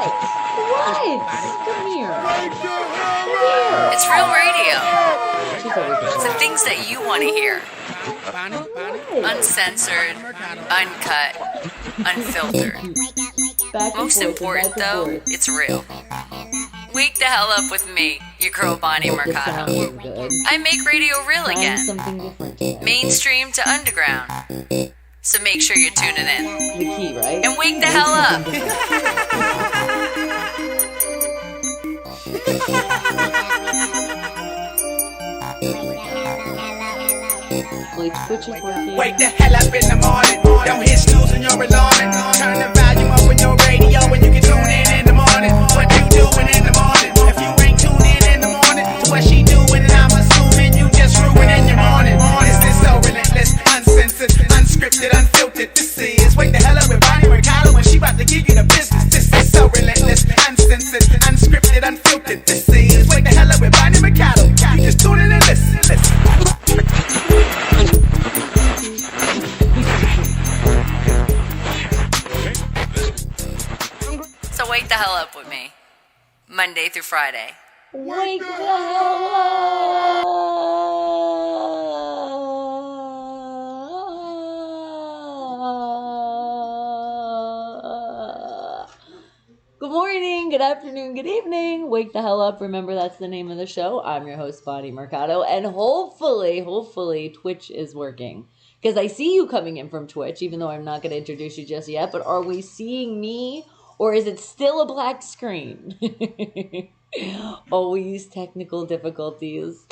What? Come here. Here. It's real radio. She's always The things that you want to hear. What? Uncensored, uncut, unfiltered. Back and Most forth, important back and though, forth. it's real. Wake the hell up with me, your girl Bonnie Hope it's Mercado. sounding good. I make radio real Trying again. something different today. Mainstream to underground. So make sure you're tuning in. The key, right? And wake the hell up. Like Twitch is working. Wake the hell up in the morning. Don't hit snooze and you're alarming. Turn the volume up with your radio and you can tune in the morning. What you doing in the morning? If you ain't tuning in the morning to what she doing, and I'm assuming you just ruining your morning. This is so relentless, uncensored, unscripted, unfiltered. This is Wake the hell up with Bonnie Mercado when she about to give you the business. This is so relentless, uncensored, unscripted, unfiltered. This is Wake the hell up with Bonnie Mercado. You just tune in and listen. So wake the hell up with me. Monday through Friday. Wake the hell up! Good morning, good afternoon, good evening. Wake the hell up. Remember, that's the name of the show. I'm your host, Bonnie Mercado, and hopefully Twitch is working. Because I see you coming in from Twitch, even though I'm not going to introduce you just yet, but are we seeing me, or is it still a black screen? Always technical difficulties.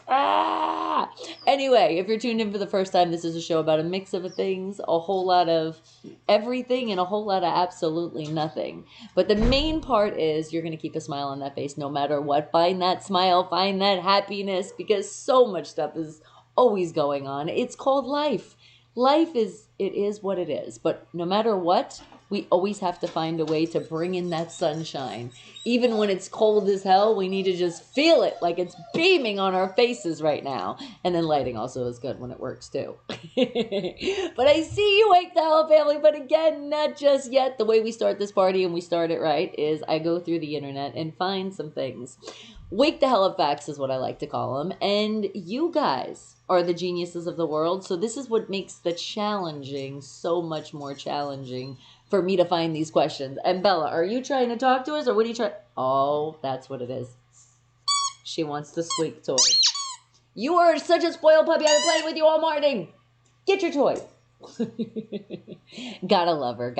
Anyway, if you're tuned in for the first time, this is a show about a mix of things, a whole lot of everything and a whole lot of absolutely nothing. But the main part is you're going to keep a smile on that face no matter what. Find that smile, find that happiness, because so much stuff is always going on. It's called life. Life is what it is. But no matter what, we always have to find a way to bring in that sunshine. Even when it's cold as hell, we need to just feel it like it's beaming on our faces right now. And then lighting also is good when it works too. But I see you, Wake the Hell Up family. But again, not just yet. The way we start this party, and we start it right, is I go through the internet and find some things. Wake the Hell Up facts is what I like to call them. And you guys are the geniuses of the world. So this is what makes the challenging so much more challenging for me to find these questions. And Bella, are you trying to talk to us, or what are you trying? Oh, that's what it is. She wants the squeak toy. You are such a spoiled puppy. I've been playing with you all morning. Get your toy. Gotta love her.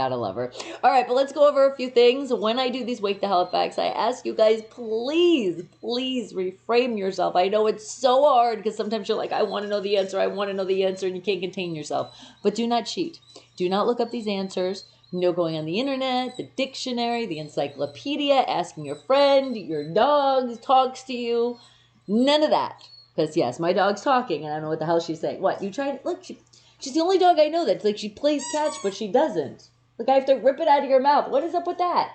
All right, but let's go over a few things. When I do these Wake the Hell Up facts, I ask you guys, please reframe yourself. I know it's so hard because sometimes you're like, I want to know the answer, and you can't contain yourself. But do not cheat. Do not look up these answers. No going on the internet, the dictionary, the encyclopedia, asking your friend, your dog talks to you. None of that. Because yes, my dog's talking and I don't know what the hell she's saying. What? You tried? Look, she's the only dog I know that's like she plays catch, but she doesn't. Like I have to rip it out of your mouth. What is up with that?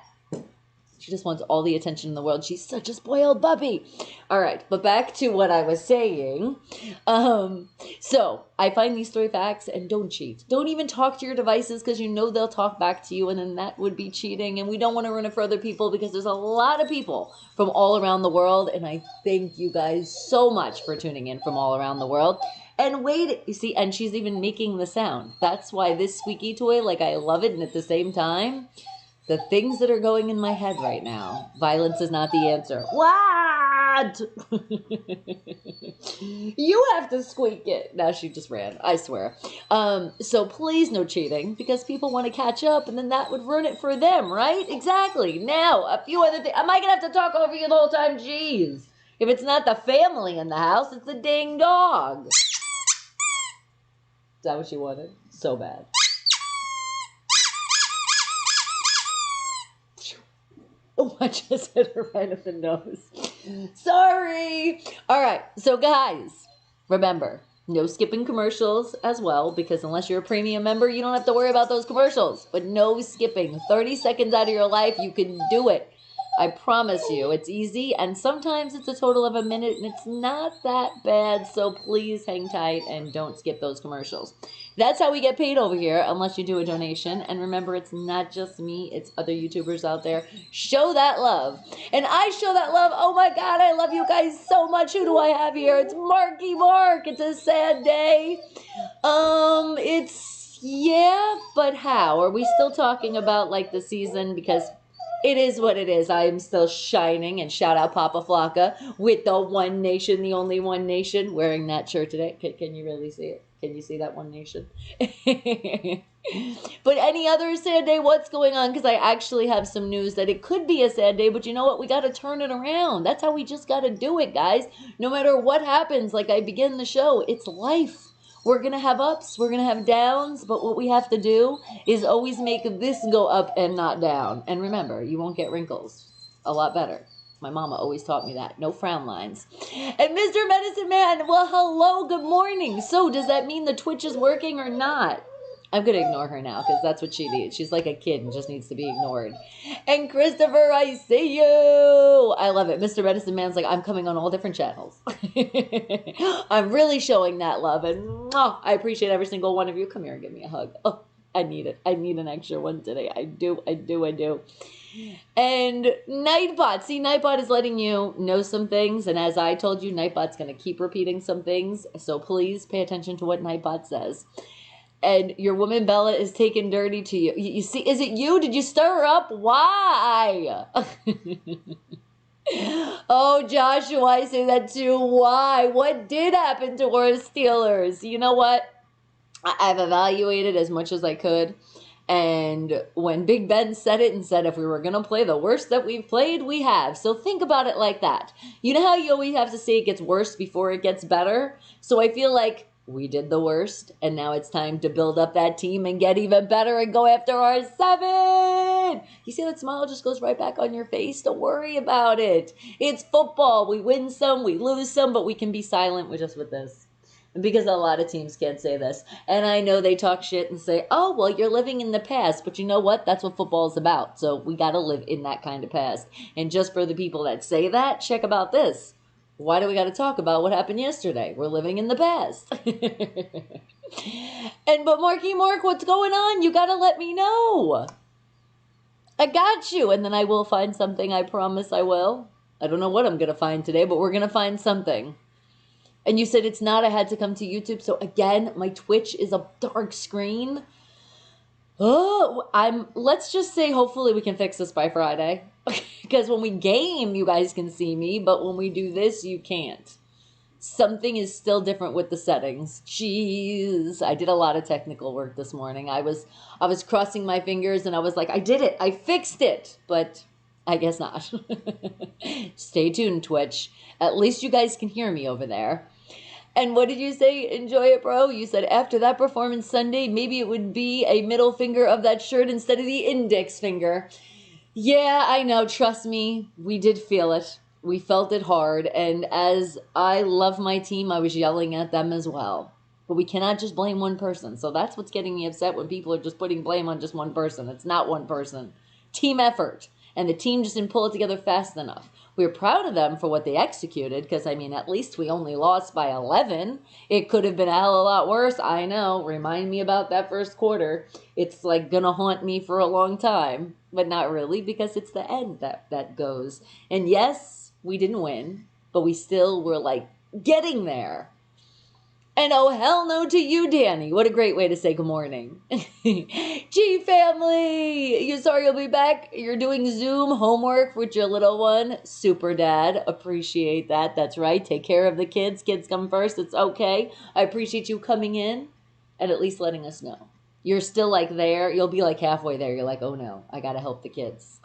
She just wants all the attention in the world. She's such a spoiled puppy. All right, but back to what I was saying. So I find these 3 facts, and don't cheat. Don't even talk to your devices because you know they'll talk back to you, and then that would be cheating. And we don't want to ruin it for other people because there's a lot of people from all around the world. And I thank you guys so much for tuning in from all around the world. And wait, you see, and she's even making the sound. That's why this squeaky toy, like I love it, and at the same time, the things that are going in my head right now, violence is not the answer. What? You have to squeak it. Now she just ran, I swear. So please no cheating, because people want to catch up, and then that would ruin it for them, right? Exactly. Now, a few other things. Am I going to have to talk over you the whole time? Jeez. If it's not the family in the house, it's the dang dog. Is that what you wanted? So bad. Oh, I just hit her right in the nose. Sorry. All right. So, guys, remember, no skipping commercials as well, because unless you're a premium member, you don't have to worry about those commercials. But no skipping. 30 seconds out of your life, you can do it. I promise you, it's easy, and sometimes it's a total of a minute, and it's not that bad, so please hang tight and don't skip those commercials. That's how we get paid over here, unless you do a donation, and remember, it's not just me, it's other YouTubers out there. Show that love, and I show that love. Oh my God, I love you guys so much. Who do I have here? It's Marky Mark. It's a sad day. Yeah, but how? Are we still talking about, like, the season? Because it is what it is. I am still shining, and shout out Papa Flocka with the One Nation, the only One Nation, wearing that shirt today. Can you really see it? Can you see that One Nation? But any other sad day, what's going on? Because I actually have some news that it could be a sad day, but you know what? We got to turn it around. That's how we just got to do it, guys. No matter what happens, like I begin the show, it's life. We're going to have ups, we're going to have downs, but what we have to do is always make this go up and not down. And remember, you won't get wrinkles. A lot better. My mama always taught me that. No frown lines. And Mr. Medicine Man, well, hello, good morning. So does that mean the Twitch is working or not? I'm going to ignore her now because that's what she needs. She's like a kid and just needs to be ignored. And Christopher, I see you. I love it. Mr. Medicine Man's like, I'm coming on all different channels. I'm really showing that love. And I appreciate every single one of you. Come here and give me a hug. Oh, I need it. I need an extra one today. I do. And Nightbot. See, Nightbot is letting you know some things. And as I told you, Nightbot's going to keep repeating some things. So please pay attention to what Nightbot says. And your woman Bella is taken dirty to you. You see, is it you? Did you stir her up? Why? Oh, Joshua, I say that too. Why? What did happen to our Steelers? You know what? I've evaluated as much as I could. And when Big Ben said it and said, if we were going to play the worst that we've played, we have. So think about it like that. You know how you always have to say it gets worse before it gets better? So I feel like we did the worst, and now it's time to build up that team and get even better and go after our 7. You see that smile just goes right back on your face? Don't worry about it. It's football. We win some, we lose some, but we can be silent with this. Because a lot of teams can't say this. And I know they talk shit and say, oh, well, you're living in the past. But you know what? That's what football is about. So we got to live in that kind of past. And just for the people that say that, check about this. Why do we got to talk about what happened yesterday? We're living in the past. But Marky Mark, what's going on? You got to let me know. I got you. And then I will find something. I promise I will. I don't know what I'm going to find today, but we're going to find something. And you said it's not. I had to come to YouTube. So again, my Twitch is a dark screen. Oh, let's just say hopefully we can fix this by Friday. Because when we game, you guys can see me, but when we do this, you can't. Something is still different with the settings. Jeez, I did a lot of technical work this morning. I was crossing my fingers and I was like, I did it. I fixed it. But I guess not. Stay tuned, Twitch. At least you guys can hear me over there. And what did you say? Enjoy it, bro. You said after that performance Sunday, maybe it would be a middle finger of that shirt instead of the index finger. Yeah, I know. Trust me. We did feel it. We felt it hard. And as I love my team, I was yelling at them as well. But we cannot just blame one person. So that's what's getting me upset when people are just putting blame on just one person. It's not one person. Team effort. And the team just didn't pull it together fast enough. We're proud of them for what they executed because, I mean, at least we only lost by 11. It could have been a hell of a lot worse. I know. Remind me about that first quarter. It's like going to haunt me for a long time. But not really because it's the end that goes. And yes, we didn't win. But we still were like getting there. And oh, hell no to you, Danny. What a great way to say good morning. G family. You sorry you'll be back? You're doing Zoom homework with your little one. Super dad. Appreciate that. That's right. Take care of the kids. Kids come first. It's okay. I appreciate you coming in and at least letting us know. You're still like there. You'll be like halfway there. You're like, oh no, I got to help the kids.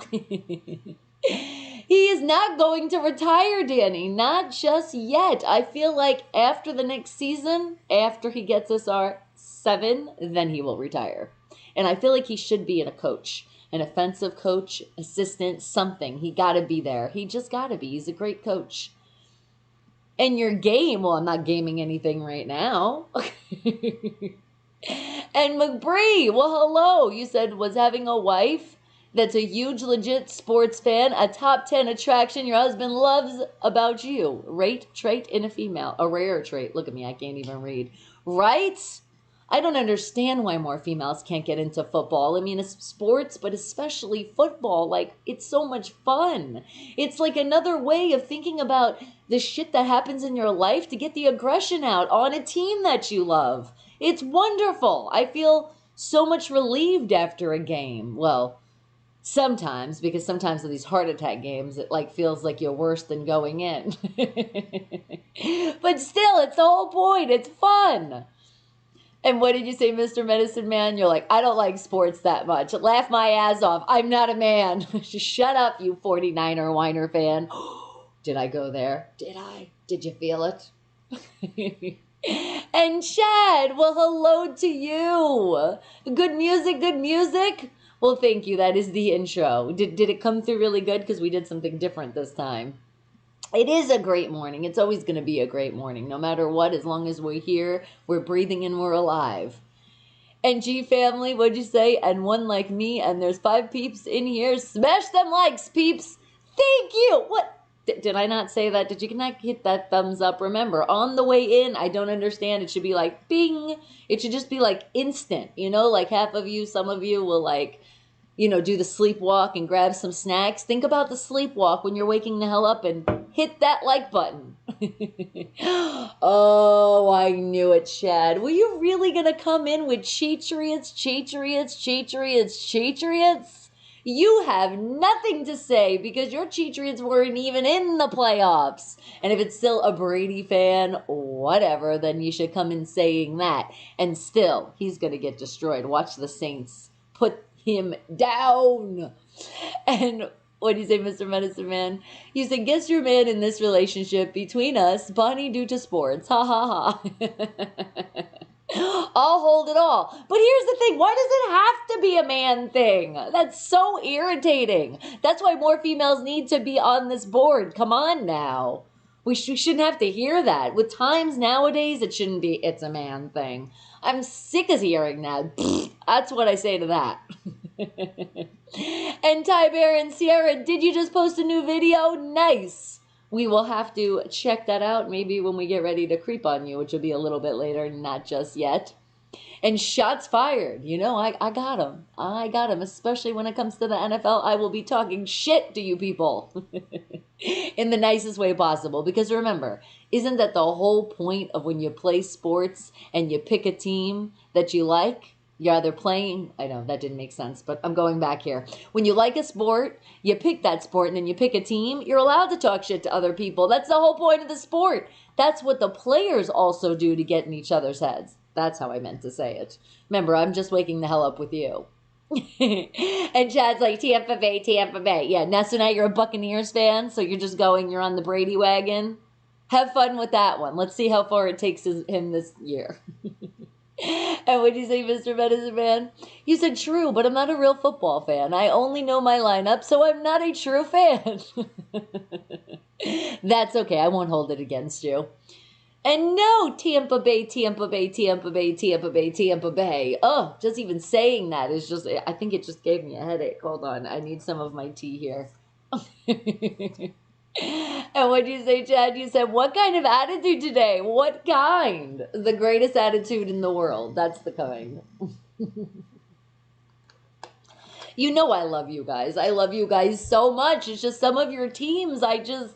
He is not going to retire, Danny. Not just yet. I feel like after the next season, after he gets us our 7, then he will retire. And I feel like he should be a coach, an offensive coach, assistant, something. He got to be there. He just got to be. He's a great coach. And your game, well, I'm not gaming anything right now. And McBree, well, hello. You said was having a wife that's a huge legit sports fan, a top 10 attraction your husband loves about you. Rate, trait in a female. A rare trait. Look at me, I can't even read. Right? I don't understand why more females can't get into football. I mean, it's sports, but especially football. Like, it's so much fun. It's like another way of thinking about the shit that happens in your life to get the aggression out on a team that you love. It's wonderful. I feel so much relieved after a game. Well, sometimes, because sometimes in these heart attack games, it like feels like you're worse than going in. But still, it's the whole point. It's fun. And what did you say, Mr. Medicine Man? You're like, I don't like sports that much. Laugh my ass off. I'm not a man. Shut up, you 49er whiner fan. Did I go there? Did I? Did you feel it? And Chad, well, hello to you. Good music, good music. Well, thank you. That is the intro. Did it come through really good? Because we did something different this time. It is a great morning. It's always going to be a great morning, no matter what, as long as we're here, we're breathing, and we're alive. And G family, what'd you say? And one like me, and there's 5 peeps in here. Smash them likes, peeps. Thank you. What? Did I not say that? Did you not hit that thumbs up? Remember, on the way in, I don't understand. It should be like, bing. It should just be like instant, you know, like half of you, some of you will like, you know, do the sleepwalk and grab some snacks. Think about the sleepwalk when you're waking the hell up and hit that like button. Oh, I knew it, Chad. Were you really going to come in with Cheatriots? You have nothing to say because your Cheatriots weren't even in the playoffs. And if it's still a Brady fan, whatever, then you should come in saying that. And still, he's going to get destroyed. Watch the Saints put him down. And what do you say, Mr. Medicine Man? You said, guess your man in this relationship between us, Bonnie due to sports. Ha ha ha. I'll hold it all. But here's the thing. Why does it have to be a man thing? That's so irritating. That's why more females need to be on this board. Come on now. We shouldn't have to hear that. With times nowadays, it shouldn't be, it's a man thing. I'm sick of hearing that. That's what I say to that. And Ty Bear and Sierra, did you just post a new video? Nice. We will have to check that out maybe when we get ready to creep on you, which will be a little bit later, not just yet. And shots fired. You know, I got him. I got him, especially when it comes to the NFL. I will be talking shit to you people in the nicest way possible. Because remember, isn't that the whole point of when you play sports and you pick a team that you like? You're either playing, I know that didn't make sense, but I'm going back here. When you like a sport, you pick that sport and then you pick a team, you're allowed to talk shit to other people. That's the whole point of the sport. That's what the players also do to get in each other's heads. That's how I meant to say it. Remember, I'm just waking the hell up with you. And Chad's like, Tampa Bay, Tampa Bay. Yeah, now so now you're a Buccaneers fan, so you're just going, you're on the Brady wagon. Have fun with that one. Let's see how far it takes him this year. And what did you say, Mr. Medicine Man? You said true, but I'm not a real football fan. I only know my lineup, so I'm not a true fan. That's okay. I won't hold it against you. And no, Tampa Bay, Tampa Bay, Tampa Bay, Tampa Bay, Tampa Bay. Oh, just even saying that is just, I think it just gave me a headache. Hold on. I need some of my tea here. And what did you say, Chad? You said, what kind of attitude today? What kind? The greatest attitude in the world. That's the kind. You know I love you guys. I love you guys so much. It's just some of your teams I just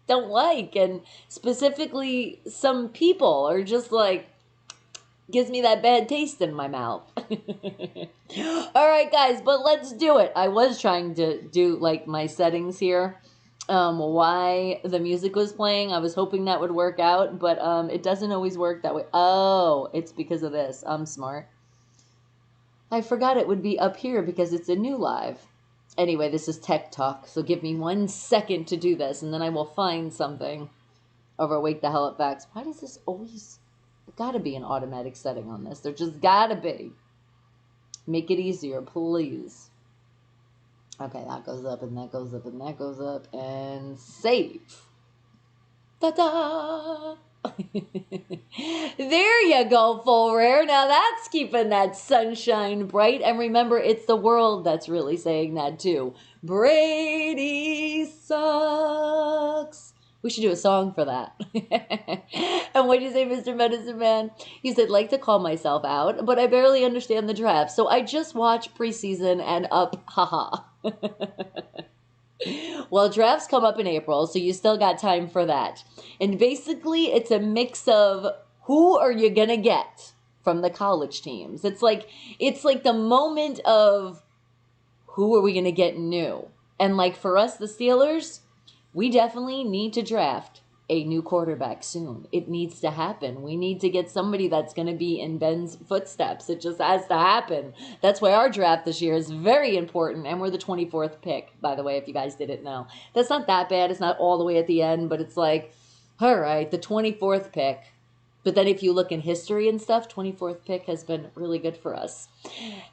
don't like. And specifically, some people are just like, gives me that bad taste in my mouth. All right, guys, but let's do it. I was trying to do like my settings here. Why the music was playing. I was hoping that would work out, but it doesn't always work that way. Oh, it's because of this. I'm smart. I forgot it would be up here because it's a new live. Anyway, this is Tech Talk, so give me 1 second to do this, and then I will find something over Wake the Hell Up Facts. Why does this always... Gotta be an automatic setting on this. There just gotta be. Make it easier, please. Okay, that goes up, and that goes up, and that goes up, and save. Ta-da! There you go, Full Rare. Now that's keeping that sunshine bright. And remember, it's the world that's really saying that too. Brady sucks. We should do a song for that. And what did you say, Mr. Medicine Man? He said, like to call myself out, but I barely understand the draft. So I just watch preseason and up, haha. Well, drafts come up in April, so you still got time for that. And basically, it's a mix of who are you going to get from the college teams. It's like the moment of who are we going to get new. And like for us, the Steelers, we definitely need to draft a new quarterback soon. It needs to happen. We need to get somebody that's going to be in Ben's footsteps. It just has to happen. That's why our draft this year is very important. And we're the 24th pick, by the way, if you guys didn't know. That's not that bad. It's not all the way at the end, but it's like, all right, the 24th pick. But then if you look in history and stuff, 24th pick has been really good for us.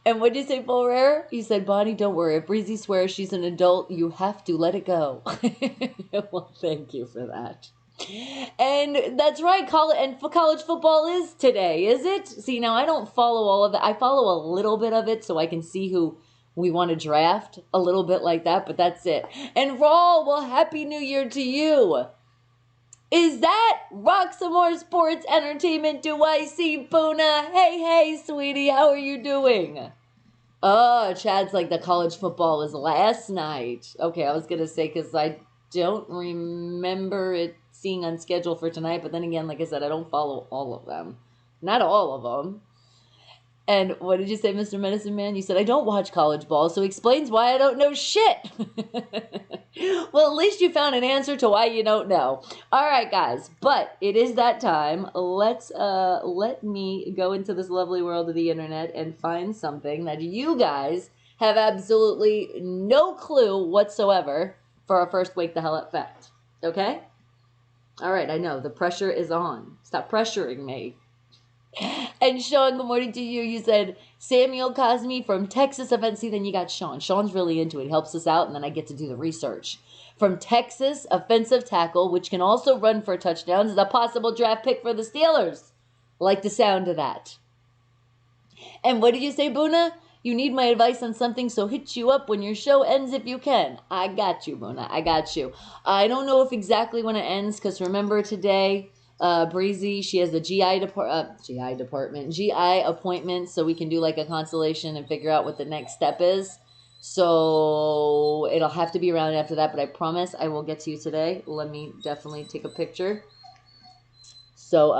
And what did you say, Full Rare? You said, Bonnie, don't worry. If Breezy swears she's an adult, you have to let it go. Well, thank you for that. And that's right, college football is today, is it? See, now I don't follow all of it. I follow a little bit of it so I can see who we want to draft, a little bit like that, but that's it. And Rawl, well, Happy New Year to you. Is that Rock Some More Sports Entertainment? Do I see Boona? Hey, sweetie, how are you doing? Oh, Chad's like the college football was last night. Okay, I was going to say because I don't remember it seeing on schedule for tonight, but then again, like I said, I don't follow all of them. Not all of them. And what did you say, Mr. Medicine Man? You said, I don't watch college ball, so explains why I don't know shit. Well, at least you found an answer to why you don't know. All right, guys, but it is that time. Let me go into this lovely world of the internet and find something that you guys have absolutely no clue whatsoever for our first Wake the Hell Up fact. Okay? All right, I know. The pressure is on. Stop pressuring me. And Sean, good morning to you. You said Samuel Cosme from Texas offensive. See, then you got Sean. Sean's really into it. He helps us out, and then I get to do the research. From Texas offensive tackle, which can also run for touchdowns, is a possible draft pick for the Steelers. Like the sound of that. And what did you say, Boona? You need my advice on something, so hit you up when your show ends if you can. I got you, Boona. I got you. I don't know if exactly when it ends, because remember today, Breezy, she has the GI appointment, so we can do like a consultation and figure out what the next step is. So it'll have to be around after that, but I promise I will get to you today. Let me definitely take a picture. So,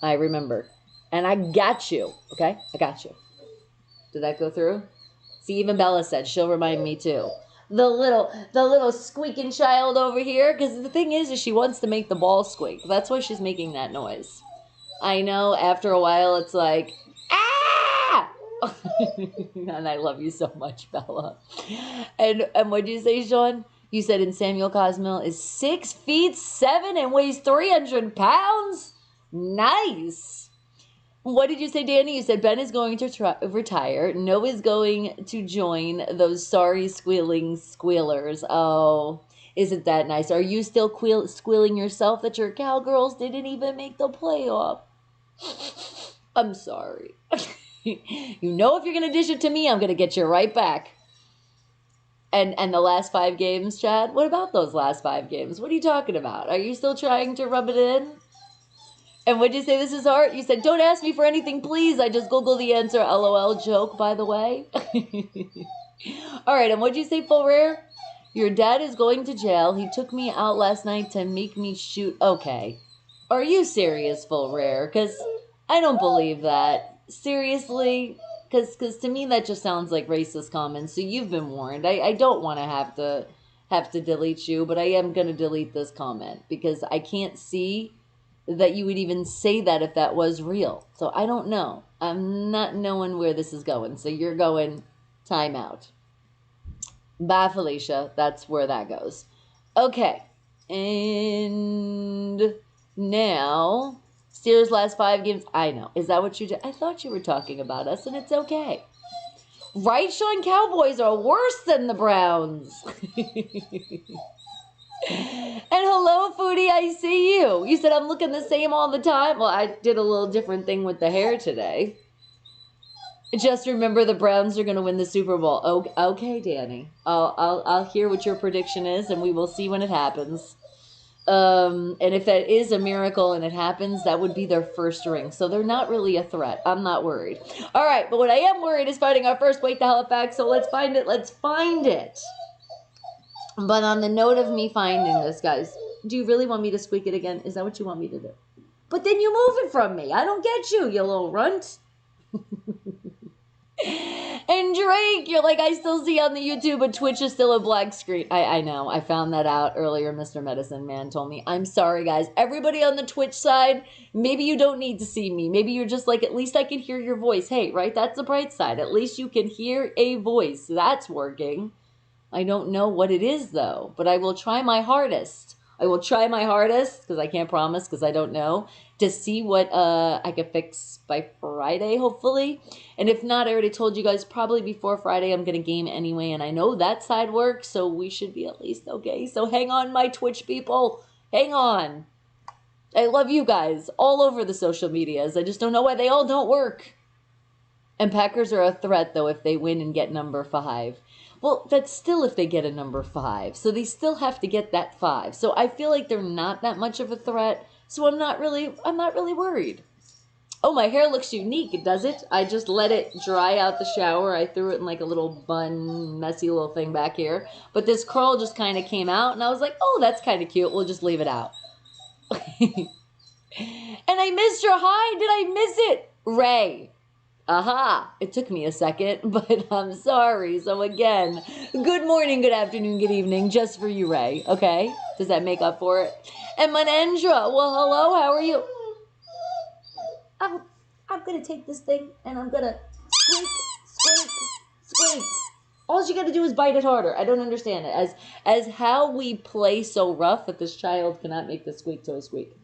I remember. And I got you, okay? I got you. Did that go through? See, even Bella said she'll remind me too. The little squeaking child over here, because the thing is she wants to make the ball squeak. That's why she's making that noise. I know after a while it's like, ah! And I love you so much, Bella. And what did you say, Sean? You said in Samuel Cosmel is 6'7" and weighs 300 pounds? Nice. What did you say, Danny? You said Ben is going to retire. Noah's going to join those sorry squealing squealers. Oh, isn't that nice? Are you still squealing yourself that your cowgirls didn't even make the playoff? I'm sorry. You know if you're going to dish it to me, I'm going to get you right back. And the last 5 games, Chad? What about those last 5 games? What are you talking about? Are you still trying to rub it in? And what did you say, this is art? You said, don't ask me for anything, please. I just Googled the answer. LOL joke, by the way. All right, and what did you say, Full Rare? Your dad is going to jail. He took me out last night to make me shoot. Okay. Are you serious, Full Rare? Because I don't believe that. Seriously? Because to me, that just sounds like racist comments. So you've been warned. I don't want to have to delete you, but I am going to delete this comment. Because I can't see that you would even say that if that was real. So I don't know. I'm not knowing where this is going. So you're going timeout. Bye, Felicia. That's where that goes. Okay. And now, Steelers last 5 games. I know. Is that what you did? I thought you were talking about us, and it's okay. Right, Sean? Cowboys are worse than the Browns. And hello, Foodie, I see you. You said I'm looking the same all the time. Well, I did a little different thing with the hair today. Just remember the Browns are going to win the Super Bowl. Okay, Danny. I'll hear what your prediction is, and we will see when it happens. And if that is a miracle and it happens, that would be their first ring. So they're not really a threat. I'm not worried. All right, but what I am worried is finding our first Wake the Hell Up fact. So let's find it. Let's find it. But on the note of me finding this, guys, do you really want me to squeak it again? Is that what you want me to do? But then you move it from me. I don't get you, you little runt. And Drake, you're like, I still see on the YouTube, but Twitch is still a black screen. I know. I found that out earlier. Mr. Medicine Man told me. I'm sorry, guys. Everybody on the Twitch side, maybe you don't need to see me. Maybe you're just like, at least I can hear your voice. Hey, right? That's the bright side. At least you can hear a voice. That's working. I don't know what it is, though, but I will try my hardest. I will try my hardest, because I can't promise, because I don't know, to see what I can fix by Friday, hopefully. And if not, I already told you guys, probably before Friday, I'm going to game anyway, and I know that side works, so we should be at least okay. So hang on, my Twitch people. Hang on. I love you guys all over the social medias. I just don't know why they all don't work. And Packers are a threat, though, if they win and get number 5. Well, that's still if they get a number 5. So they still have to get that 5. So I feel like they're not that much of a threat. So I'm not really worried. Oh, my hair looks unique, does it? I just let it dry out the shower. I threw it in like a little bun, messy little thing back here. But this curl just kind of came out, and I was like, oh, that's kind of cute. We'll just leave it out. And I missed your hi. Did I miss it? Ray. Aha, it took me a second, but I'm sorry. So again, good morning, good afternoon, good evening, just for you, Ray, okay? Does that make up for it? And Manendra, well, hello, how are you? I'm going to take this thing, and I'm going to squeak, squeak, squeak. All you got to do is bite it harder. I don't understand it. As how we play so rough that this child cannot make the squeak toy squeak.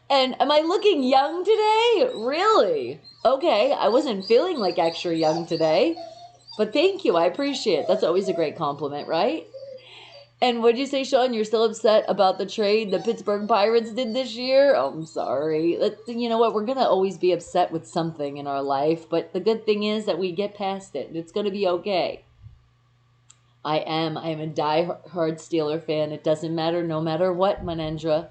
And am I looking young today? Really? Okay, I wasn't feeling like extra young today. But thank you, I appreciate it. That's always a great compliment, right? And what'd you say, Sean? You're still upset about the trade the Pittsburgh Pirates did this year? Oh, I'm sorry. You know what? We're going to always be upset with something in our life. But the good thing is that we get past it. It's going to be okay. I am a die-hard Steeler fan. It doesn't matter, no matter what, Manendra.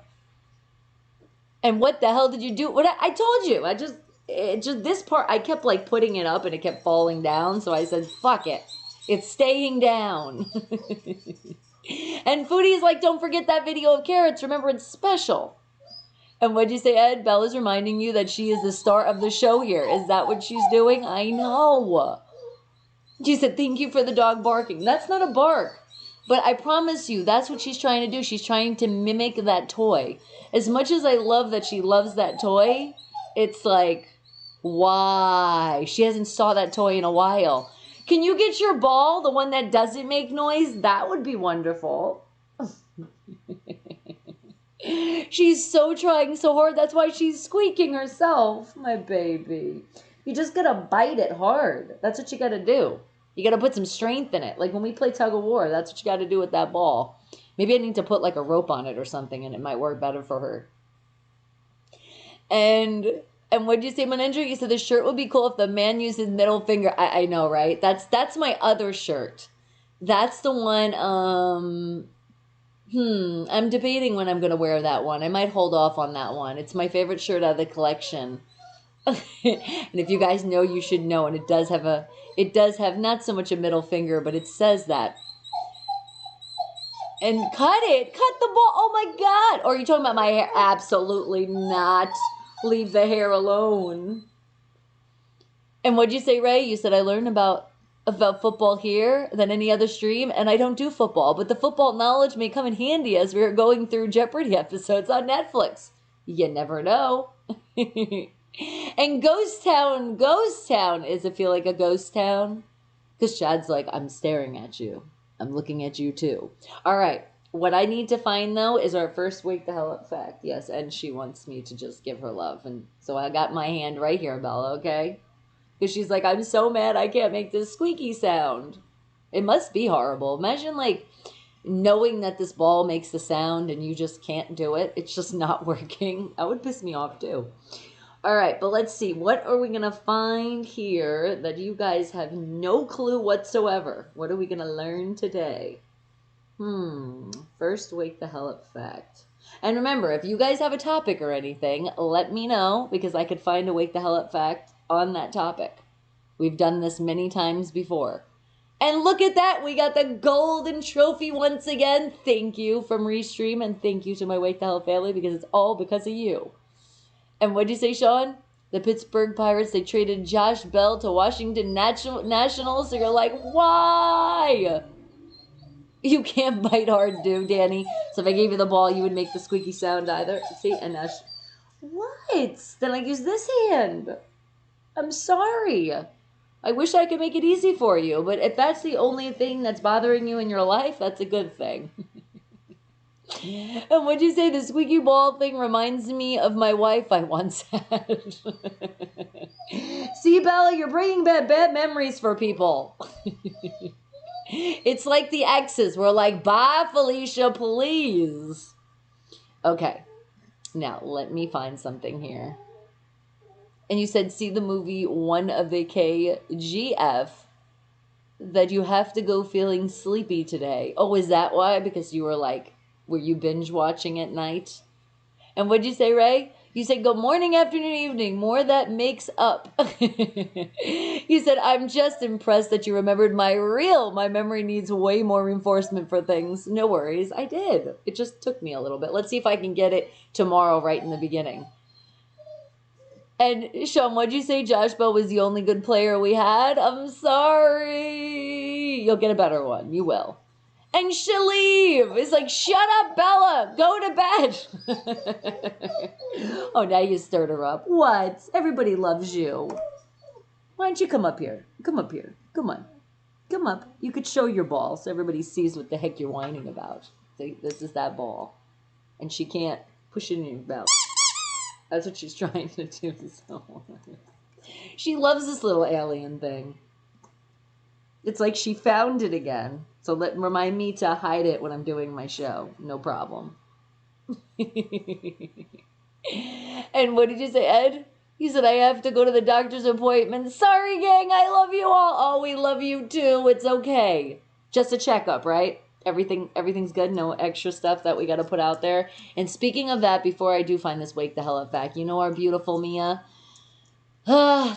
And what the hell did you do? What I told you. Just this part, I kept like putting it up and it kept falling down. So I said, fuck it. It's staying down. And Foodie's like, don't forget that video of carrots. Remember, it's special. And what'd you say, Ed? Bella's reminding you that she is the star of the show here. Is that what she's doing? I know. She said, thank you for the dog barking. That's not a bark. But I promise you, that's what she's trying to do. She's trying to mimic that toy. As much as I love that she loves that toy, it's like, why? She hasn't saw that toy in a while. Can you get your ball, the one that doesn't make noise? That would be wonderful. She's so trying so hard. That's why she's squeaking herself, my baby. You just gotta bite it hard. That's what you gotta do. You gotta put some strength in it. Like when we play tug of war, that's what you gotta do with that ball. Maybe I need to put like a rope on it or something and it might work better for her. And what did you say, Manendra? You said the shirt would be cool if the man used his middle finger. I know, right? That's my other shirt. That's the one, I'm debating when I'm going to wear that one. I might hold off on that one. It's my favorite shirt out of the collection. And if you guys know, you should know. And it does have not so much a middle finger, but it says that. And cut the ball. Oh my God. Or are you talking about my hair? Absolutely not. Leave the hair alone. And what'd you say, Ray? You said I learned about football here than any other stream, and I don't do football, but the football knowledge may come in handy as we are going through Jeopardy episodes on Netflix. You never know. And Ghost Town is it feel like a ghost town? Because Chad's like, I'm staring at you. I'm looking at you too. All right. What I need to find, though, is our first Wake the Hell Up fact. Yes, and she wants me to just give her love. And so I got my hand right here, Bella, okay? Because she's like, I'm so mad I can't make this squeaky sound. It must be horrible. Imagine, like, knowing that this ball makes the sound and you just can't do it. It's just not working. That would piss me off, too. All right, but let's see. What are we going to find here that you guys have no clue whatsoever? What are we going to learn today? First Wake the Hell Up fact. And remember, if you guys have a topic or anything, let me know, because I could find a Wake the Hell Up fact on that topic. We've done this many times before. And look at that, we got the golden trophy once again. Thank you from Restream, and thank you to my Wake the Hell family, because it's all because of you. And what'd you say, Sean? The Pittsburgh Pirates, they traded Josh Bell to Washington Nationals. So you're like, why? You can't bite hard, do, Danny. So if I gave you the ball, you would make the squeaky sound either. See, and now what? Then I use this hand. I'm sorry. I wish I could make it easy for you, but if that's the only thing that's bothering you in your life, that's a good thing. And what'd you say? The squeaky ball thing reminds me of my wife I once had. See, Bella, you're bringing back bad memories for people. It's like the exes. We're like, bye, Felicia, please. Okay. Now, let me find something here. And you said, see the movie One of the KGF, that you have to go feeling sleepy today. Oh, is that why? Because you were like, were you binge watching at night? And what'd you say, Ray? You said, good morning, afternoon, evening. More that makes up. You said, I'm just impressed that you remembered my memory needs way more reinforcement for things. No worries. I did. It just took me a little bit. Let's see if I can get it tomorrow right in the beginning. And Sean, what'd you say? Josh Bell was the only good player we had? I'm sorry. You'll get a better one. You will. And Shaleev is like, shut up, Bella. Go to bed. Oh, now you stirred her up. What? Everybody loves you. Why don't you come up here? Come up here. Come on. Come up. You could show your ball so everybody sees what the heck you're whining about. See, this is that ball. And she can't push it in your mouth. That's what she's trying to do. So. She loves this little alien thing. It's like she found it again. So remind me to hide it when I'm doing my show. No problem. And what did you say, Ed? You said, I have to go to the doctor's appointment. Sorry, gang. I love you all. Oh, we love you too. It's okay. Just a checkup, right? Everything's good. No extra stuff that we got to put out there. And speaking of that, before I do find this Wake the Hell Up fact, you know our beautiful Mia?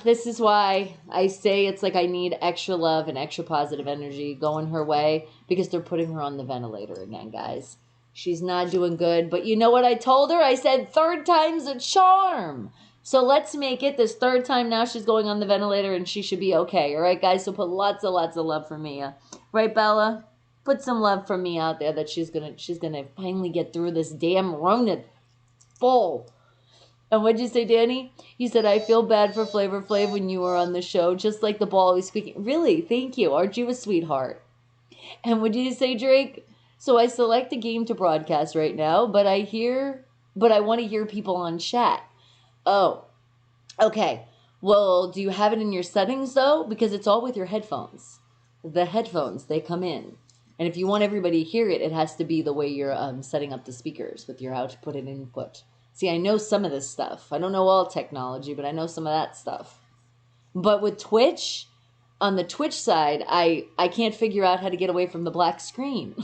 This is why I say it's like I need extra love and extra positive energy going her way, because they're putting her on the ventilator again, guys. She's not doing good. But you know what I told her? I said, third time's a charm. So let's make it this third time now she's going on the ventilator, and she should be okay. All right, guys? So put lots of love for Mia. Right, Bella? Put some love from me out there that she's gonna finally get through this damn Rona full. And what'd you say, Danny? You said, I feel bad for Flavor Flav when you were on the show, just like the ball always squeaking. Really? Thank you. Aren't you a sweetheart? And what did you say, Drake? So I select a game to broadcast right now, but I want to hear people on chat. Oh, okay. Well, do you have it in your settings, though? Because it's all with your headphones. The headphones, they come in. And if you want everybody to hear it, it has to be the way you're setting up the speakers with your output and input. See, I know some of this stuff. I don't know all technology, but I know some of that stuff. But with Twitch, on the Twitch side, I can't figure out how to get away from the black screen.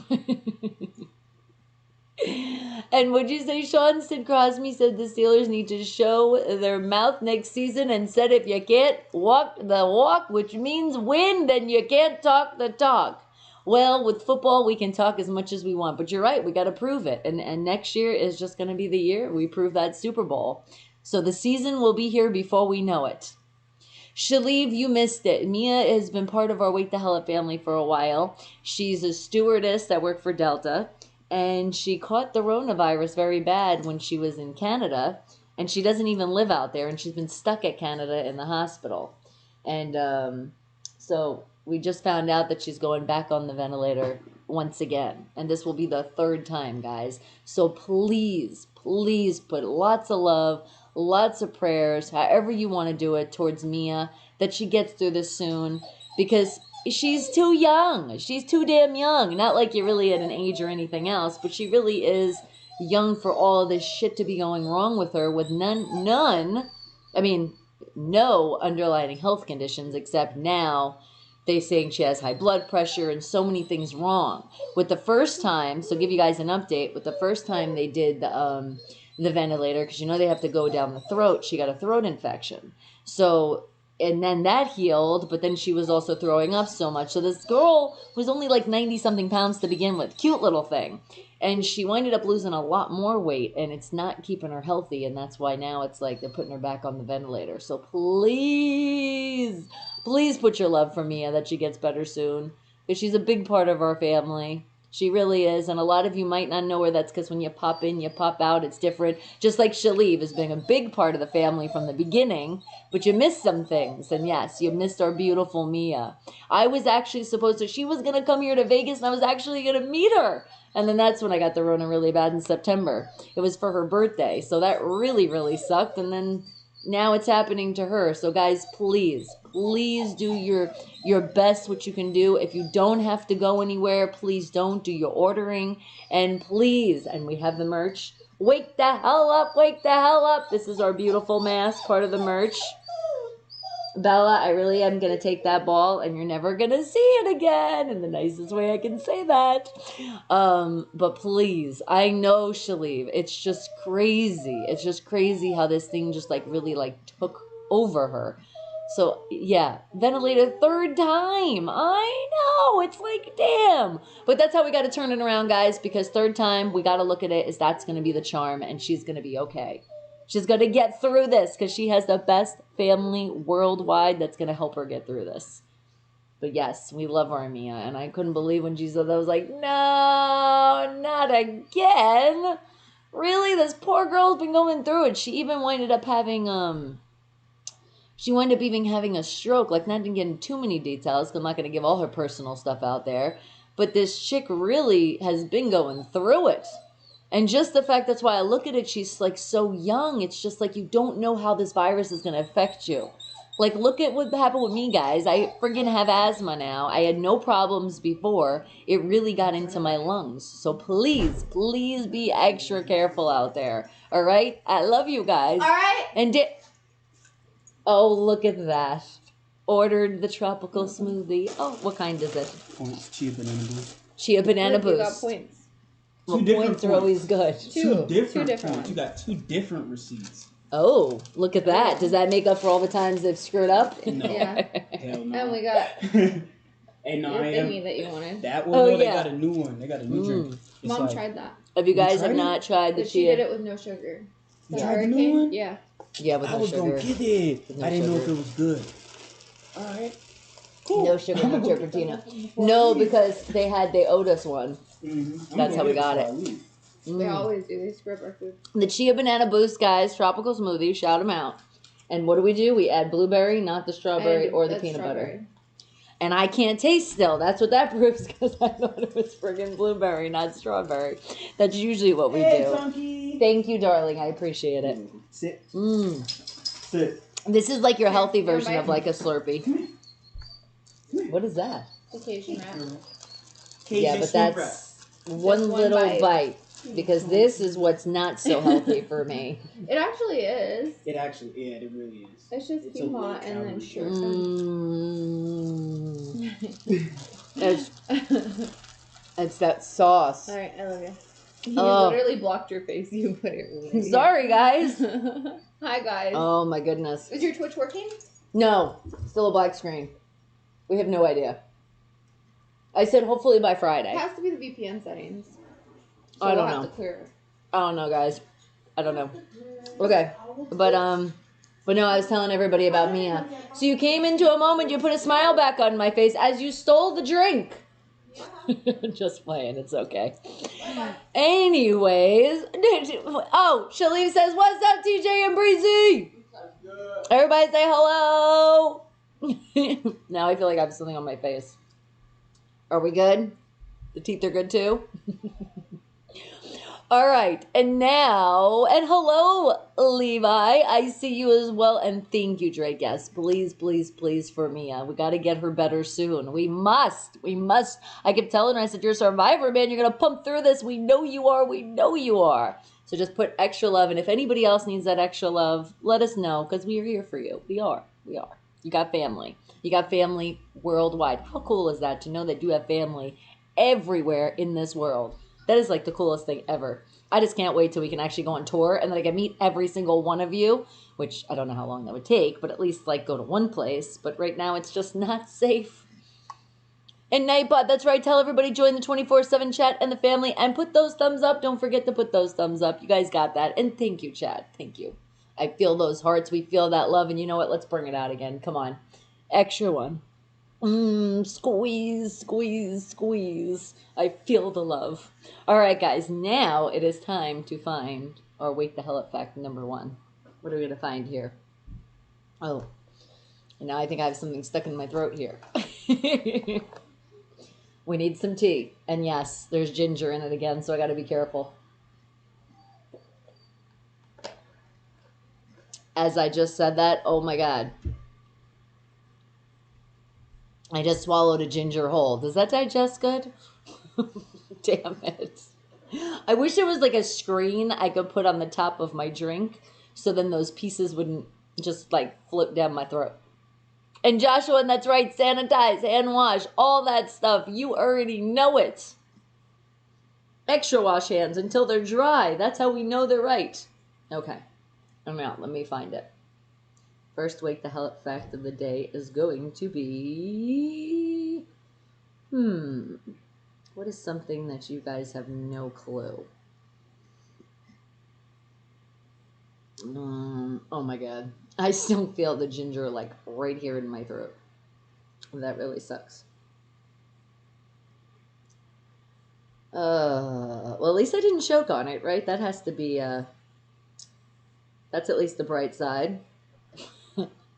And would you say, Sean? Sid Crosby said the Steelers need to show their mouth next season and said if you can't walk the walk, which means win, then you can't talk the talk. Well, with football, we can talk as much as we want. But you're right, we got to prove it. And next year is just going to be the year we prove that Super Bowl. So the season will be here before we know it. Shaleev, you missed it. Mia has been part of our Wake the Hell Up family for a while. She's a stewardess that worked for Delta. And she caught the coronavirus very bad when she was in Canada. And she doesn't even live out there. And she's been stuck at Canada in the hospital. And so we just found out that she's going back on the ventilator once again. And this will be the third time, guys. So please, please put lots of love, lots of prayers, however you want to do it, towards Mia, that she gets through this soon. Because she's too young. She's too damn young. Not like you're really at an age or anything else, but she really is young for all of this shit to be going wrong with her with no underlying health conditions, except now they saying she has high blood pressure and so many things wrong. With the first time, so give you guys an update, with the first time they did the ventilator, because you know they have to go down the throat, she got a throat infection. So, and then that healed, but then she was also throwing up so much. So this girl was only like 90-something pounds to begin with. Cute little thing. And she winded up losing a lot more weight, and it's not keeping her healthy, and that's why now it's like they're putting her back on the ventilator. So please, please put your love for Mia that she gets better soon, because she's a big part of our family. She really is, and a lot of you might not know her. That's because when you pop in, you pop out. It's different. Just like Shaleev has been a big part of the family from the beginning, but you missed some things. And yes, you missed our beautiful Mia. I was actually supposed to, she was going to come here to Vegas, and I was actually going to meet her. And then that's when I got the Rona really bad in September. It was for her birthday, so that really, really sucked. And then now it's happening to her. So guys, please, please do your best, what you can do. If you don't have to go anywhere, please don't. Do your ordering. And please, and we have the merch. Wake the hell up, wake the hell up. This is our beautiful mask, part of the merch. Bella, I really am going to take that ball, and you're never going to see it again, in the nicest way I can say that. But please, I know, Shaleev, it's just crazy. It's just crazy how this thing just like really like took over her. So yeah, ventilator third time. I know, it's like, damn. But that's how we got to turn it around, guys, because third time, we got to look at it as that's going to be the charm, and she's going to be okay. She's going to get through this because she has the best family worldwide that's going to help her get through this. But yes, we love our Mia. And I couldn't believe when she said that. I was like, no, not again. Really? This poor girl's been going through it. She even winded up having, having a stroke. Like, not getting too many details, because I'm not going to give all her personal stuff out there. But this chick really has been going through it. And just the fact, that's why I look at it, she's like so young. It's just like you don't know how this virus is going to affect you. Like, look at what happened with me, guys. I friggin' have asthma now. I had no problems before. It really got into my lungs. So please, please be extra careful out there. All right? I love you guys. All right. And oh, look at that. Ordered the tropical smoothie. Oh, what kind is it? Points, chia banana boost. Chia banana Look, you got boost. points. Well, Two different points are always good. Two different different points. ones. You got two different receipts. Oh, look at that. Does that make up for all the times they've screwed up? No. Yeah. Hell no. And we got Hey, no, your I am. thingy that you wanted. That one, Oh, no, they yeah. got a new one. They got a new drink. It's Mom like, tried that. If you guys tried have it? not tried the But she did chia, it with no sugar. You The tried the new hurricane? one? Yeah. yeah, with I no was gonna sugar. get it. No I didn't know if sugar. it was good. All right. Cool. No sugar, I'm no gonna go get that turpentino. one before I No, leave. because they owed us one. Mhm. I'm That's gonna how we get got before it. I leave. They always do. They screw up our food. The Chia Banana Boost, guys, tropical smoothie, shout them out. And what do? We add blueberry, not the strawberry And or the that's peanut butter. strawberry. And I can't taste still. That's what that proves, because I thought it was friggin' blueberry, not strawberry. That's usually what we Hey, do. Funky. Thank you, darling. I appreciate it. Sit. Mmm. Sit. This is like your healthy you wanna version bite? of like a Slurpee. What is that? Occasion wrap. Yeah, but Cajun that's one one little bite. bite. Because this is what's not so healthy for me. It actually is. It actually, yeah, it really is. It's just It's a quinoa low and then calorie sugar. Mmm. It's that sauce. All right, I love you. You Oh. literally blocked your face. You put it really. Sorry, guys. Hi, guys. Oh my goodness. Is your Twitch working? No, still a black screen. We have no idea. I said hopefully by Friday. It has to be the VPN settings. So I don't we'll have know. to clear it. I don't know, guys. I don't know. Okay, but no, I was telling everybody about Mia. So you came into a moment, you put a smile back on my face as you stole the drink. Just playing, it's okay. Anyways, oh, Shaleev says, "What's up, TJ and Breezy?" Everybody say hello. Now I feel like I have something on my face. Are we good? The teeth are good too? All right, and now, and hello, Levi. I see you as well, and thank you, Drake. Yes, please, please, please, for Mia. We got to get her better soon. We must. I kept telling her, I said, you're a survivor, man. You're going to pump through this. We know you are. We know you are. So just put extra love, and if anybody else needs that extra love, let us know, because we are here for you. We are. You got family. You got family worldwide. How cool is that to know that you have family everywhere in this world? That is like the coolest thing ever. I just can't wait till we can actually go on tour and then I can meet every single one of you, which I don't know how long that would take, but at least like go to one place. But right now it's just not safe. And Nightbot, that's right. Tell everybody join the 24/7 chat and the family and put those thumbs up. Don't forget to put those thumbs up. You guys got that. And thank you, chat. Thank you. I feel those hearts. We feel that love. And you know what? Let's bring it out again. Come on. Extra one. Squeeze, squeeze, squeeze. I feel the love. All right, guys. Now it is time to find our Wake the Hell Up fact number 1. What are we going to find here? Oh, and now I think I have something stuck in my throat here. We need some tea. And yes, there's ginger in it again, so I got to be careful. As I just said that, oh my God. I just swallowed a ginger whole. Does that digest good? Damn it. I wish there was like a screen I could put on the top of my drink so then those pieces wouldn't just like flip down my throat. And Joshua, and that's right, sanitize, hand wash, all that stuff. You already know it. Extra wash hands until they're dry. That's how we know they're right. Okay. Now, let me find it. First Wake the Hell Up fact of the day is going to be... What is something that you guys have no clue? Oh my God. I still feel the ginger like right here in my throat. That really sucks. Well, at least I didn't choke on it, right? That has to be, that's at least the bright side.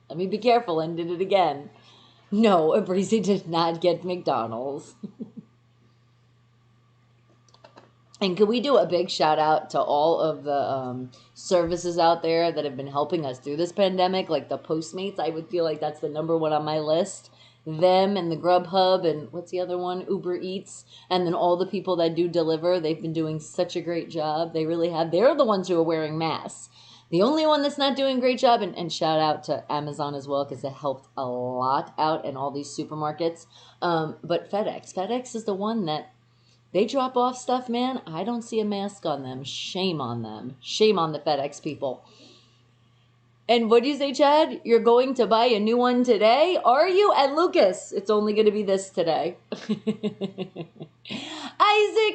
Let me be careful and did it again. No, Breezy did not get McDonald's. And can we do a big shout out to all of the services out there that have been helping us through this pandemic, like the Postmates? I would feel like that's the number 1 on my list. Them and the Grubhub and what's the other one? Uber Eats. And then all the people that do deliver, they've been doing such a great job. They really have. They're the ones who are wearing masks. The only one that's not doing a great job, and shout out to Amazon as well, because it helped a lot out in all these supermarkets. But FedEx is the one that they drop off stuff, man. I don't see a mask on them. Shame on them. Shame on the FedEx people. And what do you say, Chad? You're going to buy a new one today? Are you? And Lucas, it's only going to be this today. Isaac,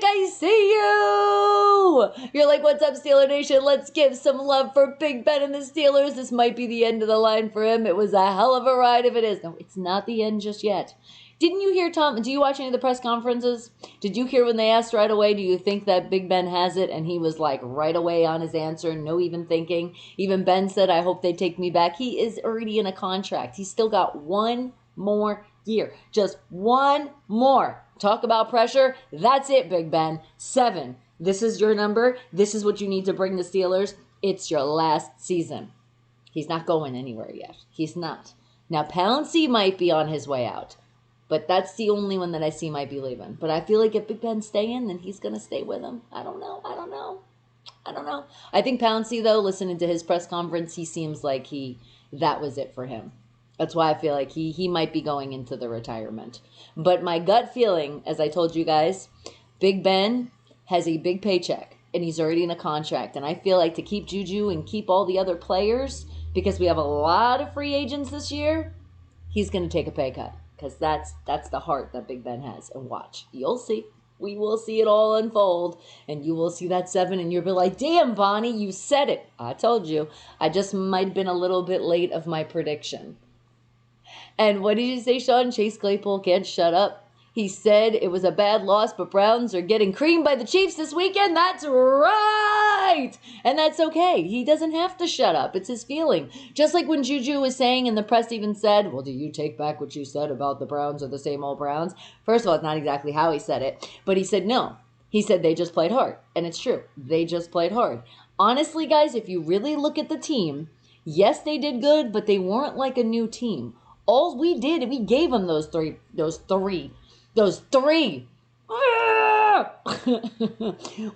I see you! You're like, what's up, Steeler Nation? Let's give some love for Big Ben and the Steelers. This might be the end of the line for him. It was a hell of a ride if it is. No, it's not the end just yet. Didn't you hear, Tom? Do you watch any of the press conferences? Did you hear when they asked right away, do you think that Big Ben has it? And he was like right away on his answer, no even thinking. Even Ben said, I hope they take me back. He is already in a contract. He's still got 1 more year. Just 1 more. Talk about pressure. That's it, Big Ben. 7. This is your number. This is what you need to bring the Steelers. It's your last season. He's not going anywhere yet. He's not. Now, Pouncey might be on his way out. But that's the only one that I see might be leaving. But I feel like if Big Ben's staying, then he's going to stay with him. I don't know. I think Pouncey, though, listening to his press conference, he seems like that was it for him. That's why I feel like he might be going into the retirement. But my gut feeling, as I told you guys, Big Ben has a big paycheck. And he's already in a contract. And I feel like to keep Juju and keep all the other players, because we have a lot of free agents this year, he's going to take a pay cut. Because that's the heart that Big Ben has. And watch. You'll see. We will see it all unfold. And you will see that 7. And you'll be like, damn, Bonnie, you said it. I told you. I just might have been a little bit late of my prediction. And what did you say, Sean? Chase Claypool can't shut up. He said it was a bad loss, but Browns are getting creamed by the Chiefs this weekend. That's right. And that's okay. He doesn't have to shut up. It's his feeling. Just like when Juju was saying, and the press even said, well, do you take back what you said about the Browns or the same old Browns? First of all, it's not exactly how he said it, but he said no. He said they just played hard. And it's true. They just played hard. Honestly, guys, if you really look at the team, yes, they did good, but they weren't like a new team. All we did, we gave them those three.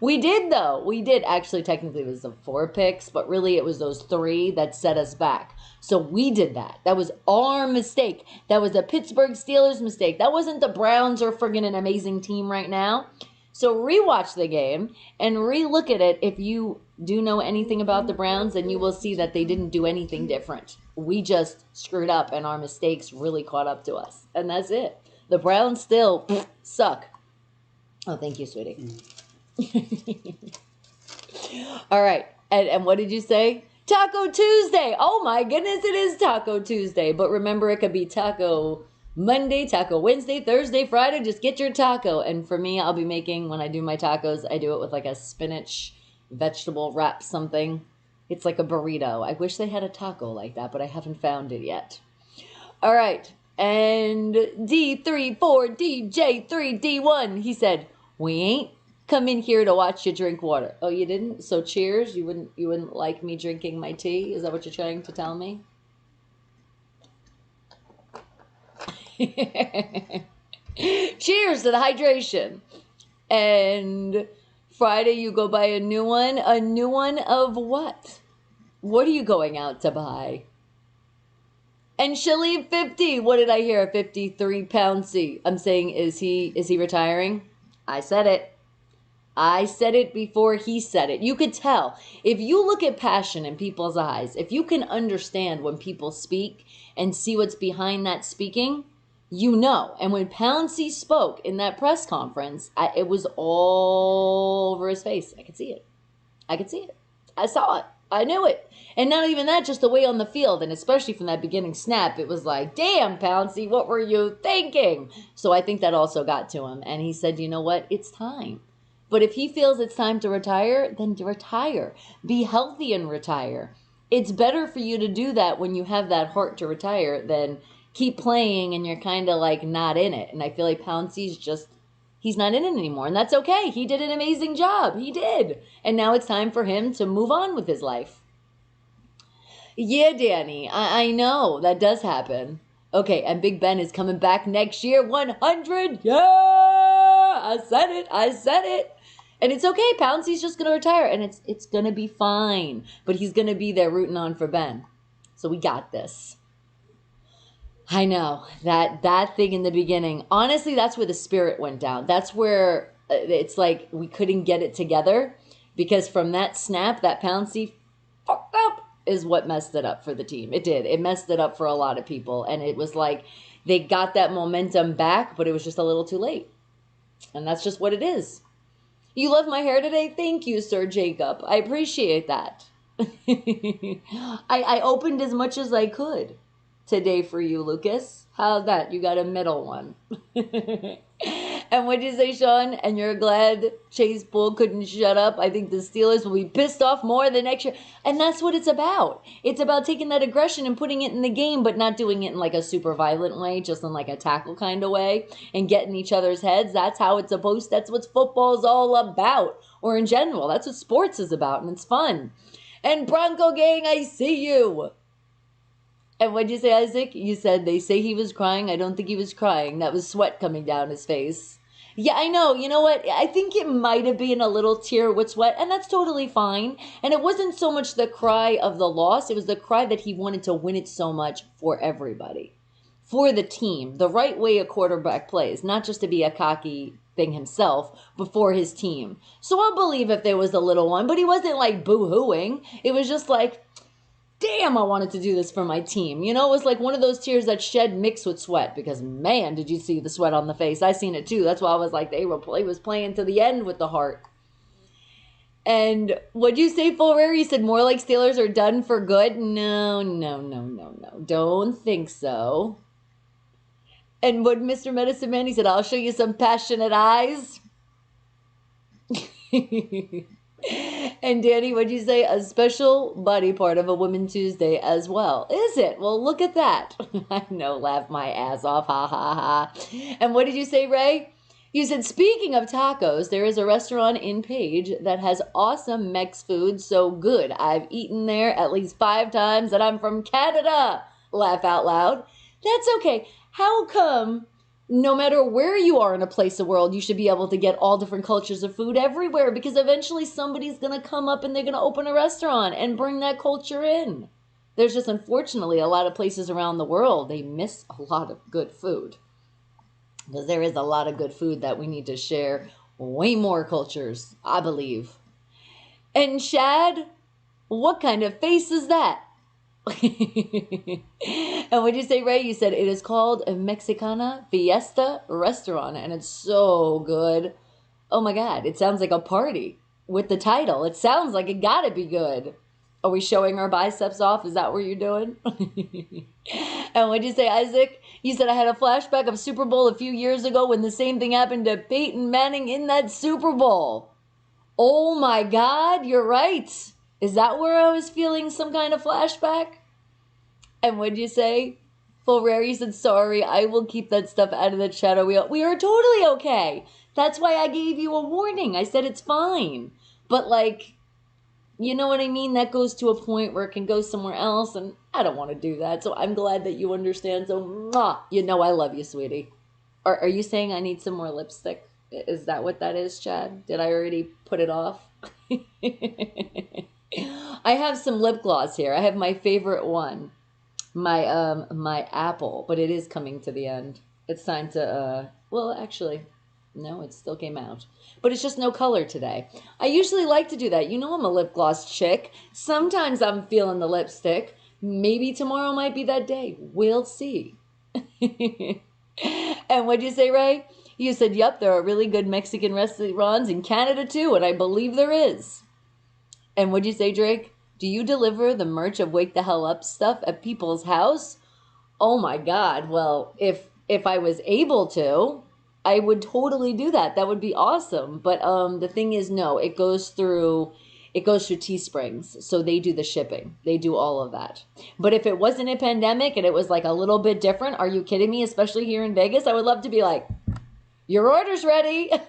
We did, though. We did. Actually, technically, it was the 4 picks, but really it was those 3 that set us back. So we did that. That was our mistake. That was the Pittsburgh Steelers' mistake. That wasn't the Browns are friggin' an amazing team right now. So rewatch the game and relook at it. If you do know anything about the Browns, then you will see that they didn't do anything different. We just screwed up, and our mistakes really caught up to us. And that's it. The Browns still suck. Oh, thank you, sweetie. All right. And what did you say? Taco Tuesday. Oh, my goodness, it is Taco Tuesday. But remember, it could be Taco Monday, Taco Wednesday, Thursday, Friday. Just get your taco. And for me, I'll be making, when I do my tacos, I do it with like a spinach vegetable wrap something. It's like a burrito. I wish they had a taco like that, but I haven't found it yet. All right. And D34DJ3D1, he said, we ain't come in here to watch you drink water. Oh, you didn't? So cheers. You wouldn't like me drinking my tea? Is that what you're trying to tell me? Cheers to the hydration. And Friday you go buy a new one. A new one of what? What are you going out to buy? And Shalib 50. What did I hear? A 53-pound C. I'm saying, is he retiring? I said it. I said it before he said it. You could tell. If you look at passion in people's eyes, if you can understand when people speak and see what's behind that speaking, you know. And when Pouncy spoke in that press conference, it was all over his face. I could see it. I could see it. I saw it. I knew it. And not even that, just the way on the field, and especially from that beginning snap, it was like, damn, Pouncy, what were you thinking? So I think that also got to him. And he said, you know what? It's time. But if he feels it's time to retire, then to retire. Be healthy and retire. It's better for you to do that when you have that heart to retire than keep playing and you're kind of like not in it. And I feel like Pouncy's just, he's not in it anymore. And that's okay. He did an amazing job. He did. And now it's time for him to move on with his life. Yeah, Danny, I know. That does happen. Okay, and Big Ben is coming back next year. 100. Yeah! I said it. I said it. And it's okay. Pouncy's just going to retire. And it's going to be fine. But he's going to be there rooting on for Ben. So we got this. I know. That thing in the beginning. Honestly, that's where the spirit went down. That's where it's like we couldn't get it together. Because from that snap, that Pouncy fucked up is what messed it up for the team. It did. It messed it up for a lot of people. And it was like they got that momentum back, but it was just a little too late. And that's just what it is. You love my hair today? Thank you, Sir Jacob. I appreciate that. I opened as much as I could today for you, Lucas. How's that? You got a middle one. And what'd you say, Sean? And you're glad Chase Bull couldn't shut up? I think the Steelers will be pissed off more the next year. And that's what it's about. It's about taking that aggression and putting it in the game, but not doing it in like a super violent way, just in like a tackle kind of way, and getting each other's heads. That's how it's supposed. That's what football's all about. Or in general, that's what sports is about, and it's fun. And Bronco Gang, I see you. And what'd you say, Isaac? You said they say he was crying. I don't think he was crying. That was sweat coming down his face. Yeah, I know. You know what? I think it might have been a little tear with sweat, and that's totally fine. And it wasn't so much the cry of the loss. It was the cry that he wanted to win it so much for everybody, for the team, the right way a quarterback plays, not just to be a cocky thing himself, but for his team. So I'll believe if there was a little one, but he wasn't like boo-hooing. It was just like, damn, I wanted to do this for my team. You know, it was like one of those tears that shed mixed with sweat, because man, did you see the sweat on the face. I seen it too. That's why I was like, he was playing to the end with the heart. And what'd you say, Fulrer? You said more like Steelers are done for good? No. Don't think so. And what Mr. Medicine Man, he said, I'll show you some passionate eyes. And Danny, what'd you say? A special body part of a Women Tuesday as well. Is it? Well, look at that. I know, laugh my ass off. Ha, ha, ha. And what did you say, Ray? You said, speaking of tacos, there is a restaurant in Page that has awesome Mex food. So good. I've eaten there at least 5 times, and I'm from Canada. Laugh out loud. That's okay. How come no matter where you are in a place of the world, you should be able to get all different cultures of food everywhere? Because eventually somebody's going to come up and they're going to open a restaurant and bring that culture in. There's just, unfortunately, a lot of places around the world, they miss a lot of good food. Because there is a lot of good food that we need to share. Way more cultures, I believe. And Shad, what kind of face is that? And what did you say, Ray? You said it is called a Mexicana Fiesta Restaurant, and it's so good. Oh my God, it sounds like a party with the title. It sounds like it gotta be good. Are we showing our biceps off? Is that what you're doing? And what did you say, Isaac? You said I had a flashback of Super Bowl a few years ago when the same thing happened to Peyton Manning in that Super Bowl. Oh my God, you're right. Is that where I was feeling some kind of flashback? And what did you say? Full Rare, you said, sorry, I will keep that stuff out of the shadow wheel. We are totally okay. That's why I gave you a warning. I said it's fine. But like, you know what I mean? That goes to a point where it can go somewhere else, and I don't want to do that. So I'm glad that you understand. So, mwah, you know I love you, sweetie. Are you saying I need some more lipstick? Is that what that is, Chad? Did I already put it off? I have some lip gloss here. I have my favorite one. My apple, but it is coming to the end. It's time to, well, actually, no, it still came out. But it's just no color today. I usually like to do that. You know I'm a lip gloss chick. Sometimes I'm feeling the lipstick. Maybe tomorrow might be that day. We'll see. And what'd you say, Ray? You said, yep, there are really good Mexican restaurants in Canada too, and I believe there is. And what'd you say, Drake? Do you deliver the merch of Wake the Hell Up stuff at people's house? Oh my God. Well, if I was able to, I would totally do that. That would be awesome. But the thing is, no, it goes through Teesprings. So they do the shipping. They do all of that. But if it wasn't a pandemic and it was like a little bit different, are you kidding me? Especially here in Vegas, I would love to be like, your order's ready. And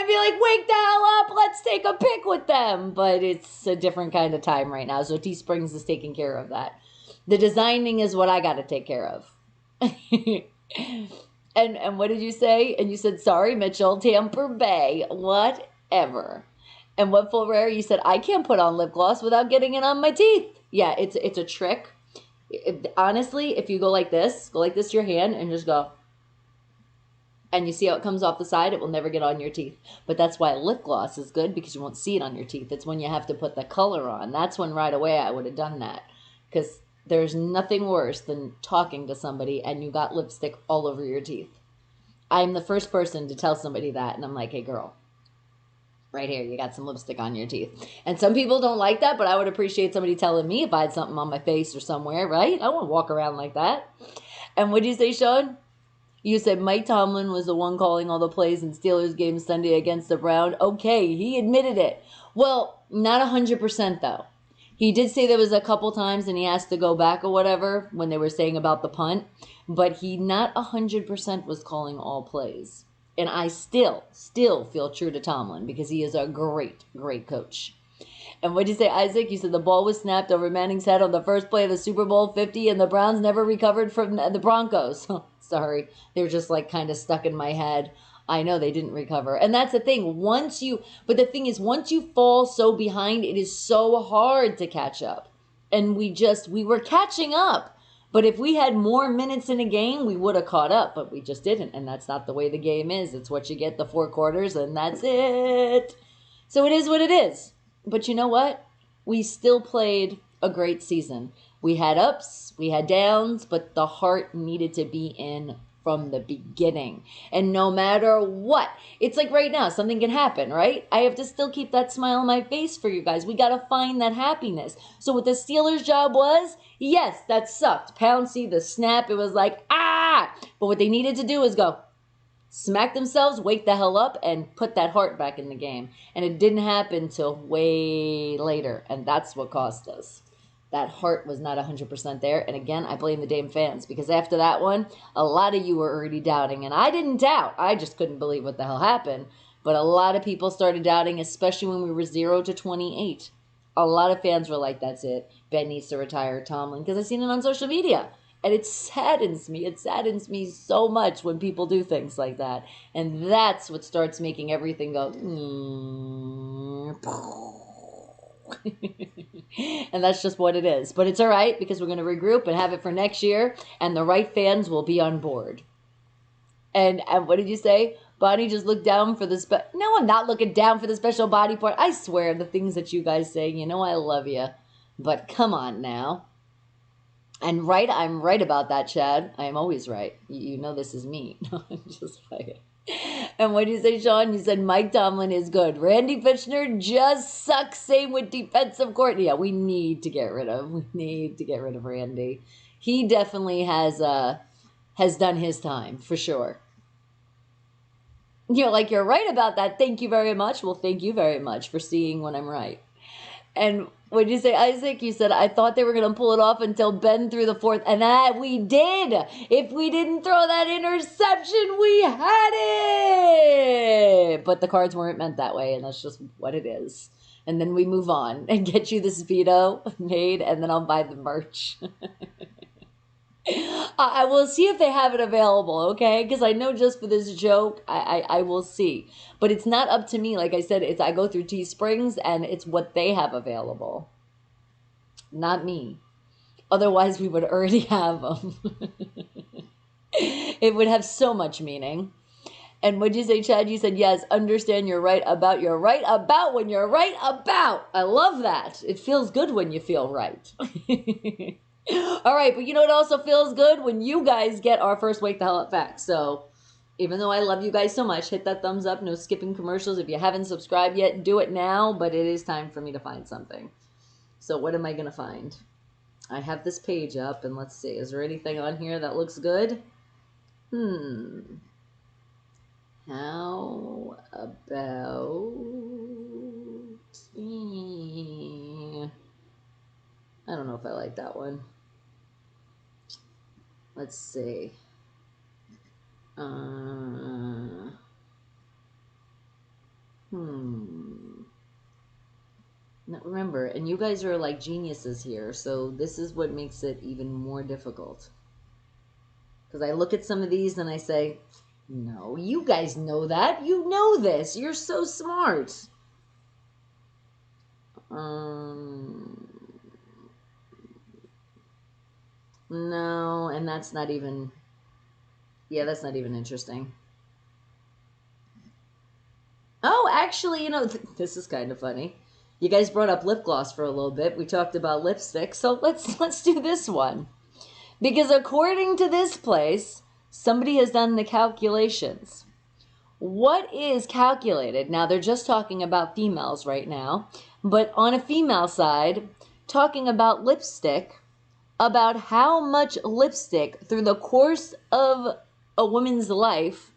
be like, wake the hell up. Let's take a pic with them. But it's a different kind of time right now. So Teesprings is taking care of that. The designing is what I got to take care of. And what did you say? And you said, sorry, Mitchell, Tampa Bay, whatever. And what Full Rare? You said, I can't put on lip gloss without getting it on my teeth. Yeah, it's a trick. Honestly, if you go like this to your hand and just go, and you see how it comes off the side, it will never get on your teeth. But that's why lip gloss is good, because you won't see it on your teeth. It's when you have to put the color on. That's when right away I would have done that. Because there's nothing worse than talking to somebody and you got lipstick all over your teeth. I'm the first person to tell somebody that, and I'm like, hey girl, right here, you got some lipstick on your teeth. And some people don't like that, but I would appreciate somebody telling me if I had something on my face or somewhere, right? I won't walk around like that. And what did you say, Sean? You said Mike Tomlin was the one calling all the plays in Steelers game Sunday against the Browns. Okay, he admitted it. Well, not 100% though. He did say there was a couple times and he asked to go back or whatever when they were saying about the punt. But he not 100% was calling all plays. And I still feel true to Tomlin because he is a great, great coach. And what did you say, Isaac? You said the ball was snapped over Manning's head on the first play of the Super Bowl 50 and the Browns never recovered from the Broncos. Sorry, they were just like kind of stuck in my head. I know they didn't recover. And that's the thing. But the thing is, once you fall so behind, it is so hard to catch up. And we were catching up. But if we had more minutes in a game, we would have caught up. But we just didn't. And that's not the way the game is. It's what you get the 4 quarters and that's it. So it is what it is. But you know what? We still played a great season. We had ups, we had downs, but the heart needed to be in from the beginning. And no matter what, it's like right now, something can happen, right? I have to still keep that smile on my face for you guys. We got to find that happiness. So what the Steelers' job was, yes, that sucked. Pouncy, the snap, it was like, ah! But what they needed to do is go, smack themselves, wake the hell up, and put that heart back in the game. And it didn't happen till way later, and that's what cost us. That heart was not 100% there. And again, I blame the damn fans, because after that one, a lot of you were already doubting. And I didn't doubt. I just couldn't believe what the hell happened. But a lot of people started doubting, especially when we were 0-28. A lot of fans were like, that's it. Ben needs to retire Tomlin, because I've seen it on social media. And it saddens me. It saddens me so much when people do things like that. And that's what starts making everything go, and that's just what it is. But it's all right, because we're going to regroup and have it for next year, and the right fans will be on board. And what did you say? Bonnie just looked down for the No, I'm not looking down for the special body part. I swear, the things that you guys say, you know I love you. But come on now. And right, I'm right about that, Chad. I am always right. You know this is me. No, I'm just playing. And what did you say, Sean? You said Mike Tomlin is good. Randy Fitchner just sucks. Same with defensive court. Yeah, we need to get rid of. We need to get rid of Randy. He definitely has done his time, for sure. You're like, you're right about that. Thank you very much. Well, thank you very much for seeing when I'm right. And what did you say, Isaac? You said, I thought they were going to pull it off until Ben threw the fourth. And that we did. If we didn't throw that interception, we had it. But the cards weren't meant that way, and that's just what it is. And then we move on and get you this Vito made, and then I'll buy the merch. I will see if they have it available, okay? Because I know just for this joke, I will see. But it's not up to me. Like I said, I go through Teesprings, and it's what they have available. Not me. Otherwise, we would already have them. It would have so much meaning. And what'd you say, Chad? You said, yes, understand you're right about when you're right about. I love that. It feels good when you feel right. All right, but you know what also feels good? When you guys get our first Wake the Hell Up Facts. So even though I love you guys so much, hit that thumbs up. No skipping commercials. If you haven't subscribed yet, do it now. But it is time for me to find something. So what am I going to find? I have this page up, and let's see. Is there anything on here that looks good? How about... I don't know if I like that one. Let's see. Now remember, and you guys are like geniuses here, so this is what makes it even more difficult. Because I look at some of these and I say, no, you guys know that. You know this. You're so smart. No, and that's not even... Yeah, that's not even interesting. Oh, actually, you know, this is kind of funny. You guys brought up lip gloss for a little bit. We talked about lipstick, so let's do this one. Because according to this place, somebody has done the calculations. What is calculated? Now, they're just talking about females right now, but on a female side, talking about lipstick, about how much lipstick through the course of a woman's life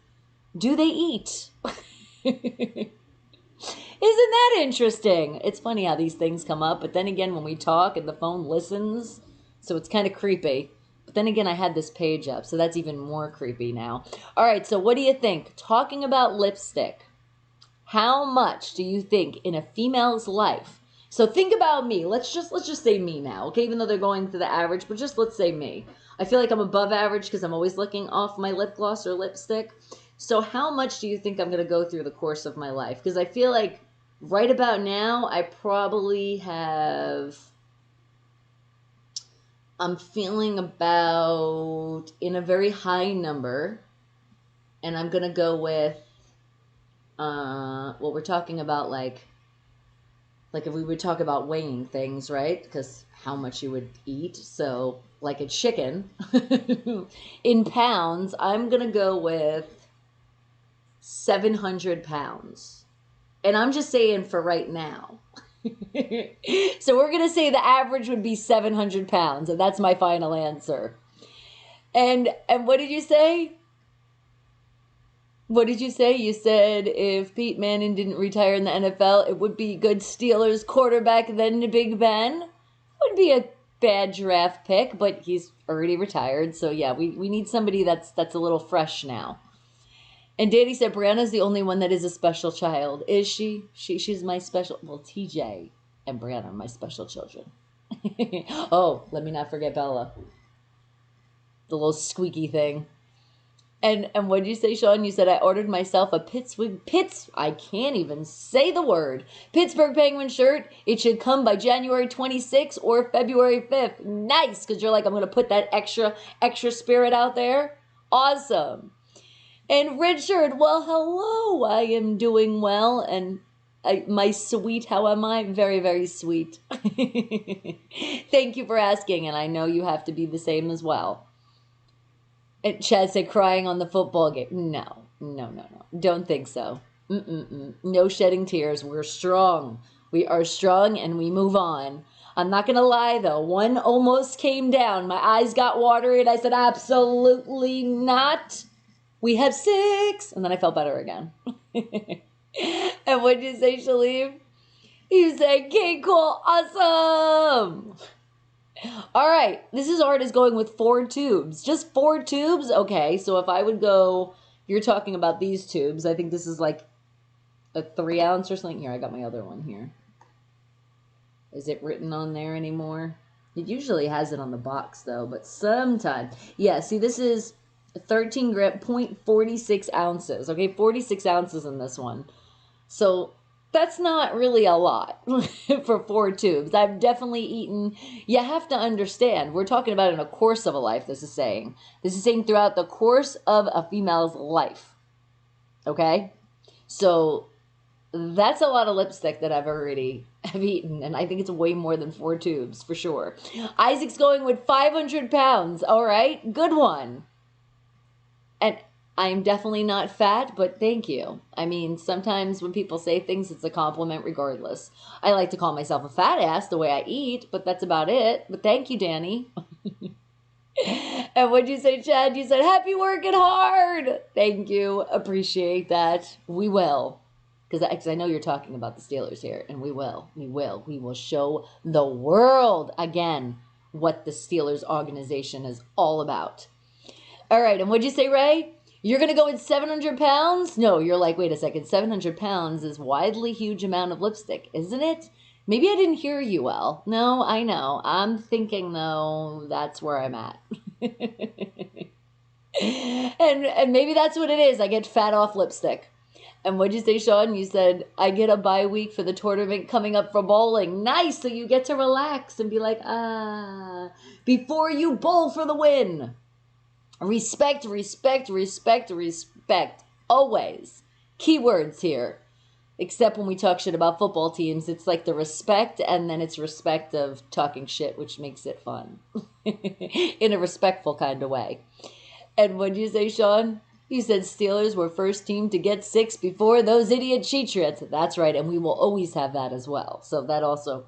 do they eat? Isn't that interesting? It's funny how these things come up, but then again, when we talk and the phone listens, so it's kind of creepy. But then again, I had this page up, so that's even more creepy now. All right, so what do you think? Talking about lipstick, how much do you think in a female's life? So think about me. Let's just say me now, okay? Even though they're going to the average, but just let's say me. I feel like I'm above average because I'm always looking off my lip gloss or lipstick. So how much do you think I'm going to go through the course of my life? Because I feel like right about now, I probably have... I'm feeling about in a very high number. And I'm going to go with... well, we're talking about like like if we would talk about weighing things, right? Because how much you would eat. So like a chicken in pounds, I'm going to go with 700 pounds. And I'm just saying for right now. So we're going to say the average would be 700 pounds. And that's my final answer. And what did you say? What did you say? You said if Pete Manning didn't retire in the NFL, it would be good Steelers quarterback than Big Ben. Would be a bad draft pick, but he's already retired. So yeah, we need somebody that's a little fresh now. And Danny said Brianna's the only one that is a special child. Is she? She's my special. Well, TJ and Brianna are my special children. Oh, let me not forget Bella. The little squeaky thing. And what did you say, Sean? You said I ordered myself a I can't even say the word. Pittsburgh Penguin shirt. It should come by January 26th or February 5th. Nice, because you're like, I'm going to put that extra spirit out there. Awesome. And Richard, well, hello. I am doing well. And my sweet, how am I? Very, very sweet. Thank you for asking. And I know you have to be the same as well. And Chad said crying on the football game. No. Don't think so. No shedding tears. We're strong. We are strong and we move on. I'm not going to lie, though. One almost came down. My eyes got watery and I said, absolutely not. We have 6. And then I felt better again. And what did you say, Shalif? You said, King Cool, awesome. All right, this is art is going with 4 tubes. Just 4 tubes? Okay, so if I would go, you're talking about these tubes. I think this is like a 3 ounce or something. Here, I got my other one here. Is it written on there anymore? It usually has it on the box though, but sometimes. Yeah, see, this is 13 gram, 0.46 ounces. Okay, 46 ounces in this one. So that's not really a lot for 4 tubes. I've definitely eaten. You have to understand, we're talking about in a course of a life, this is saying. This is saying throughout the course of a female's life. Okay? So that's a lot of lipstick that I've already have eaten. And I think it's way more than 4 tubes, for sure. Isaac's going with 500 pounds. All right? Good one. And I'm definitely not fat, but thank you. I mean, sometimes when people say things, it's a compliment regardless. I like to call myself a fat ass the way I eat, but that's about it. But thank you, Danny. And what'd you say, Chad? You said, happy working hard. Thank you. Appreciate that. We will. Because I know you're talking about the Steelers here, and we will. We will show the world again what the Steelers organization is all about. All right, and what'd you say, Ray? You're going to go with 700 pounds? No, you're like, wait a second. 700 pounds is widely huge amount of lipstick, isn't it? Maybe I didn't hear you well. No, I know. I'm thinking, though, that's where I'm at. and maybe that's what it is. I get fat off lipstick. And what'd you say, Sean? You said, I get a bye week for the tournament coming up for bowling. Nice, so you get to relax and be like, before you bowl for the win. Respect, respect, respect, respect. Always. Keywords here. Except when we talk shit about football teams, it's like the respect and then it's respect of talking shit, which makes it fun. In a respectful kind of way. And what'd you say, Sean? You said Steelers were first team to get 6 before those idiot Cheatriots. That's right, and we will always have that as well. So that also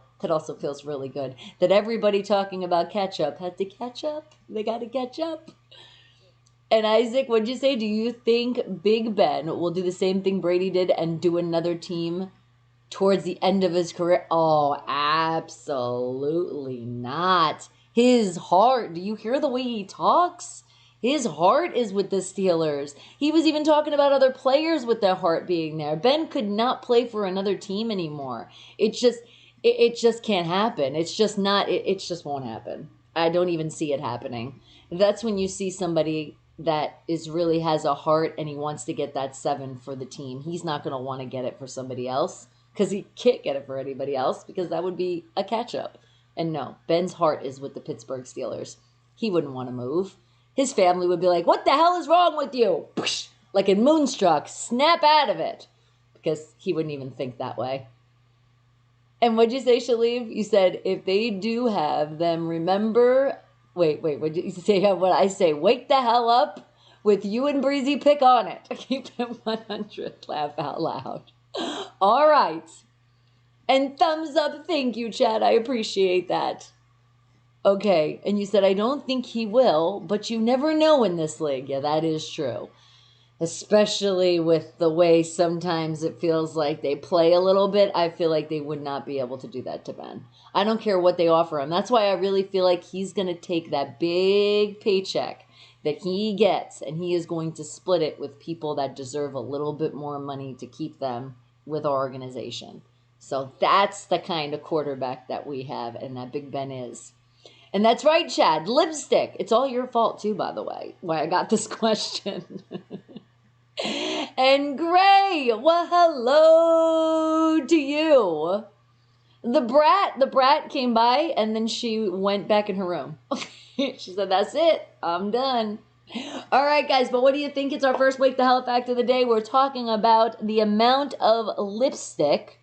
feels really good. That everybody talking about catch up had to catch up. They got to catch up. And Isaac, what'd you say? Do you think Big Ben will do the same thing Brady did and do another team towards the end of his career? Oh, absolutely not. His heart, do you hear the way he talks? His heart is with the Steelers. He was even talking about other players with their heart being there. Ben could not play for another team anymore. It just can't happen. It's just not, it just won't happen. I don't even see it happening. That's when you see somebody that really has a heart and he wants to get that 7 for the team. He's not going to want to get it for somebody else because he can't get it for anybody else because that would be a catch-up. And no, Ben's heart is with the Pittsburgh Steelers. He wouldn't want to move. His family would be like, what the hell is wrong with you? Like in Moonstruck, snap out of it. Because he wouldn't even think that way. And what'd you say, Shaleev? You said, if they do have them, remember... Wait, what'd you say? What I say? Wake the hell up with you and Breezy pick on it. Keep it 100. Laugh out loud. All right. And thumbs up. Thank you, Chad. I appreciate that. Okay. And you said, I don't think he will, but you never know in this league. Yeah, that is true. Especially with the way sometimes it feels like they play a little bit. I feel like they would not be able to do that to Ben. I don't care what they offer him. That's why I really feel like he's going to take that big paycheck that he gets, and he is going to split it with people that deserve a little bit more money to keep them with our organization. So that's the kind of quarterback that we have, and that Big Ben is. And that's right, Chad. Lipstick. It's all your fault, too, by the way, why I got this question. And Gray, well, hello to you. The brat came by, and then she went back in her room. She said, that's it. I'm done. All right, guys, but what do you think? It's our first Wake the Hell Up fact of the day. We're talking about the amount of lipstick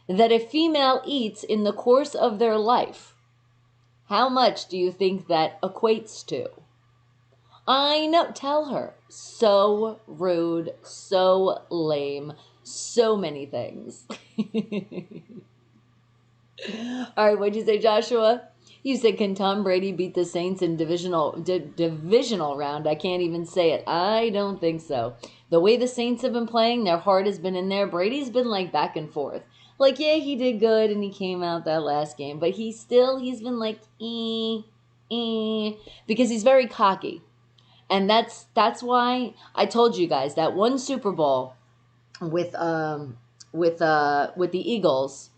that a female eats in the course of their life. How much do you think that equates to? I know. Tell her. So rude, so lame, so many things. All right, what'd you say, Joshua? You said, can Tom Brady beat the Saints in divisional round? I can't even say it. I don't think so. The way the Saints have been playing, their heart has been in there. Brady's been like back and forth. Like, yeah, he did good and he came out that last game, but he's been like, because he's very cocky. And that's why I told you guys that one Super Bowl with the Eagles,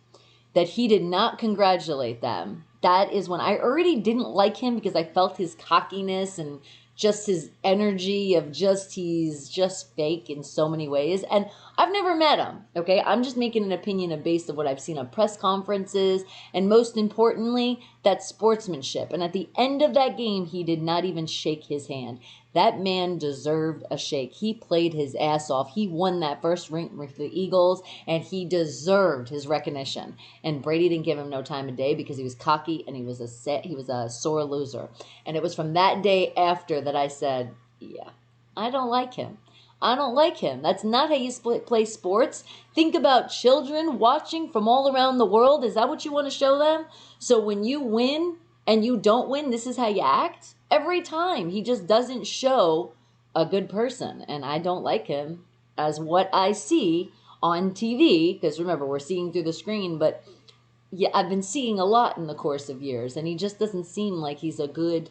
that he did not congratulate them. That is when I already didn't like him because I felt his cockiness and just his energy of he's just fake in so many ways. And I've never met him, okay? I'm just making an opinion based on what I've seen on press conferences, and most importantly, that sportsmanship. And at the end of that game, he did not even shake his hand. That man deserved a shake. He played his ass off. He won that first ring with the Eagles, and he deserved his recognition. And Brady didn't give him no time of day because he was cocky and he was a sore loser. And it was from that day after that I said, yeah, I don't like him. I don't like him. That's not how you play sports. Think about children watching from all around the world. Is that what you want to show them? So when you win and you don't win, this is how you act? Every time. He just doesn't show a good person. And I don't like him as what I see on TV. Because remember, we're seeing through the screen. But yeah, I've been seeing a lot in the course of years. And he just doesn't seem like he's a good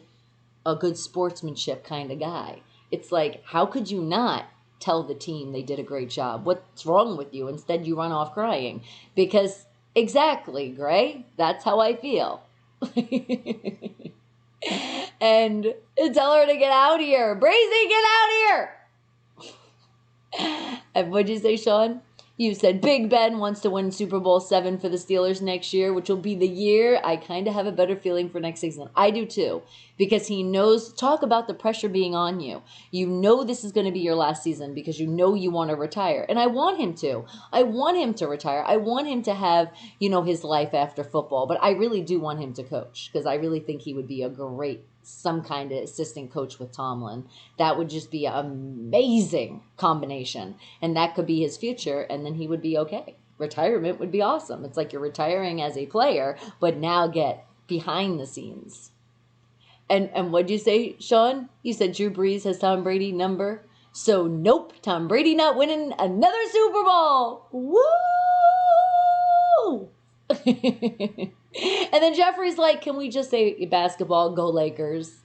sportsmanship kind of guy. It's like, how could you not tell the team they did a great job? What's wrong with you? Instead, you run off crying. Because, exactly, Gray, that's how I feel. And tell her to get out here. Breezy, get out here! And what'd you say, Sean? You said Big Ben wants to win Super Bowl 7 for the Steelers next year, which will be the year I kind of have a better feeling for next season. I do too, because he knows, talk about the pressure being on you. You know this is going to be your last season because you know you want to retire. And I want him to. I want him to retire. I want him to have, his life after football. But I really do want him to coach because I really think he would be a great some kind of assistant coach with Tomlin. That would just be an amazing combination. And that could be his future, and then he would be okay. Retirement would be awesome. It's like you're retiring as a player, but now get behind the scenes. And what'd you say, Sean? You said Drew Brees has Tom Brady number. So nope, Tom Brady not winning another Super Bowl. Woo! And then Jeffrey's like, can we just say basketball, go Lakers?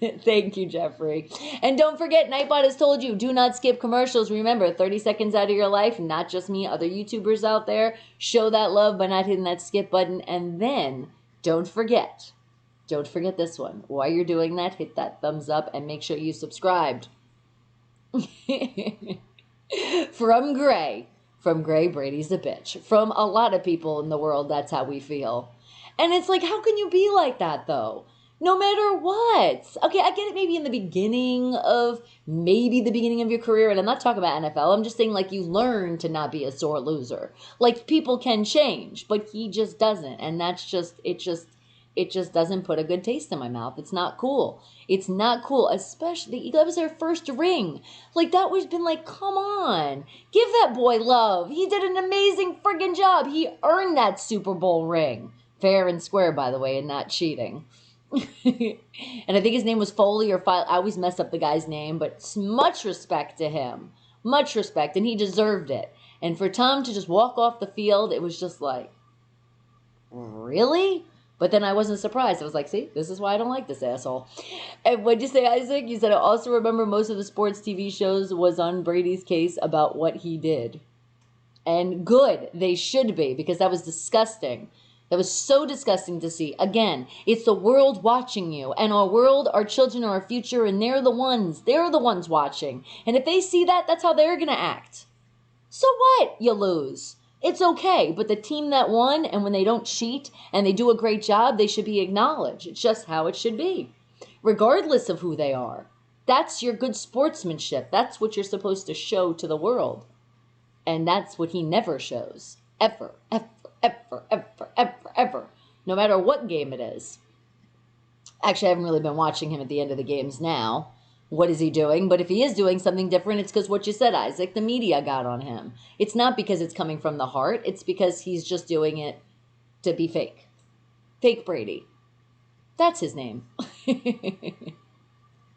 Thank you, Jeffrey. And don't forget, Nightbot has told you, do not skip commercials. Remember, 30 seconds out of your life, not just me, other YouTubers out there. Show that love by not hitting that skip button. And then, don't forget this one. While you're doing that, hit that thumbs up and make sure you subscribed. From Gray, Brady's a bitch. From a lot of people in the world, that's how we feel. And it's like, how can you be like that, though? No matter what. Okay, I get it maybe in the beginning of your career, and I'm not talking about NFL. I'm just saying like you learn to not be a sore loser. Like people can change, but he just doesn't. And that's just it just doesn't put a good taste in my mouth. It's not cool. It's not cool, especially that was their first ring. Like that was been like, come on, give that boy love. He did an amazing friggin' job. He earned that Super Bowl ring, fair and square, by the way, and not cheating. And I think his name was Foley or File. I always mess up the guy's name, but much respect to him, much respect, and he deserved it. And for Tom to just walk off the field, it was just like, really? But then I wasn't surprised. I was like, see, this is why I don't like this asshole. And what'd you say, Isaac? You said, I also remember most of the sports TV shows was on Brady's case about what he did. And good, they should be, because that was disgusting. That was so disgusting to see. Again, it's the world watching you. And our world, our children are our future, and they're the ones watching. And if they see that, that's how they're going to act. So what? You lose. It's okay, but the team that won, and when they don't cheat and they do a great job, they should be acknowledged. It's just how it should be, regardless of who they are. That's your good sportsmanship. That's what you're supposed to show to the world. And that's what he never shows. Ever, ever, ever, ever, ever, ever. No matter what game it is. Actually, I haven't really been watching him at the end of the games now. What is he doing? But if he is doing something different, it's because what you said, Isaac, the media got on him. It's not because it's coming from the heart. It's because he's just doing it to be fake. Fake Brady. That's his name.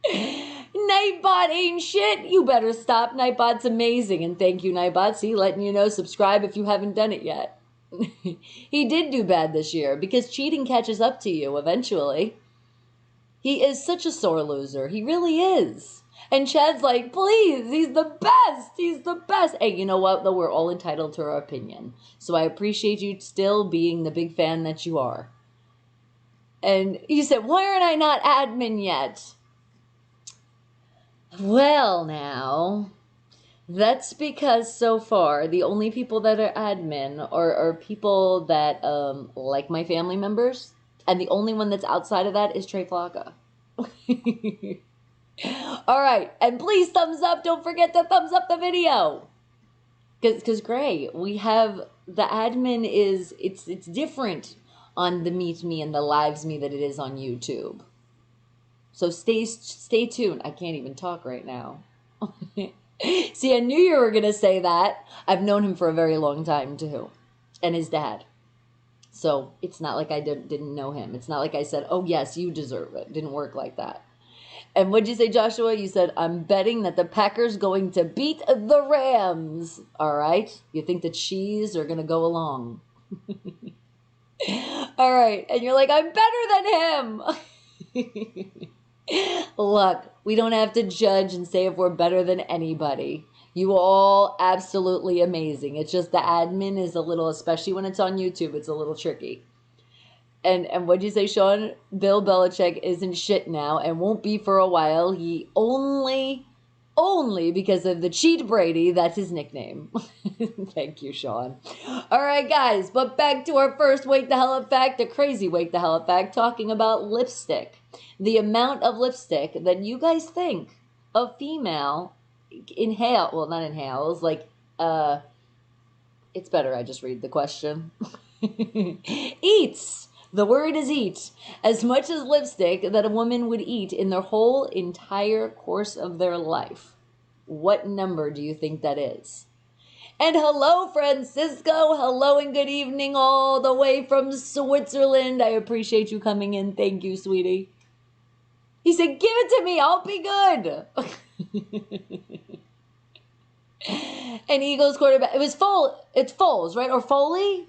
Nightbot ain't shit. You better stop. Nightbot's amazing. And thank you, Nightbot. See, letting you know, subscribe if you haven't done it yet. He did do bad this year because cheating catches up to you eventually. He is such a sore loser. He really is. And Chad's like, please, he's the best. He's the best. Hey, you know what, though? We're all entitled to our opinion. So I appreciate you still being the big fan that you are. And he said, why aren't I not admin yet? Well, now, that's because so far the only people that are admin are people that like my family members. And the only one that's outside of that is Trey Flocka. All right. And please thumbs up. Don't forget to thumbs up the video. Because Gray, we have the admin is, it's different on the Meet Me and the Lives Me that it is on YouTube. So stay tuned. I can't even talk right now. See, I knew you were going to say that. I've known him for a very long time too. And his dad. So it's not like I didn't know him. It's not like I said, oh, yes, you deserve it. It didn't work like that. And what'd you say, Joshua? You said, I'm betting that the Packers going to beat the Rams. All right. You think the Chiefs are going to go along. All right. And you're like, I'm better than him. Look, we don't have to judge and say if we're better than anybody. You all absolutely amazing. It's just the admin is a little, especially when it's on YouTube, it's a little tricky. And what'd you say, Sean? Bill Belichick isn't shit now and won't be for a while. He only because of the cheat Brady, that's his nickname. Thank you, Sean. All right, guys, but back to our first Wake the Hell Up fact, a crazy Wake the Hell Up fact, talking about lipstick. The amount of lipstick that you guys think a female not inhales, like, it's better I just read the question. Eats. The word is eat. As much as lipstick that a woman would eat in their whole entire course of their life. What number do you think that is? And hello, Francisco. Hello and good evening all the way from Switzerland. I appreciate you coming in. Thank you, sweetie. He said, give it to me. I'll be good. And Eagles quarterback. It was It's Foles, right? Or Foley?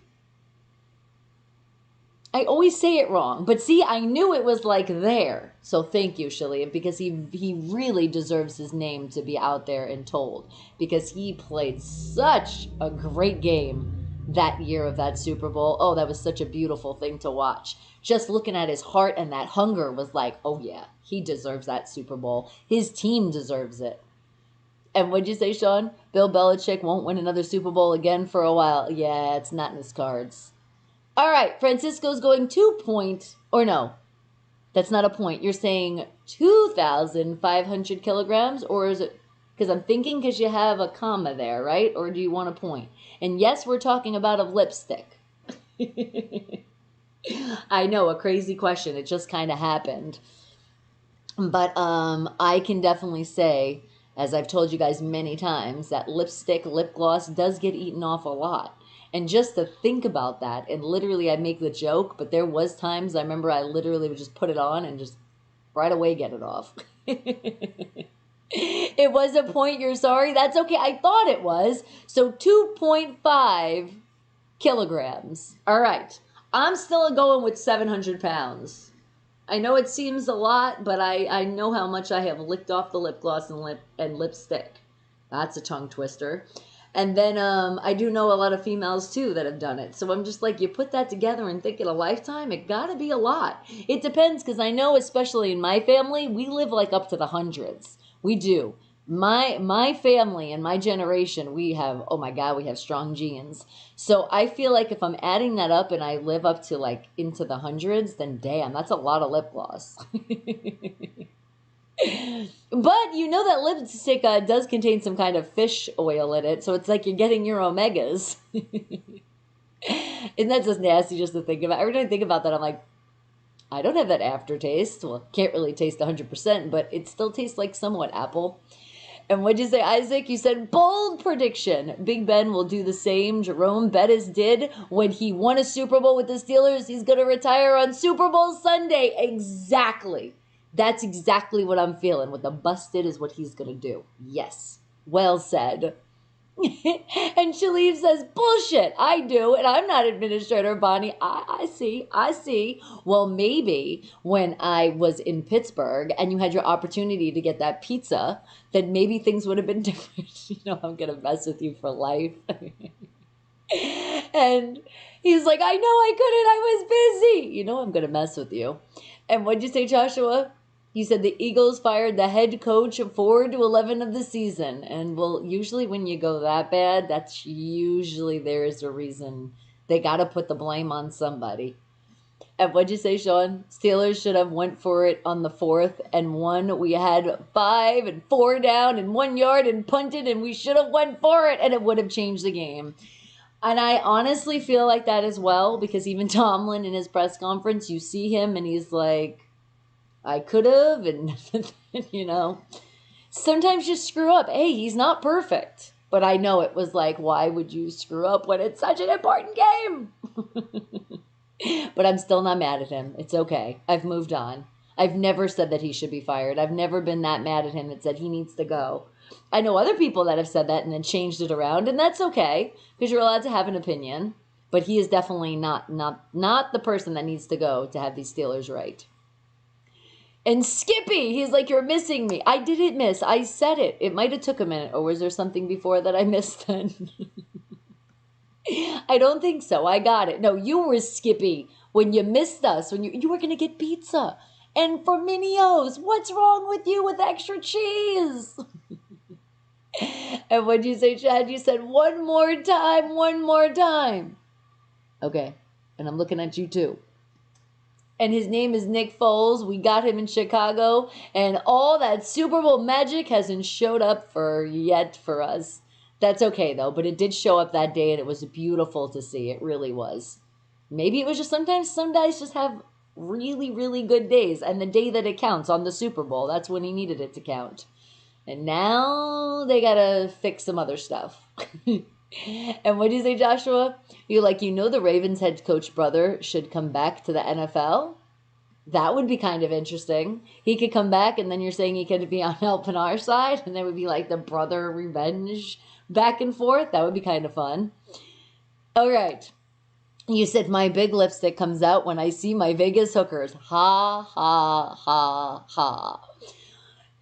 I always say it wrong. But see, I knew it was like there. So thank you, Shalia, because he really deserves his name to be out there and told. Because he played such a great game that year of that Super Bowl. Oh, that was such a beautiful thing to watch. Just looking at his heart and that hunger was like, oh yeah, he deserves that Super Bowl. His team deserves it. And what'd you say, Sean? Bill Belichick won't win another Super Bowl again for a while. Yeah, it's not in his cards. All right, Francisco's going 2 point, or no. That's not a point. You're saying 2,500 kilograms, or is it, because I'm thinking because you have a comma there, right? Or do you want a point? And yes, we're talking about a lipstick. I know, a crazy question. It just kind of happened. But I can definitely say, as I've told you guys many times, that lipstick, lip gloss does get eaten off a lot. And just to think about that, and literally I make the joke, but there was times I remember I literally would just put it on and just right away get it off. It was a point, you're sorry? That's okay. I thought it was. So 2.5 kilograms. All right. I'm still going with 700 pounds. I know it seems a lot, but I know how much I have licked off the lip gloss and lipstick. That's a tongue twister. And then I do know a lot of females too that have done it. So I'm just like, you put that together and think in a lifetime, it gotta be a lot. It depends, because I know, especially in my family, we live like up to the hundreds. We do. My family and my generation, we have, oh my God, we have strong genes. So I feel like if I'm adding that up and I live up to like into the hundreds, then damn, that's a lot of lip gloss. But you know that lipstick does contain some kind of fish oil in it, so it's like you're getting your omegas. And that's just nasty just to think about. Every time I think about that, I'm like, I don't have that aftertaste. Well, can't really taste 100%, but it still tastes like somewhat apple. And what'd you say, Isaac? You said bold prediction. Big Ben will do the same Jerome Bettis did when he won a Super Bowl with the Steelers. He's going to retire on Super Bowl Sunday. Exactly. That's exactly what I'm feeling. What the busted is what he's going to do. Yes. Well said. And Shalif says, bullshit. I do. And I'm not Administrator Bonnie. I see. Well, maybe when I was in Pittsburgh and you had your opportunity to get that pizza, then maybe things would have been different. You know, I'm going to mess with you for life. And he's like, I know I couldn't. I was busy. You know, I'm going to mess with you. And what'd you say, Joshua? You said the Eagles fired the head coach 4-11 of the season. And well, usually when you go that bad, that's usually there is a reason. They got to put the blame on somebody. And what'd you say, Sean? Steelers should have went for it on the 4th and won. We had 5 and 4 down and 1 yard and punted, and we should have went for it, and it would have changed the game. And I honestly feel like that as well, because even Tomlin in his press conference, you see him and he's like, I could have, and you know, sometimes you screw up. Hey, he's not perfect, but I know it was like, why would you screw up when it's such an important game? But I'm still not mad at him. It's okay. I've moved on. I've never said that he should be fired. I've never been that mad at him that said he needs to go. I know other people that have said that and then changed it around, and that's okay, because you're allowed to have an opinion. But he is definitely not the person that needs to go to have these Steelers right. And Skippy, he's like, you're missing me. I didn't miss. I said it. It might have took a minute. Or was there something before that I missed then? I don't think so. I got it. No, you were Skippy when you missed us, when you were going to get pizza. And for Minios, what's wrong with you with extra cheese? And what'd you say, Chad? You said one more time. Okay. And I'm looking at you too. And his name is Nick Foles. We got him in Chicago. And all that Super Bowl magic hasn't showed up yet for us. That's okay, though. But it did show up that day, and it was beautiful to see. It really was. Maybe it was just sometimes some guys just have really, really good days. And the day that it counts on the Super Bowl, that's when he needed it to count. And now they got to fix some other stuff. And what do you say, Joshua? You're like, the Ravens head coach brother should come back to the NFL? That would be kind of interesting. He could come back, and then you're saying he could be on helping our side, and there would be like the brother revenge back and forth. That would be kind of fun. All right. You said my big lipstick comes out when I see my Vegas hookers. Ha, ha, ha, ha.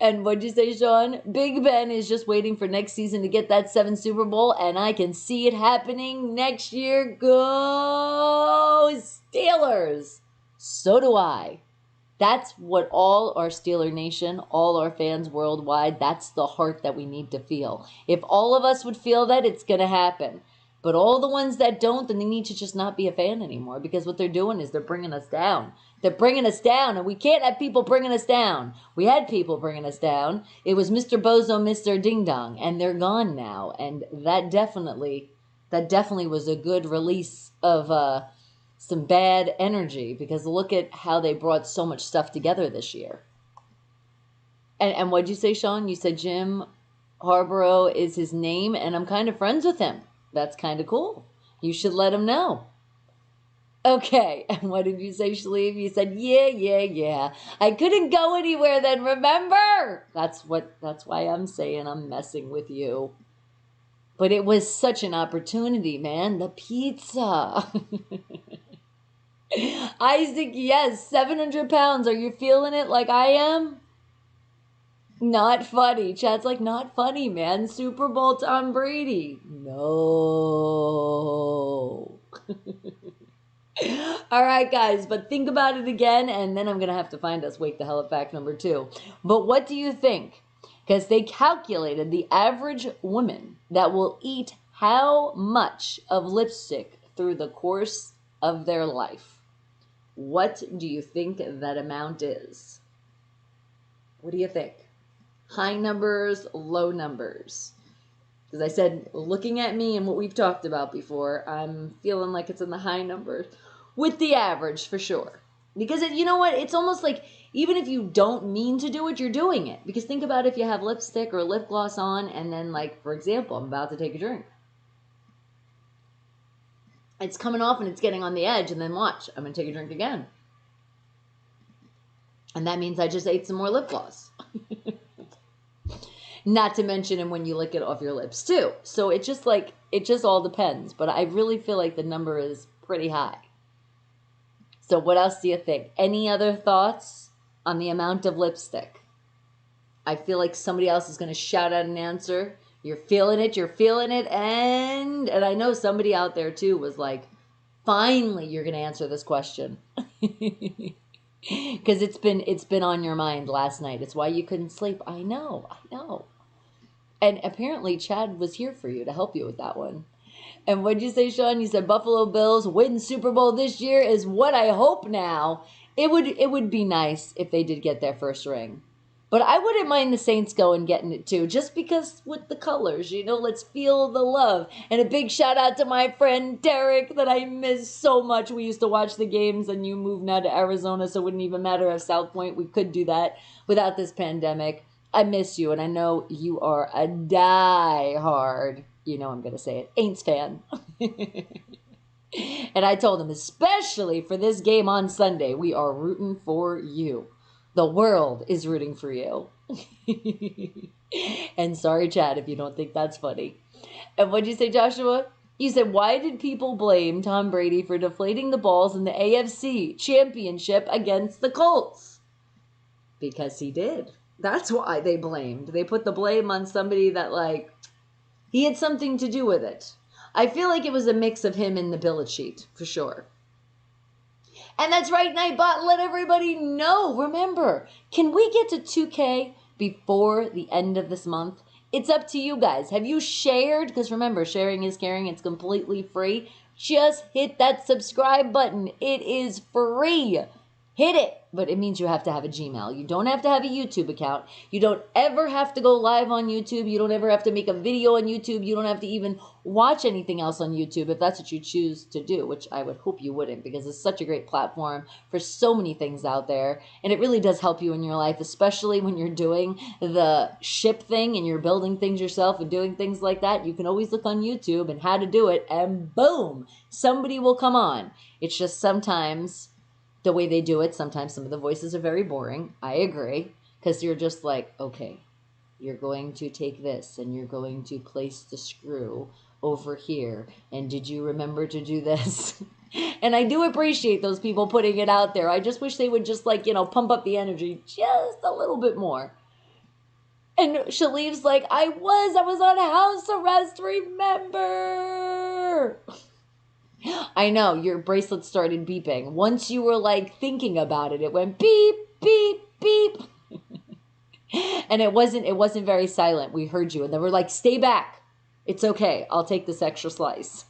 And what'd you say, Sean? Big Ben is just waiting for next season to get that 7th Super Bowl, and I can see it happening next year. Go Steelers! So do I. That's what all our Steeler Nation, all our fans worldwide, that's the heart that we need to feel. If all of us would feel that, it's going to happen. But all the ones that don't, then they need to just not be a fan anymore, because what they're doing is they're bringing us down. They're bringing us down, and we can't have people bringing us down. We had people bringing us down. It was Mr. Bozo, Mr. Ding Dong, and they're gone now. And that definitely was a good release of some bad energy, because look at how they brought so much stuff together this year. And what'd you say, Sean? You said Jim Harborough is his name, and I'm kind of friends with him. That's kind of cool. You should let him know. Okay, and what did you say, Shaleem? You said, yeah. I couldn't go anywhere then, remember? That's why I'm saying I'm messing with you. But it was such an opportunity, man. The pizza. Isaac, yes, 700 pounds. Are you feeling it like I am? Not funny. Chad's like, not funny, man. Super Bowl Tom Brady. No. All right, guys, but think about it again, and then I'm going to have to find us Wake the Hell Up fact number 2. But what do you think? Because they calculated the average woman that will eat how much of lipstick through the course of their life. What do you think that amount is? What do you think? High numbers, low numbers? Because I said, looking at me and what we've talked about before, I'm feeling like it's in the high numbers. With the average, for sure. Because, you know what? It's almost like, even if you don't mean to do it, you're doing it. Because think about if you have lipstick or lip gloss on, and then, like, for example, I'm about to take a drink. It's coming off and it's getting on the edge, and then watch. I'm going to take a drink again. And that means I just ate some more lip gloss. Not to mention, and when you lick it off your lips, too. So it just all depends. But I really feel like the number is pretty high. So what else do you think? Any other thoughts on the amount of lipstick? I feel like somebody else is going to shout out an answer. You're feeling it, and I know somebody out there too was like, finally you're going to answer this question. Because it's been on your mind last night. It's why you couldn't sleep. I know. And apparently Chad was here for you to help you with that one. And what'd you say, Sean? You said Buffalo Bills win Super Bowl this year is what I hope now. It would be nice if they did get their first ring. But I wouldn't mind the Saints going getting it too, just because with the colors, let's feel the love. And a big shout out to my friend Derek that I miss so much. We used to watch the games, and you moved now to Arizona, so it wouldn't even matter if South Point, we could do that without this pandemic. I miss you, and I know you are a die-hard, I'm going to say it, Aints fan. And I told him, especially for this game on Sunday, we are rooting for you. The world is rooting for you. And sorry, Chad, if you don't think that's funny. And what'd you say, Joshua? You said, why did people blame Tom Brady for deflating the balls in the AFC Championship against the Colts? Because he did. That's why they blamed. They put the blame on somebody that, he had something to do with it. I feel like it was a mix of him and the billet sheet, for sure. And that's right, Nightbot, let everybody know. Remember, can we get to 2K before the end of this month? It's up to you guys. Have you shared? Because remember, sharing is caring. It's completely free. Just hit that subscribe button. It is free. Hit it. But it means you have to have a Gmail. You don't have to have a YouTube account. You don't ever have to go live on YouTube. You don't ever have to make a video on YouTube. You don't have to even watch anything else on YouTube if that's what you choose to do, which I would hope you wouldn't, because it's such a great platform for so many things out there. And it really does help you in your life, especially when you're doing the ship thing and you're building things yourself and doing things like that. You can always look on YouTube and how to do it, and boom, somebody will come on. It's just sometimes the way they do it, sometimes some of the voices are very boring. I agree. Because you're just like, okay, you're going to take this and you're going to place the screw over here. And did you remember to do this? And I do appreciate those people putting it out there. I just wish they would just pump up the energy just a little bit more. And Shaleem's like, I was on house arrest, remember? I know, your bracelet started beeping. Once you were thinking about it, it went beep, beep, beep. And it wasn't very silent. We heard you. And then we're like, stay back. It's okay. I'll take this extra slice.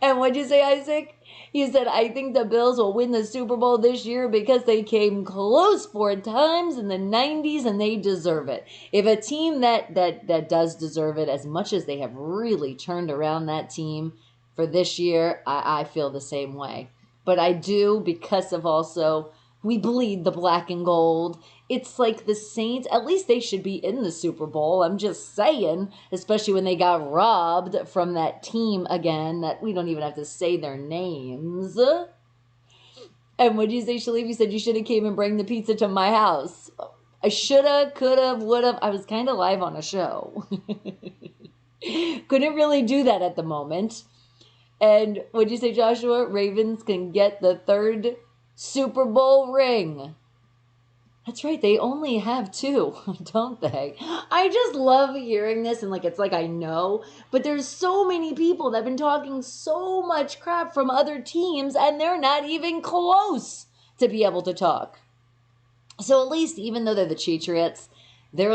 And what'd you say, Isaac? You said, I think the Bills will win the Super Bowl this year because they came close 4 times in the 90s and they deserve it. If a team that does deserve it, as much as they have really turned around that team for this year, I feel the same way. But I do, because of also, we bleed the black and gold. It's like the Saints, at least they should be in the Super Bowl. I'm just saying, especially when they got robbed from that team again, that we don't even have to say their names. And what'd you say, Shalif? You said you should have came and bring the pizza to my house. I shoulda, coulda, woulda. I was kind of live on a show. Couldn't really do that at the moment. And what'd you say, Joshua? Ravens can get the 3rd Super Bowl ring. That's right, they only have 2, don't they? I just love hearing this, and it's like I know, but there's so many people that have been talking so much crap from other teams, and they're not even close to be able to talk. So at least, even though they're the Patriots, they're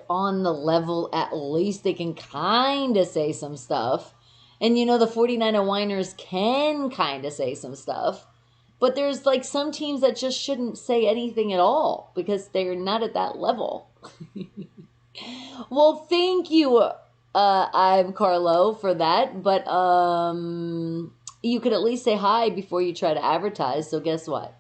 on the level, at least they can kind of say some stuff. And the 49er whiners can kind of say some stuff. But there's some teams that just shouldn't say anything at all because they're not at that level. Well, thank you, I'm Carlo, for that. But you could at least say hi before you try to advertise. So guess what?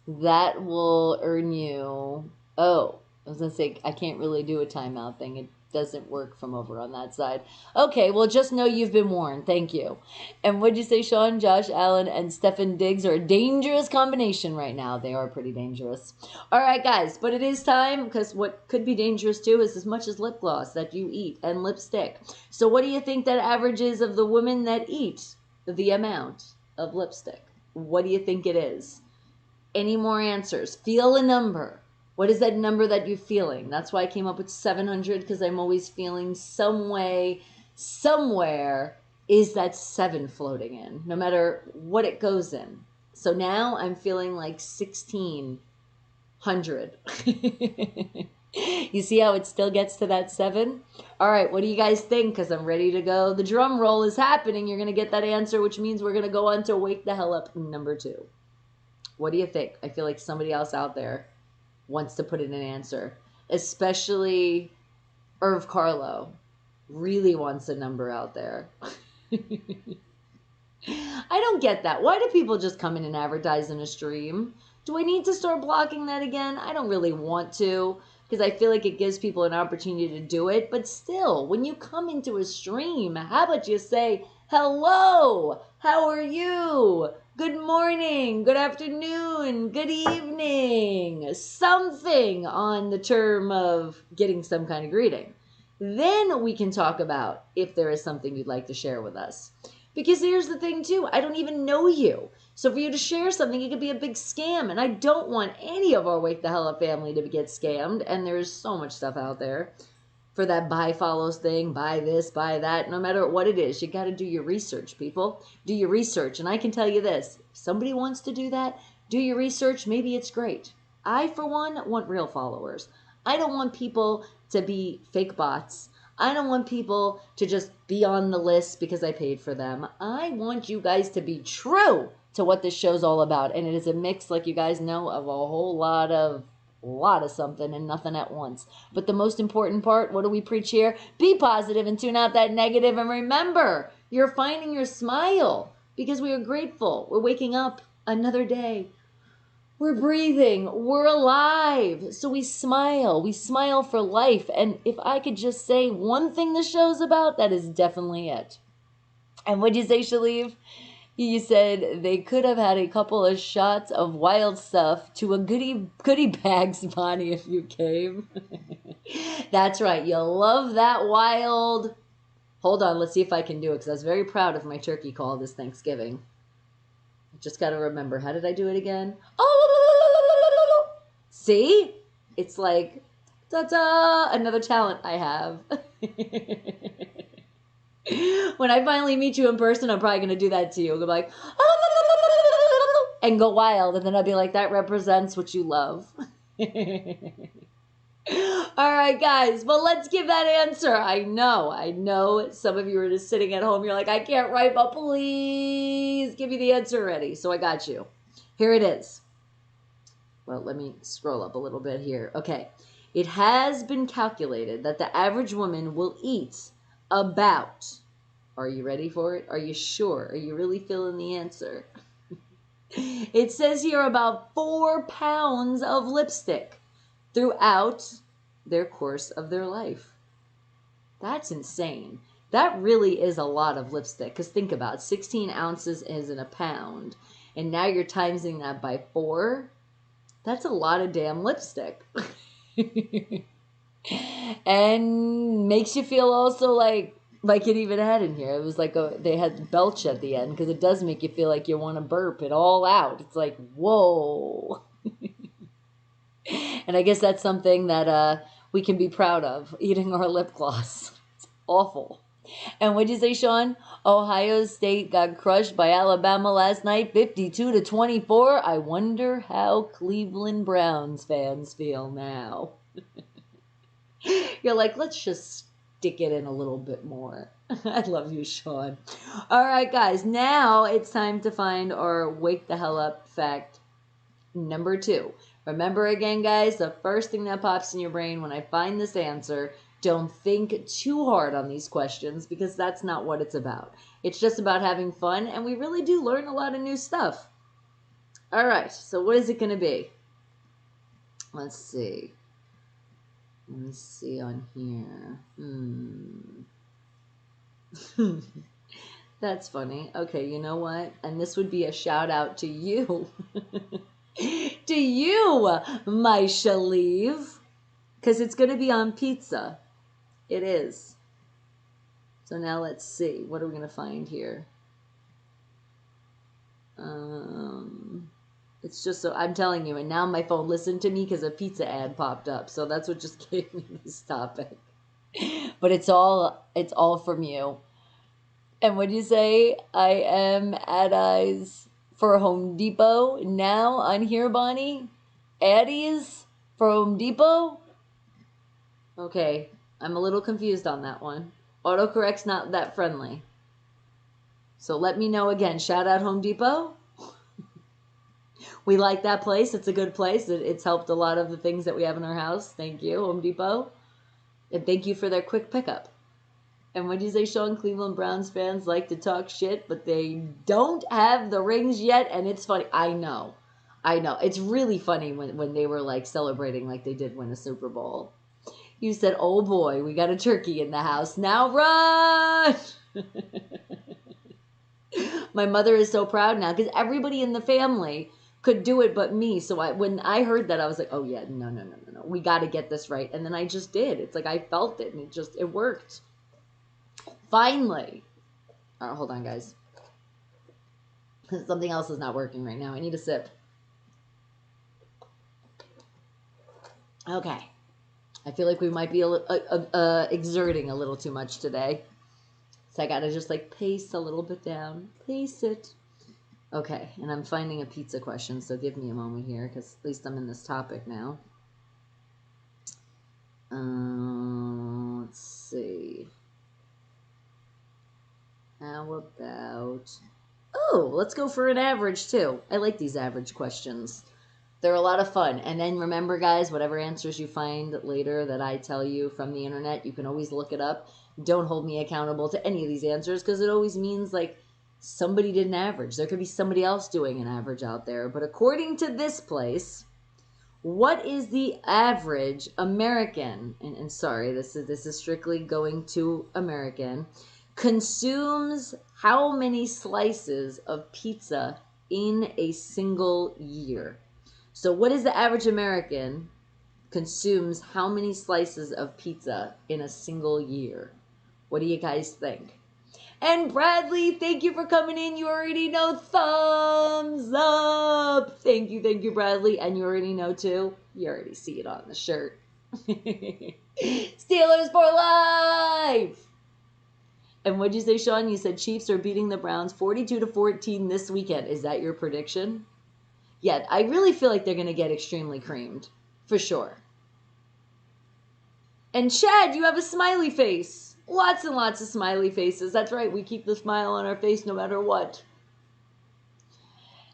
That will earn you... Oh, I was going to say, I can't really do a timeout thing. It doesn't work from over on that side. Okay, well, just know you've been warned. Thank you. And what'd you say, Sean, Josh Allen, and Stefan Diggs are a dangerous combination right now. They are pretty dangerous. All right, guys, but it is time, because what could be dangerous, too, is as much as lip gloss that you eat and lipstick. So what do you think that average is of the women that eat the amount of lipstick? What do you think it is? Any more answers? Feel a number. What is that number that you're feeling? That's why I came up with 700, because I'm always feeling some way, somewhere, is that 7 floating in, no matter what it goes in. So now I'm feeling 1,600. You see how it still gets to that 7? All right, what do you guys think? Because I'm ready to go. The drum roll is happening. You're going to get that answer, which means we're going to go on to Wake the Hell Up number 2. What do you think? I feel like somebody else out there wants to put in an answer, especially Irv Carlo really wants a number out there. I don't get that. Why do people just come in and advertise in a stream? Do I need to start blocking that again? I don't really want to, because I feel like it gives people an opportunity to do it. But still, when you come into a stream, how about you say, hello, how are you? Good morning, good afternoon, good evening, something on the term of getting some kind of greeting. Then we can talk about if there is something you'd like to share with us. Because here's the thing too, I don't even know you. So for you to share something, it could be a big scam. And I don't want any of our Wake the Hell Up family to get scammed. And there's so much stuff out there for that buy follows thing, buy this, buy that, no matter what it is. You got to do your research, people. Do your research. And I can tell you this, if somebody wants to do that, do your research, maybe it's great. I, for one, want real followers. I don't want people to be fake bots. I don't want people to just be on the list because I paid for them. I want you guys to be true to what this show's all about. And it is a mix, like you guys know, of a whole lot of something and nothing at once. But the most important part, what do we preach here? Be positive and tune out that negative. And remember, you're finding your smile because we are grateful. We're waking up another day. We're breathing. We're alive. So we smile. We smile for life. And if I could just say one thing the show's about, that is definitely it. And what'd you say, Shalif? You said they could have had a couple of shots of wild stuff to a goodie bag, Bonnie, if you came. That's right. You'll love that wild. Hold on. Let's see if I can do it, because I was very proud of my turkey call this Thanksgiving. I just got to remember. How did I do it again? Oh! See? It's like, ta-da! Another talent I have. When I finally meet you in person, I'm probably going to do that to you. I'll be like, and go wild. And then I'll be like, that represents what you love. All right, guys. Well, let's give that answer. I know. Some of you are just sitting at home. You're like, I can't write, but please give me the answer already. So I got you. Here it is. Well, let me scroll up a little bit here. Okay. It has been calculated that the average woman will eat about, are you ready for it? Are you sure? Are you really feeling the answer? It says here about 4 pounds of lipstick throughout their course of their life. That's insane. That really is a lot of lipstick. Because think about it, 16 ounces is in a pound. And now you're timesing that by 4. That's a lot of damn lipstick. And makes you feel also like it even had in here. It was like they had belch at the end, because it does make you feel like you want to burp it all out. It's like, whoa. And I guess that's something that we can be proud of, eating our lip gloss. It's awful. And what'd you say, Sean? Ohio State got crushed by Alabama last night, 52-24. I wonder how Cleveland Browns fans feel now. You're like, let's just stick it in a little bit more. I love you, Sean. All right, guys. Now it's time to find our Wake the Hell Up fact number 2. Remember again, guys, the first thing that pops in your brain when I find this answer, don't think too hard on these questions, because that's not what it's about. It's just about having fun, and we really do learn a lot of new stuff. All right, so what is it going to be? Let's see. Let me see on here. That's funny. Okay, you know what? And this would be a shout out to you. To you, my Shaleeve. Because it's going to be on pizza. It is. So now let's see. What are we going to find here? It's just so, I'm telling you, and now my phone listened to me because a pizza ad popped up. So that's what just gave me this topic. But it's all from you. And what do you say? I am at eyes for Home Depot now on here, Bonnie. Addie's for Home Depot? Okay, I'm a little confused on that one. Autocorrect's not that friendly. So let me know again. Shout out Home Depot. We like that place. It's a good place. It's helped a lot of the things that we have in our house. Thank you, Home Depot. And thank you for their quick pickup. And what do you say, Sean? Cleveland Browns fans like to talk shit, but they don't have the rings yet. And it's funny. I know. It's really funny when they were like celebrating like they did win a Super Bowl. You said, oh boy, we got a turkey in the house. Now run! My mother is so proud now because everybody in the family could do it but me. So when I heard that, I was like, oh yeah, no. We got to get this right. And then I just did. It's like I felt it and it worked. Finally. All right, hold on, guys. Something else is not working right now. I need a sip. Okay. I feel like we might be exerting a little too much today. So I got to just like pace a little bit down. Pace it. Okay, and I'm finding a pizza question, so give me a moment here, because at least I'm in this topic now. Let's see. How about... Oh, let's go for an average, too. I like these average questions. They're a lot of fun. And then remember, guys, whatever answers you find later that I tell you from the internet, you can always look it up. Don't hold me accountable to any of these answers, because it always means, like, somebody did an average. There could be somebody else doing an average out there. But according to this place, what is the average American, and sorry, this is strictly going to American, consumes how many slices of pizza in a single year? So what is the average American consumes how many slices of pizza in a single year? What do you guys think? And Bradley, thank you for coming in. You already know, thumbs up. Thank you, Bradley. And you already know, too, you already see it on the shirt. Steelers for life. And what'd you say, Sean? You said Chiefs are beating the Browns 42-14 this weekend. Is that your prediction? Yeah, I really feel like they're going to get extremely creamed. For sure. And Chad, you have a smiley face. Lots and lots of smiley faces. That's right. We keep the smile on our face no matter what.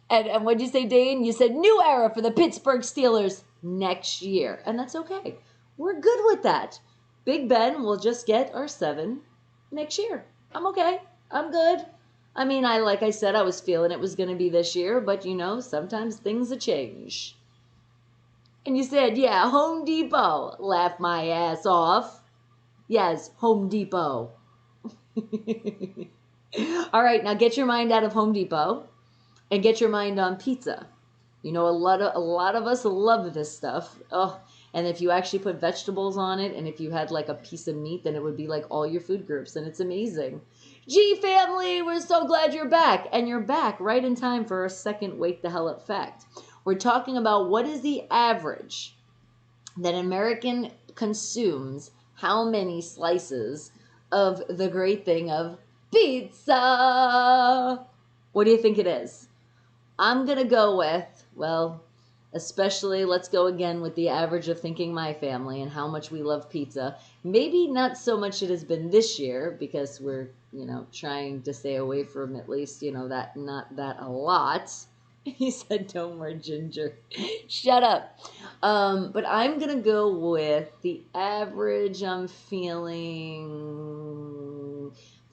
And what'd you say, Dane? You said new era for the Pittsburgh Steelers next year. And that's okay. We're good with that. Big Ben will just get our 7 next year. I'm okay. I'm good. I mean, like I said, I was feeling it was going to be this year, but you know, sometimes things change. And you said, yeah, Home Depot. Laugh my ass off. Yes, Home Depot. All right, now get your mind out of Home Depot and get your mind on pizza. You know, a lot of us love this stuff. Oh, and if you actually put vegetables on it, and if you had like a piece of meat, then it would be like all your food groups, and it's amazing. G family, we're so glad you're back, and you're back right in time for our second Wake the Hell Up fact. We're talking about what is the average that American consumes, how many slices of the great thing of pizza. What do you think it is? I'm going to go with, well, especially let's go again with the average of thinking my family and how much we love pizza. Maybe not so much it has been this year because we're, you know, trying to stay away from at least, you know, that, not that a lot. He said, no more ginger. Shut up. But I'm going to go with the average. I'm feeling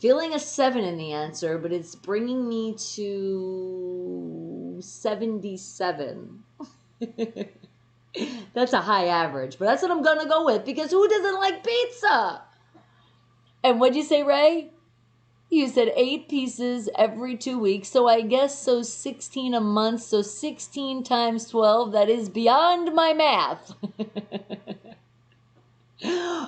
a 7 in the answer, but it's bringing me to 77. That's a high average, but that's what I'm going to go with because who doesn't like pizza? And what'd you say, Ray? You said 8 pieces every 2 weeks, so I guess 16 a month, so 16 times 12, that is beyond my math.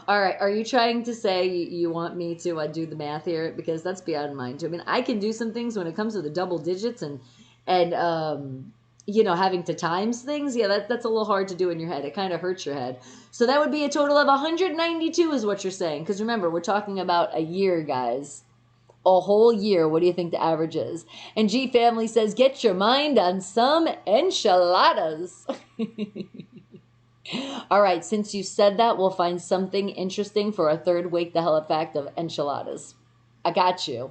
All right, are you trying to say you want me to do the math here? Because that's beyond mine too. I mean, I can do some things when it comes to the double digits and you know, having to times things. Yeah, that's a little hard to do in your head. It kind of hurts your head. So that would be a total of 192 is what you're saying. Because remember, we're talking about a year, guys. A whole year. What do you think the average is? And G Family says, get your mind on some enchiladas. All right, since you said that, we'll find something interesting for our third Wake the Hell Up fact of enchiladas. I got you.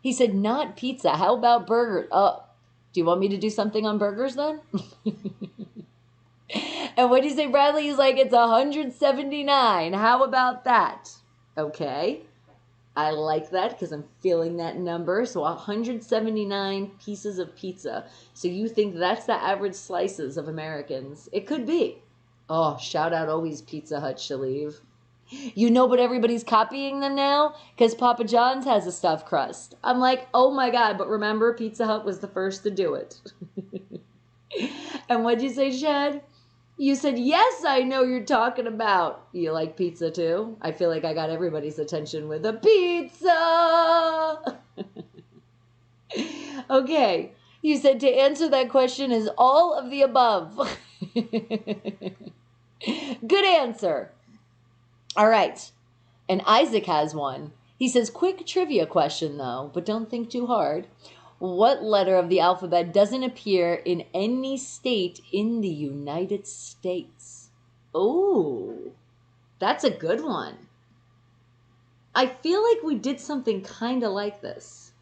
He said, not pizza. How about burgers? Oh, do you want me to do something on burgers then? And what do you say, Bradley? He's like, it's 179. How about that? Okay. I like that because I'm feeling that number. So 179 pieces of pizza. So you think that's the average slices of Americans? It could be. Oh, shout out always Pizza Hut, Shaleev. You know, but everybody's copying them now because Papa John's has a stuffed crust. I'm like, oh my God, but remember Pizza Hut was the first to do it. And what'd you say, Chad? You said, yes, I know you're talking about. You like pizza too? I feel like I got everybody's attention with a pizza. Okay. You said to answer that question is all of the above. Good answer. All right. And Isaac has one. He says, quick trivia question though, but don't think too hard. What letter of the alphabet doesn't appear in any state in the United States? Oh, that's a good one. I feel like we did something kind of like this.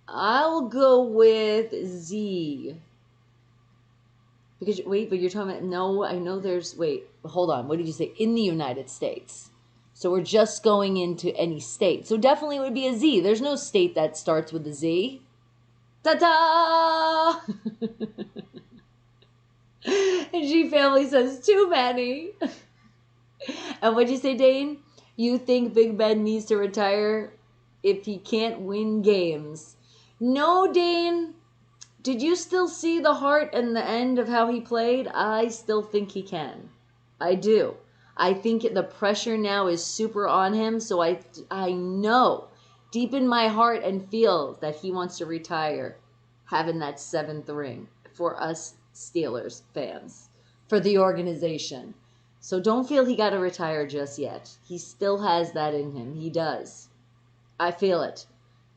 I'll go with Z. Because, wait, but you're talking about, no, I know there's, wait, hold on. What did you say? In the United States. So we're just going into any state. So definitely it would be a Z. There's no state that starts with a Z. Ta-da! And G Family says, too many. And what'd you say, Dane? You think Big Ben needs to retire if he can't win games? No, Dane. Did you still see the heart and the end of how he played? I still think he can. I do. I think the pressure now is super on him, so I know deep in my heart and feel that he wants to retire having that 7th ring for us Steelers fans, for the organization. So don't feel he got to retire just yet. He still has that in him. He does. I feel it.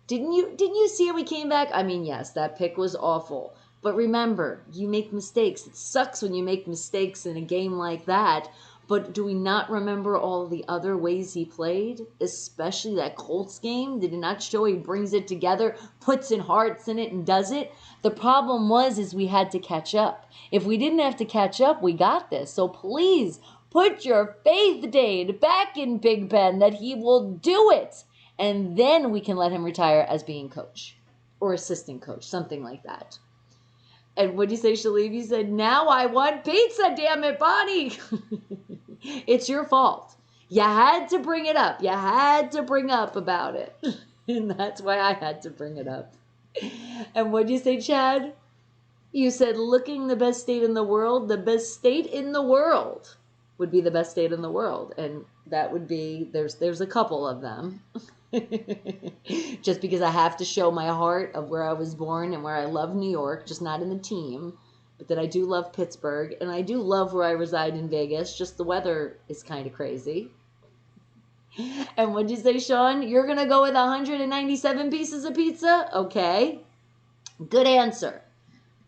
Didn't you see how we came back? I mean, yes, that pick was awful. But remember, you make mistakes. It sucks when you make mistakes in a game like that. But do we not remember all the other ways he played? Especially that Colts game? Did it not show he brings it together, puts in hearts in it, and does it? The problem is we had to catch up. If we didn't have to catch up, we got this. So please put your faith, Dane, back in Big Ben that he will do it. And then we can let him retire as being coach or assistant coach, something like that. And what'd you say, Shalib? You said, now I want pizza, damn it, Bonnie. It's your fault. You had to bring it up. You had to bring up about it. And that's why I had to bring it up. And what'd you say, Chad? You said, looking the best state in the world, the best state in the world would be the best state in the world. And that would be, there's a couple of them. Just because I have to show my heart of where I was born and where I love New York, just not in the team, but that I do love Pittsburgh, and I do love where I reside in Vegas, just the weather is kind of crazy. And what'd you say, Sean? You're going to go with 197 pieces of pizza? Okay. Good answer.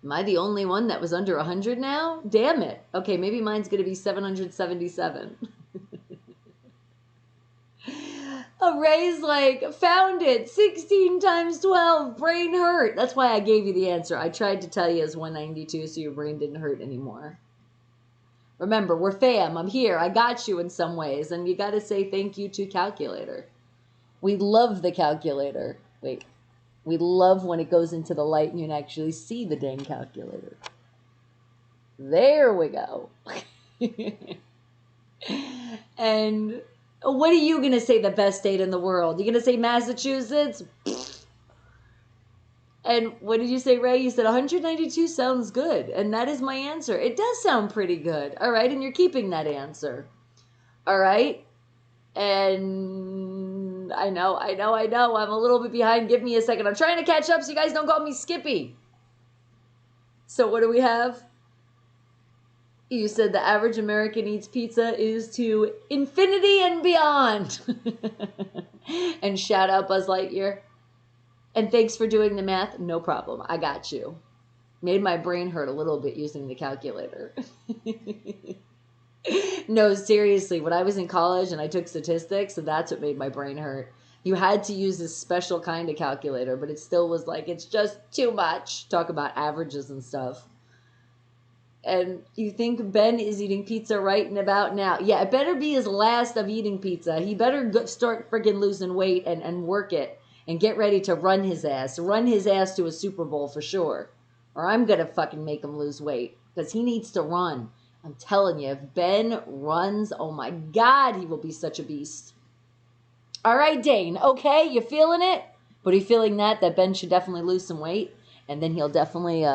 Am I the only one that was under 100 now? Damn it. Okay, maybe mine's going to be 777. Ray's like, found it, 16 times 12, brain hurt. That's why I gave you the answer. I tried to tell you it's 192 so your brain didn't hurt anymore. Remember, we're fam. I'm here. I got you in some ways. And you got to say thank you to calculator. We love the calculator. Wait. We love when it goes into the light and you can actually see the dang calculator. There we go. And what are you going to say the best state in the world? You going to say Massachusetts? And what did you say, Ray? You said 192 sounds good. And that is my answer. It does sound pretty good. All right. And you're keeping that answer. All right. And I know. I'm a little bit behind. Give me a second. I'm trying to catch up so you guys don't call me Skippy. So what do we have? You said the average American eats pizza is to infinity and beyond. And shout out Buzz Lightyear. And thanks for doing the math. No problem. I got you. Made my brain hurt a little bit using the calculator. No, seriously. When I was in college and I took statistics, so that's what made my brain hurt. You had to use this special kind of calculator, but it still was like, it's just too much. Talk about averages and stuff. And you think Ben is eating pizza right and about now. Yeah, it better be his last of eating pizza. He better start friggin' losing weight and work it and get ready to run his ass. Run his ass to a Super Bowl for sure. Or I'm going to fucking make him lose weight because he needs to run. I'm telling you, if Ben runs, oh my God, he will be such a beast. All right, Dane, okay, you feeling it? But are you feeling that Ben should definitely lose some weight? And then he'll definitely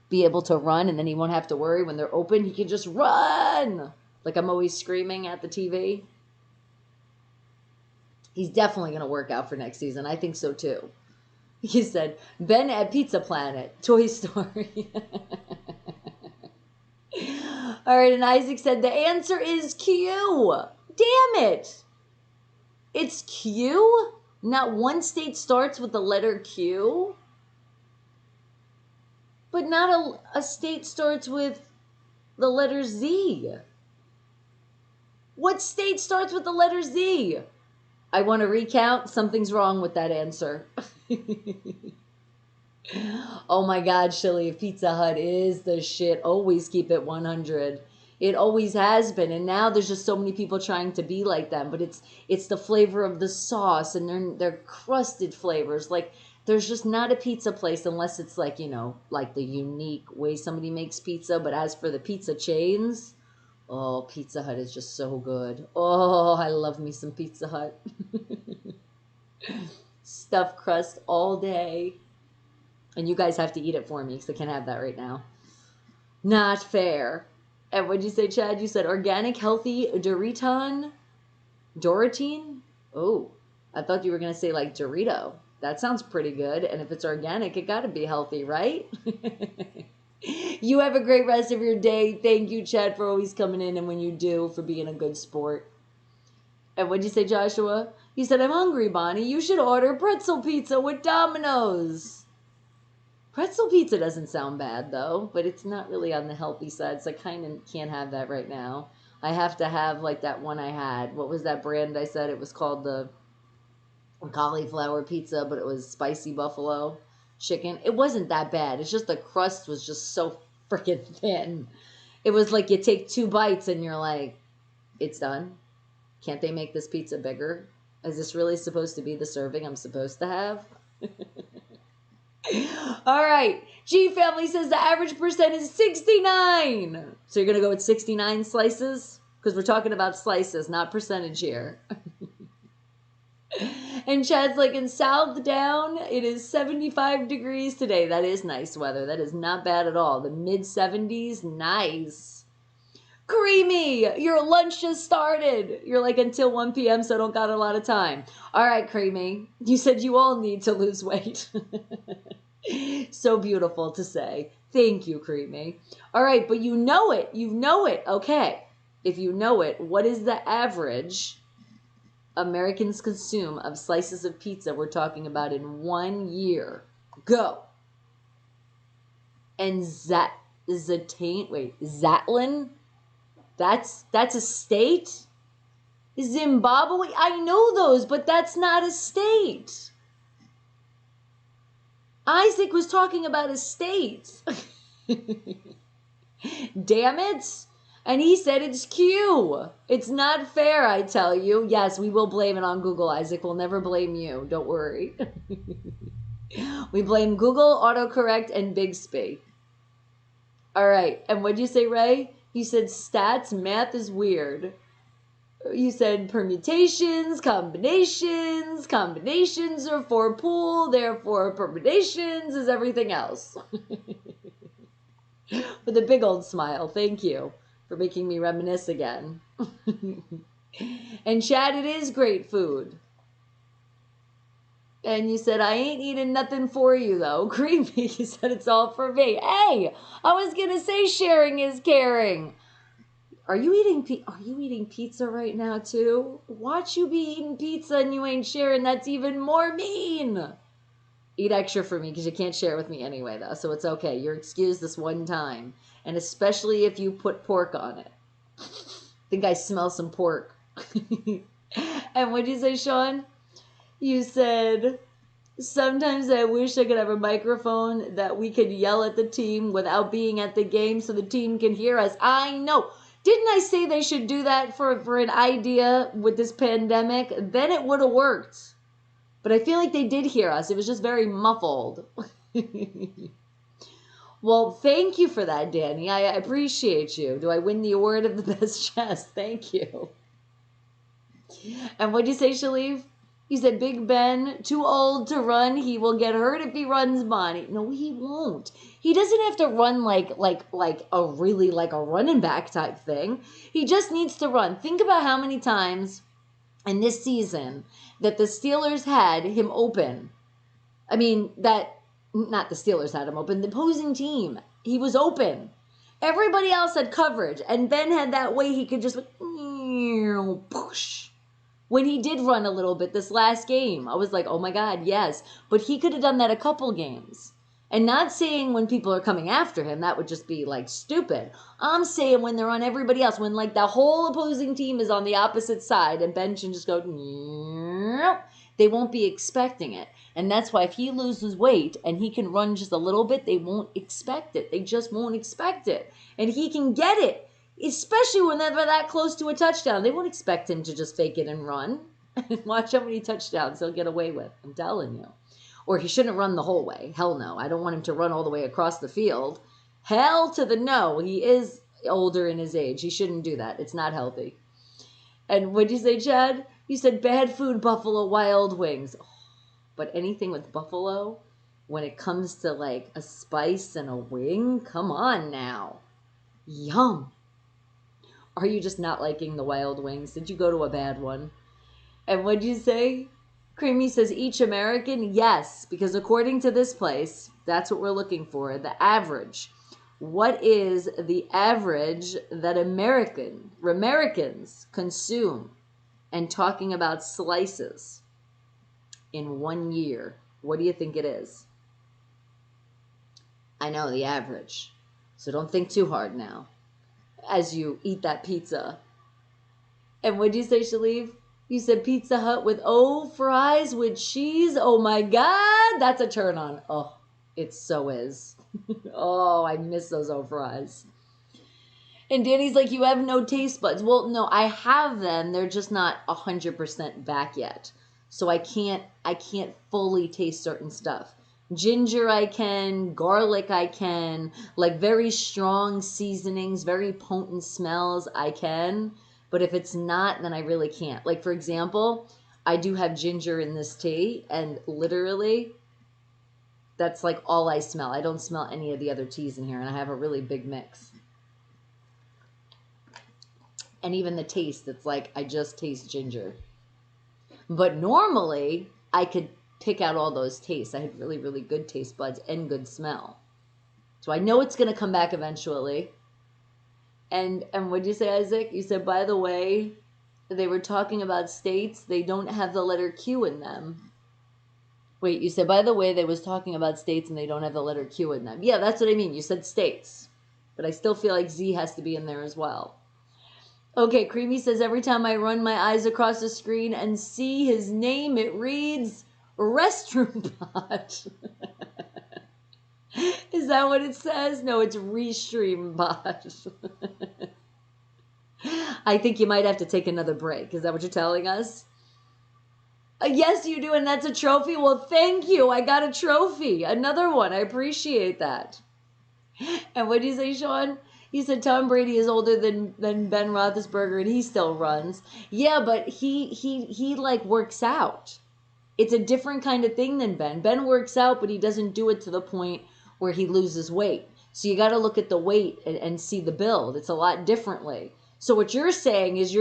be able to run, and then he won't have to worry when they're open. He can just run. Like I'm always screaming at the TV. He's definitely going to work out for next season. I think so too. He said, Ben at Pizza Planet, Toy Story. All right, and Isaac said, the answer is Q. Damn it. It's Q? Not one state starts with the letter Q? But not a state starts with the letter Z. What state starts with the letter Z? I want to recount. Something's wrong with that answer. Oh my God, Chili, Pizza Hut is the shit. Always keep it 100. It always has been. And now there's just so many people trying to be like them. But it's the flavor of the sauce and they're crusted flavors. Like, there's just not a pizza place unless it's like, you know, like the unique way somebody makes pizza. But as for the pizza chains, oh, Pizza Hut is just so good. Oh, I love me some Pizza Hut. Stuffed crust all day. And you guys have to eat it for me because I can't have that right now. Not fair. And what'd you say, Chad? You said organic, healthy Doriton? Dorotine? Oh, I thought you were going to say like Dorito. That sounds pretty good. And if it's organic, it got to be healthy, right? You have a great rest of your day. Thank you, Chad, for always coming in. And when you do, for being a good sport. And what'd you say, Joshua? You said, I'm hungry, Bonnie. You should order pretzel pizza with Domino's. Pretzel pizza doesn't sound bad though, but it's not really on the healthy side, so I kind of can't have that right now. I have to have like that one I had. What was that brand I said? It was called the cauliflower pizza, but it was spicy buffalo chicken. It wasn't that bad. It's just the crust was just so freaking thin. It was like you take 2 bites and you're like, it's done. Can't they make this pizza bigger? Is this really supposed to be the serving I'm supposed to have? All right. G Family says the average percent is 69. So you're going to go with 69 slices? Because we're talking about slices, not percentage here. And Chad's like, in Southdown, it is 75 degrees today. That is nice weather. That is not bad at all. The mid-70s, nice. Creamy, your lunch just started. You're like, until 1 p.m., so I don't got a lot of time. All right, Creamy. You said you all need to lose weight. So beautiful to say. Thank you, Creamy. All right, but you know it. You know it. Okay. If you know it, what is the average Americans consume of slices of pizza we're talking about in 1 year? Go. And Zatlin? That's a state? Zimbabwe? I know those, but that's not a state. Isaac was talking about a state. Damn it. And he said it's Q. It's not fair, I tell you. Yes, we will blame it on Google, Isaac. We'll never blame you. Don't worry. We blame Google, autocorrect, and Bixby. All right. And what'd you say, Ray? You said stats, math is weird. You said permutations, combinations. Combinations are for pool, therefore permutations is everything else. With a big old smile. Thank you for making me reminisce again. And Chad, it is great food. And you said, I ain't eating nothing for you, though. Creamy, you said it's all for me. Hey, I was going to say sharing is caring. Are you eating pizza right now, too? Watch you be eating pizza and you ain't sharing. That's even more mean. Eat extra for me because you can't share with me anyway, though. So it's okay. You're excused this one time. And especially if you put pork on it. I think I smell some pork. And what'd you say, Sean? You said, sometimes I wish I could have a microphone that we could yell at the team without being at the game so the team can hear us. I know. Didn't I say they should do that for an idea with this pandemic? Then it would have worked. But I feel like they did hear us. It was just very muffled. Well, thank you for that, Danny. I appreciate you. Do I win the award of the best chess? Thank you. And what'd you say, Shaleef? You said Big Ben, too old to run. He will get hurt if he runs, Bonnie. No, he won't. He doesn't have to run like a running back type thing. He just needs to run. Think about how many times in this season that the Steelers had him open. I mean, not the Steelers had him open, the opposing team. He was open. Everybody else had coverage, and Ben had that way he could just push. When he did run a little bit this last game, I was like, oh my God, yes. But he could have done that a couple games. And not saying when people are coming after him, that would just be like stupid. I'm saying when they're on everybody else, when like the whole opposing team is on the opposite side and Ben can just go, they won't be expecting it. And that's why if he loses weight and he can run just a little bit, they won't expect it. They just won't expect it. And he can get it. Especially when they're that close to a touchdown. They won't expect him to just fake it and run. Watch how many touchdowns he'll get away with. I'm telling you. Or he shouldn't run the whole way. Hell no. I don't want him to run all the way across the field. Hell to the no. He is older in his age. He shouldn't do that. It's not healthy. And what'd you say, Chad? You said bad food, Buffalo Wild Wings. Oh, but anything with buffalo, when it comes to like a spice and a wing, come on now. Yum. Are you just not liking the Wild Wings? Did you go to a bad one? And what'd you say? Creamy says each American? Yes, because according to this place, that's what we're looking for, the average. What is the average that Americans consume? And talking about slices in 1 year. What do you think it is? I know, the average. So don't think too hard now as you eat that pizza. And what'd you say, Shaleev? You said Pizza Hut with fries with cheese. Oh my God, that's a turn on. Oh, it so is. Oh, I miss those fries. And Danny's like, you have no taste buds. Well, no, I have them. They're just not 100% back yet. So I can't fully taste certain stuff. Ginger I can, garlic I can, like very strong seasonings, very potent smells I can. But if it's not, then I really can't. Like, for example, I do have ginger in this tea, and literally that's like all I smell. I don't smell any of the other teas in here, and I have a really big mix. And even the taste, it's like I just taste ginger. But normally, I could pick out all those tastes. I had really, really good taste buds and good smell. So I know it's going to come back eventually. And what'd you say, Isaac? You said, by the way, they were talking about states. They don't have the letter Q in them. Wait, you said, by the way, they was talking about states and they don't have the letter Q in them. Yeah, that's what I mean. You said states. But I still feel like Z has to be in there as well. Okay, Creamy says, every time I run my eyes across the screen and see his name, it reads restroom bot. Is that what it says? No, it's Restream bot. I think you might have to take another break. Is that what you're telling us? Yes, you do, and that's a trophy? Well, thank you. I got a trophy. Another one. I appreciate that. And what did you say, Sean? He said Tom Brady is older than Ben Roethlisberger, and he still runs. Yeah, but he like works out. It's a different kind of thing than Ben. Ben works out, but he doesn't do it to the point where he loses weight. So you got to look at the weight and see the build. It's a lot differently. So what you're saying is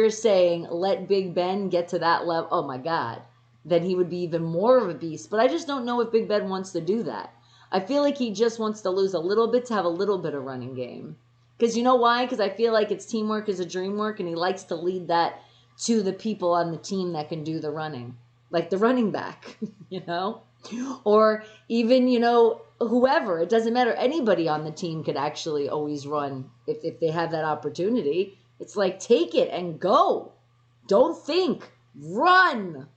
let Big Ben get to that level. Oh my God. Then he would be even more of a beast. But I just don't know if Big Ben wants to do that. I feel like he just wants to lose a little bit to have a little bit of running game. Because you know why? Because I feel like it's teamwork is a dream work, and he likes to lead that to the people on the team that can do the running. Like the running back, you know? Or even, whoever. It doesn't matter. Anybody on the team could actually always run if they have that opportunity. It's like, take it and go. Don't think. Run.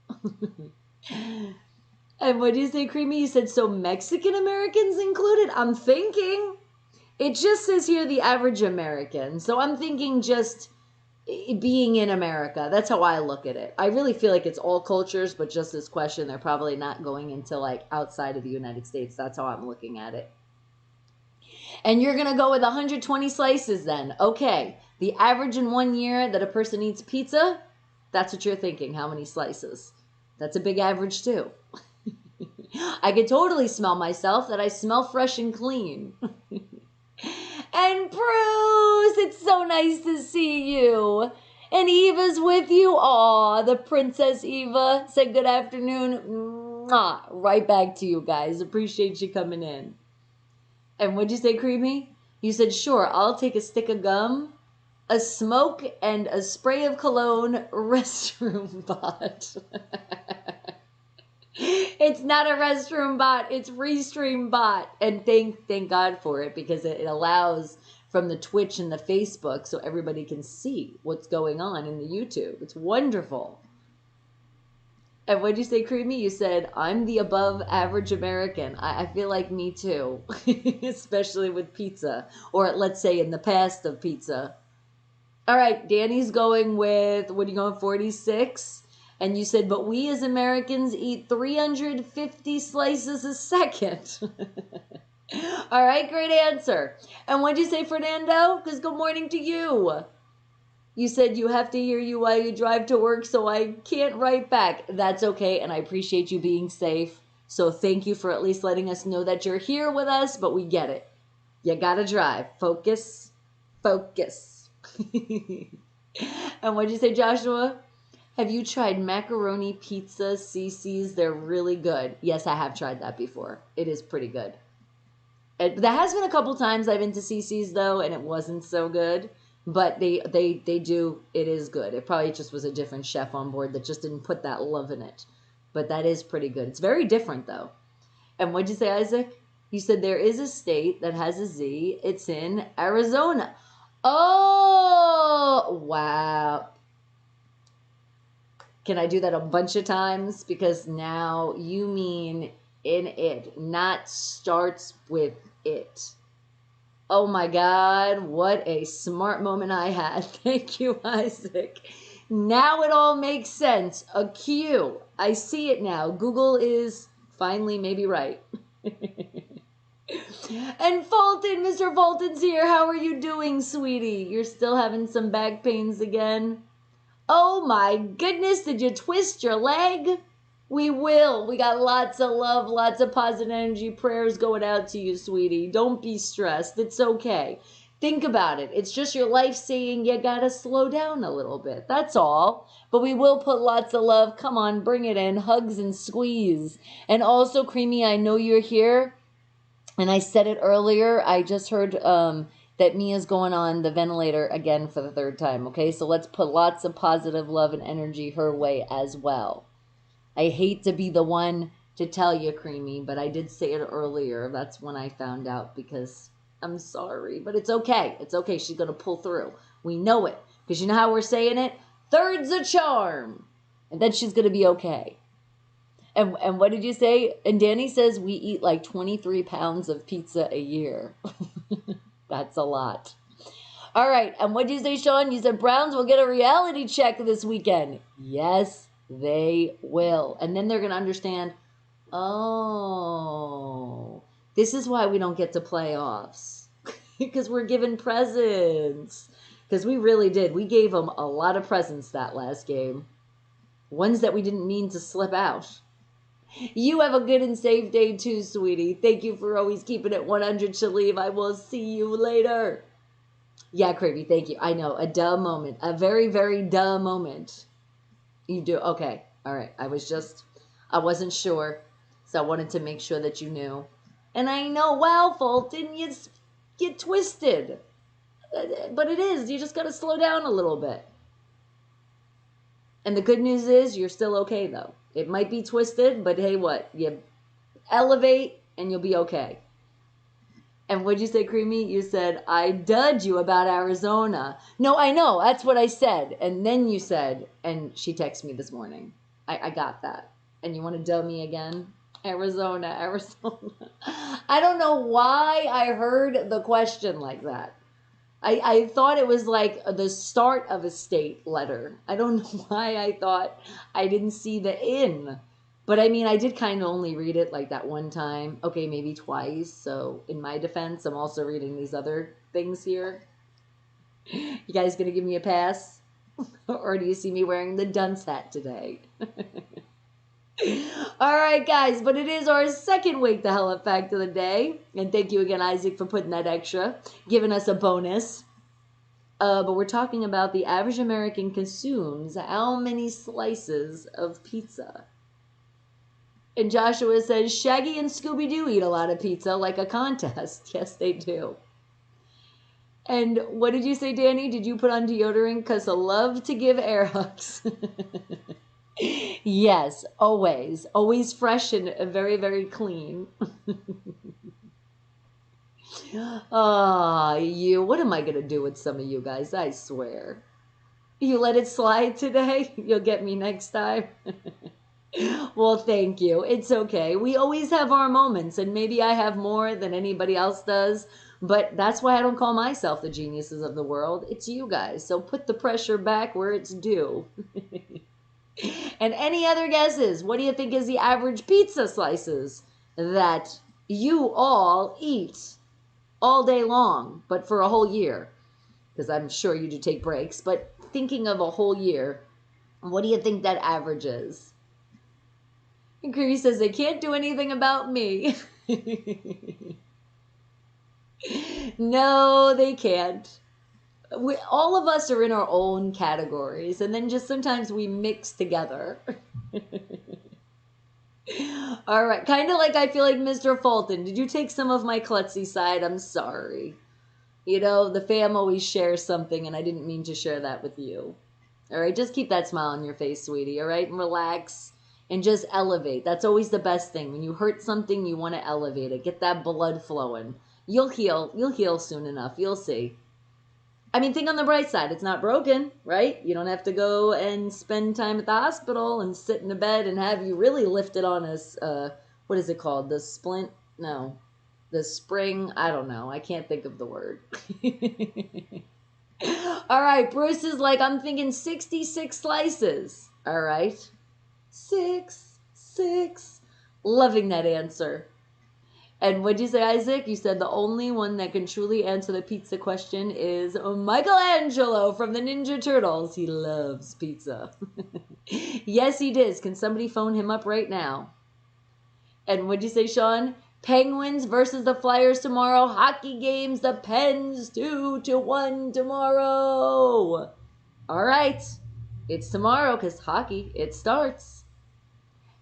And what did you say, Creamy? You said, so Mexican Americans included? I'm thinking. It just says here the average American. So I'm thinking just being in America. That's how I look at it. I really feel like it's all cultures, but just this question, they're probably not going into like outside of the United States. That's how I'm looking at it. And you're going to go with 120 slices then. Okay. The average in 1 year that a person eats pizza, that's what you're thinking. How many slices? That's a big average too. I could totally smell myself that I smell fresh and clean. And Bruce, it's so nice to see you. And Eva's with you. Aw, the Princess Eva said good afternoon. Mwah. Right back to you guys. Appreciate you coming in. And what'd you say, Creamy? You said, sure, I'll take a stick of gum, a smoke, and a spray of cologne. Restroom bot. It's not a restroom bot, it's Restream bot. And thank God for it, because it allows from the Twitch and the Facebook so everybody can see what's going on in the YouTube. It's wonderful. And what did you say, Creamy? You said, I'm the above average American. I feel like me too, especially with pizza, or let's say in the past of pizza. All right, Danny's going with, what are you going, 46? And you said, but we as Americans eat 350 slices a second. All right, great answer. And what did you say, Fernando? Because good morning to you. You said you have to hear you while you drive to work, so I can't write back. That's okay, and I appreciate you being safe. So thank you for at least letting us know that you're here with us, but we get it. You gotta drive. Focus. Focus. And what did you say, Joshua? Have you tried macaroni pizza, CC's? They're really good. Yes, I have tried that before. It is pretty good. There has been a couple times I've been to CC's though, and it wasn't so good. But they do, it is good. It probably just was a different chef on board that just didn't put that love in it. But that is pretty good. It's very different though. And what'd you say, Isaac? You said there is a state that has a Z. It's in Arizona. Oh, wow. Can I do that a bunch of times? Because now you mean in it, not starts with it. Oh my God, what a smart moment I had. Thank you, Isaac. Now it all makes sense. A Q. I see it now. Google is finally maybe right. And Fulton, Mr. Fulton's here. How are you doing, sweetie? You're still having some back pains again? Oh my goodness, did you twist your leg? We will. We got lots of love, lots of positive energy prayers going out to you, sweetie. Don't be stressed. It's okay. Think about it. It's just your life saying you gotta slow down a little bit. That's all. But we will put lots of love. Come on, bring it in. Hugs and squeeze. And also, Creamy, I know you're here. And I said it earlier. I just heard that Mia's going on the ventilator again for the third time. Okay, so let's put lots of positive love and energy her way as well. I hate to be the one to tell you, Creamy, but I did say it earlier. That's when I found out because I'm sorry. But it's okay. It's okay. She's going to pull through. We know it. Because you know how we're saying it? Third's a charm. And then she's going to be okay. And what did you say? And Danny says we eat like 23 pounds of pizza a year. That's a lot. All right. And what did you say, Sean? You said Browns will get a reality check this weekend. Yes, they will. And then they're going to understand, oh, this is why we don't get to playoffs. Because we're given presents. Because we really did. We gave them a lot of presents that last game. Ones that we didn't mean to slip out. You have a good and safe day too, sweetie. Thank you for always keeping it 100, Shalib. I will see you later. Yeah, Cravey, thank you. I know, a duh moment. A very, very duh moment. You do? Okay. All right. I wasn't sure. So I wanted to make sure that you knew. And I know, wow, Fulton, you get twisted. But it is. You just got to slow down a little bit. And the good news is you're still okay, though. It might be twisted, but hey, what? You elevate and you'll be okay. And what'd you say, Creamy? You said, I dud you about Arizona. No, I know. That's what I said. And then you said, and she texted me this morning. I got that. And you want to dub me again? Arizona. I don't know why I heard the question like that. I thought it was like the start of a state letter. I don't know why I thought I didn't see the in. But I mean, I did kind of only read it like that one time. Okay, maybe twice. So in my defense, I'm also reading these other things here. You guys gonna give me a pass? Or do you see me wearing the dunce hat today? All right, guys, but it is our second Wake the Hell Up fact of the day. And thank you again, Isaac, for putting that extra, giving us a bonus. But we're talking about the average American consumes how many slices of pizza? And Joshua says, Shaggy and Scooby-Doo eat a lot of pizza, like a contest. Yes, they do. And what did you say, Danny? Did you put on deodorant? Because I love to give air hugs. Yes, always. Always fresh and very, very clean. You. What am I going to do with some of you guys? I swear. You let it slide today? You'll get me next time. Well, thank you. It's okay. We always have our moments, and maybe I have more than anybody else does. But that's why I don't call myself the geniuses of the world. It's you guys. So put the pressure back where it's due. And any other guesses? What do you think is the average pizza slices that you all eat all day long, but for a whole year? Because I'm sure you do take breaks, but thinking of a whole year, what do you think that average is? And Creamy says they can't do anything about me. No, they can't. All of us are in our own categories, and then just sometimes we mix together. All right, kind of like I feel like Mr. Fulton. Did you take some of my klutzy side? I'm sorry. You know, the fam always shares something, and I didn't mean to share that with you. All right, just keep that smile on your face, sweetie, all right? And relax. and just elevate. That's always the best thing. When you hurt something, you want to elevate it. Get that blood flowing. You'll heal. You'll heal soon enough. You'll see. I mean, think on the bright side. It's not broken, right? You don't have to go and spend time at the hospital and sit in a bed and have you really lifted on a, what is it called? The splint? No. The spring? I don't know. I can't think of the word. All right. Bruce is like, I'm thinking 66 slices. All right. 6. Loving that answer. And what'd you say, Isaac? You said the only one that can truly answer the pizza question is Michelangelo from the Ninja Turtles. He loves pizza. Yes, he does. Can somebody phone him up right now? And what'd you say, Sean? Penguins versus the Flyers tomorrow. Hockey games, the Pens 2-1 tomorrow. All right. It's tomorrow because hockey, it starts.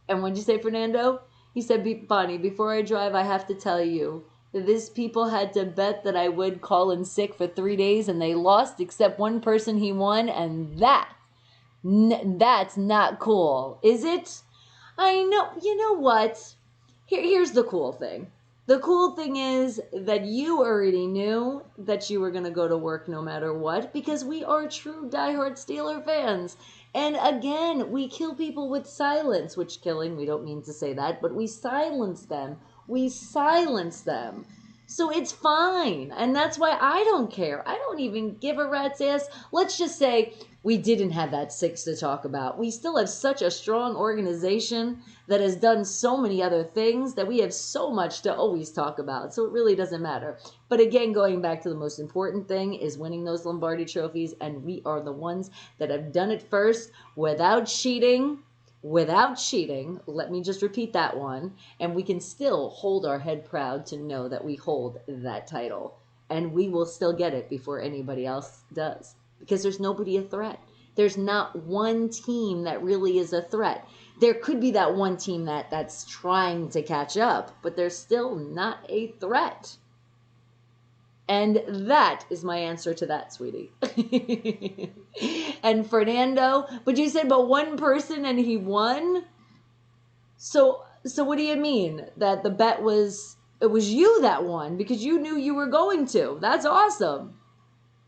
And what'd you say, Fernando? He said, Bonnie, before I drive, I have to tell you, these people had to bet that I would call in sick for 3 days, and they lost except one person he won, and that's not cool, is it? I know. You know what? Here's the cool thing. The cool thing is that you already knew that you were going to go to work no matter what, because we are true diehard Steeler fans. And again, we kill people with silence, which killing, we don't mean to say that, but we silence them. We silence them. So it's fine. And that's why I don't care. I don't even give a rat's ass. Let's just say we didn't have that 6 to talk about. We still have such a strong organization that has done so many other things that we have so much to always talk about. So it really doesn't matter. But again, going back to the most important thing is winning those Lombardi trophies. And we are the ones that have done it first without cheating. Without cheating. Let me just repeat that one. And we can still hold our head proud to know that we hold that title. And we will still get it before anybody else does. Because there's nobody a threat. There's not one team that really is a threat. There could be that one team that's trying to catch up, but they're still not a threat. And that is my answer to that, sweetie. And Fernando, but you said but one person and he won? So what do you mean? That the bet was, it was you that won because you knew you were going to. That's awesome.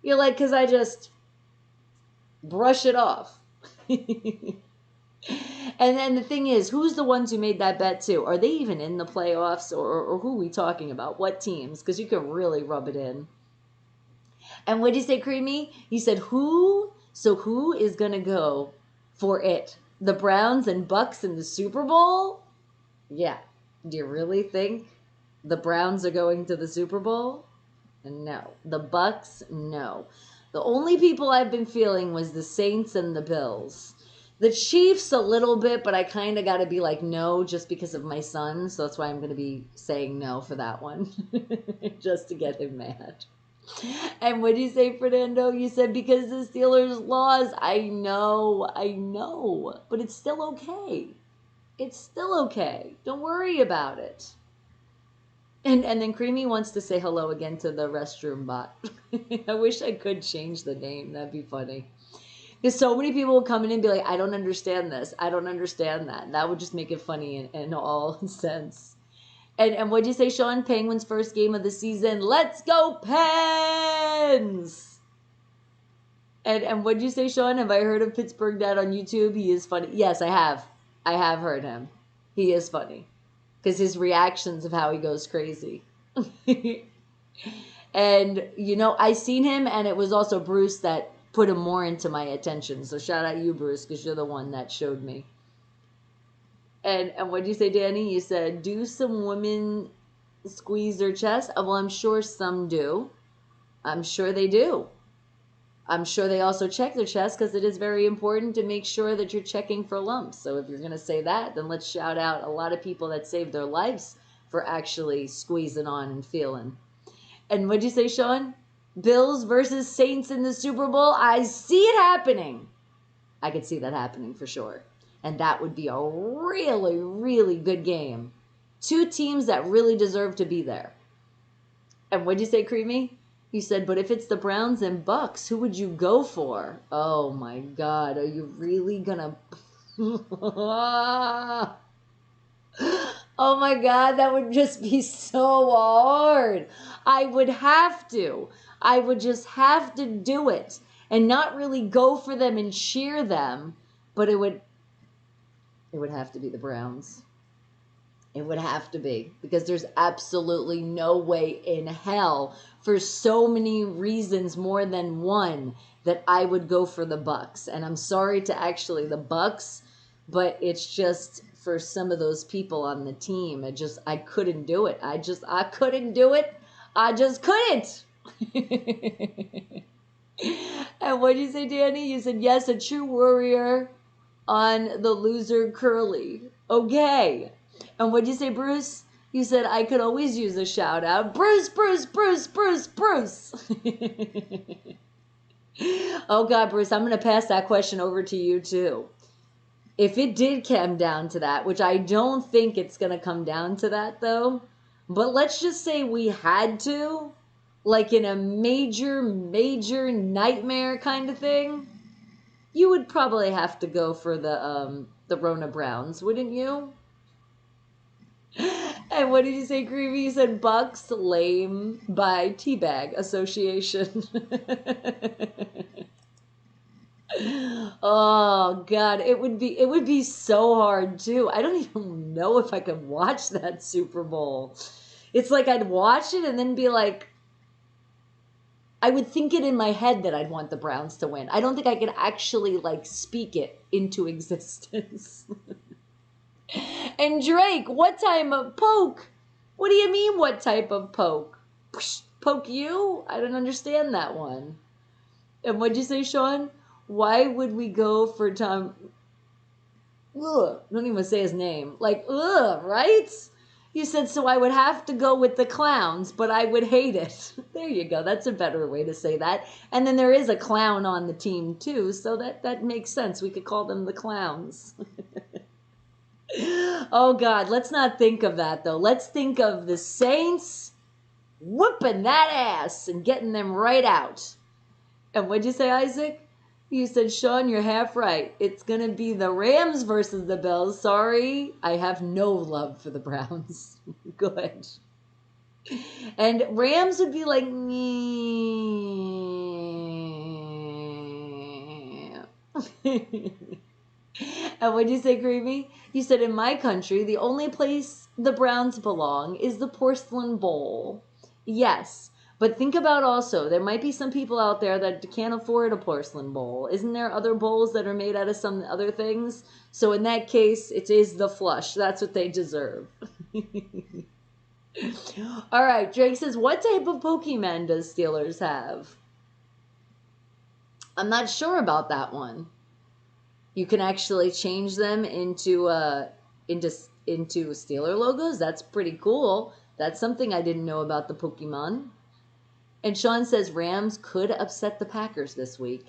You're like, because I just brush it off. And then the thing is, who's the ones who made that bet too? Are they even in the playoffs, or who are we talking about? What teams? Because you can really rub it in. And what did you say, Creamy? You said who? So who is going to go for it? The Browns and Bucks in the Super Bowl? Yeah. Do you really think the Browns are going to the Super Bowl? No. The Bucks? No. The only people I've been feeling was the Saints and the Bills. The Chiefs a little bit, but I kind of got to be like no just because of my son. So that's why I'm going to be saying no for that one. Just to get him mad. And what did you say, Fernando? You said because the Steelers lost. I know. But it's still okay. It's still okay. Don't worry about it. And then Creamy wants to say hello again to the restroom bot. I wish I could change the name. That'd be funny. Because so many people will come in and be like, I don't understand this. I don't understand that. That would just make it funny in all sense. And what'd you say, Sean? Penguins' first game of the season. Let's go, Pens! And what'd you say, Sean? Have I heard of Pittsburgh Dad on YouTube? He is funny. Yes, I have. I have heard him. He is funny. Because his reactions of how he goes crazy. And, you know, I seen him, and it was also Bruce that put him more into my attention. So shout out you, Bruce, because you're the one that showed me. And what did you say, Danny? You said, do some women squeeze their chest? Well, I'm sure some do. I'm sure they do. I'm sure they also check their chest because it is very important to make sure that you're checking for lumps. So if you're going to say that, then let's shout out a lot of people that saved their lives for actually squeezing on and feeling. And what did you say, Sean? Bills versus Saints in the Super Bowl? I see it happening. I could see that happening for sure. And that would be a really, really good game. Two teams that really deserve to be there. And what did you say, Creamy? You said, but if it's the Browns and Bucks, who would you go for? Oh my God, are you really gonna Oh my God, that would just be so hard. I would have to. I would just have to do it and not really go for them and cheer them, but it would have to be the Browns. It would have to be, because there's absolutely no way in hell, for so many reasons more than one, that I would go for the Bucks. And I'm sorry to actually the Bucks, but it's just for some of those people on the team. I couldn't do it. I couldn't do it. I just couldn't. And what did you say, Danny? You said, yes, a true warrior on the loser Curly. Okay. And what did you say, Bruce? You said, I could always use a shout out. Bruce, Bruce, Bruce, Bruce, Bruce. Oh, God, Bruce, I'm going to pass that question over to you, too. If it did come down to that, which I don't think it's going to come down to that, though, but let's just say we had to, like in a major, major nightmare kind of thing, you would probably have to go for the Rona Browns, wouldn't you? And what did you say, Creevy? You said Bucks lame by Teabag Association. Oh God, it would be so hard too. I don't even know if I could watch that Super Bowl. It's like I'd watch it and then be like, I would think it in my head that I'd want the Browns to win. I don't think I could actually like speak it into existence. And Drake, what type of poke? What do you mean, what type of poke? Poke you? I don't understand that one. And what'd you say, Sean? Why would we go for Tom? Ugh, don't even say his name. Like, ugh, right? You said, so I would have to go with the clowns, but I would hate it. There you go. That's a better way to say that. And then there is a clown on the team, too, so that makes sense. We could call them the clowns. Oh, God, let's not think of that, though. Let's think of the Saints whooping that ass and getting them right out. And what'd you say, Isaac? You said, Sean, you're half right. It's going to be the Rams versus the Bills. Sorry, I have no love for the Browns. Good. And Rams would be like, And what'd you say, Creamy? You said, in my country, the only place the Browns belong is the Porcelain Bowl. Yes. But think about also, there might be some people out there that can't afford a porcelain bowl. Isn't there other bowls that are made out of some other things? So in that case, it is the flush. That's what they deserve. All right, Drake says, what type of Pokemon does Steelers have? I'm not sure about that one. You can actually change them into Steeler logos. That's pretty cool. That's something I didn't know about the Pokemon. And Sean says Rams could upset the Packers this week.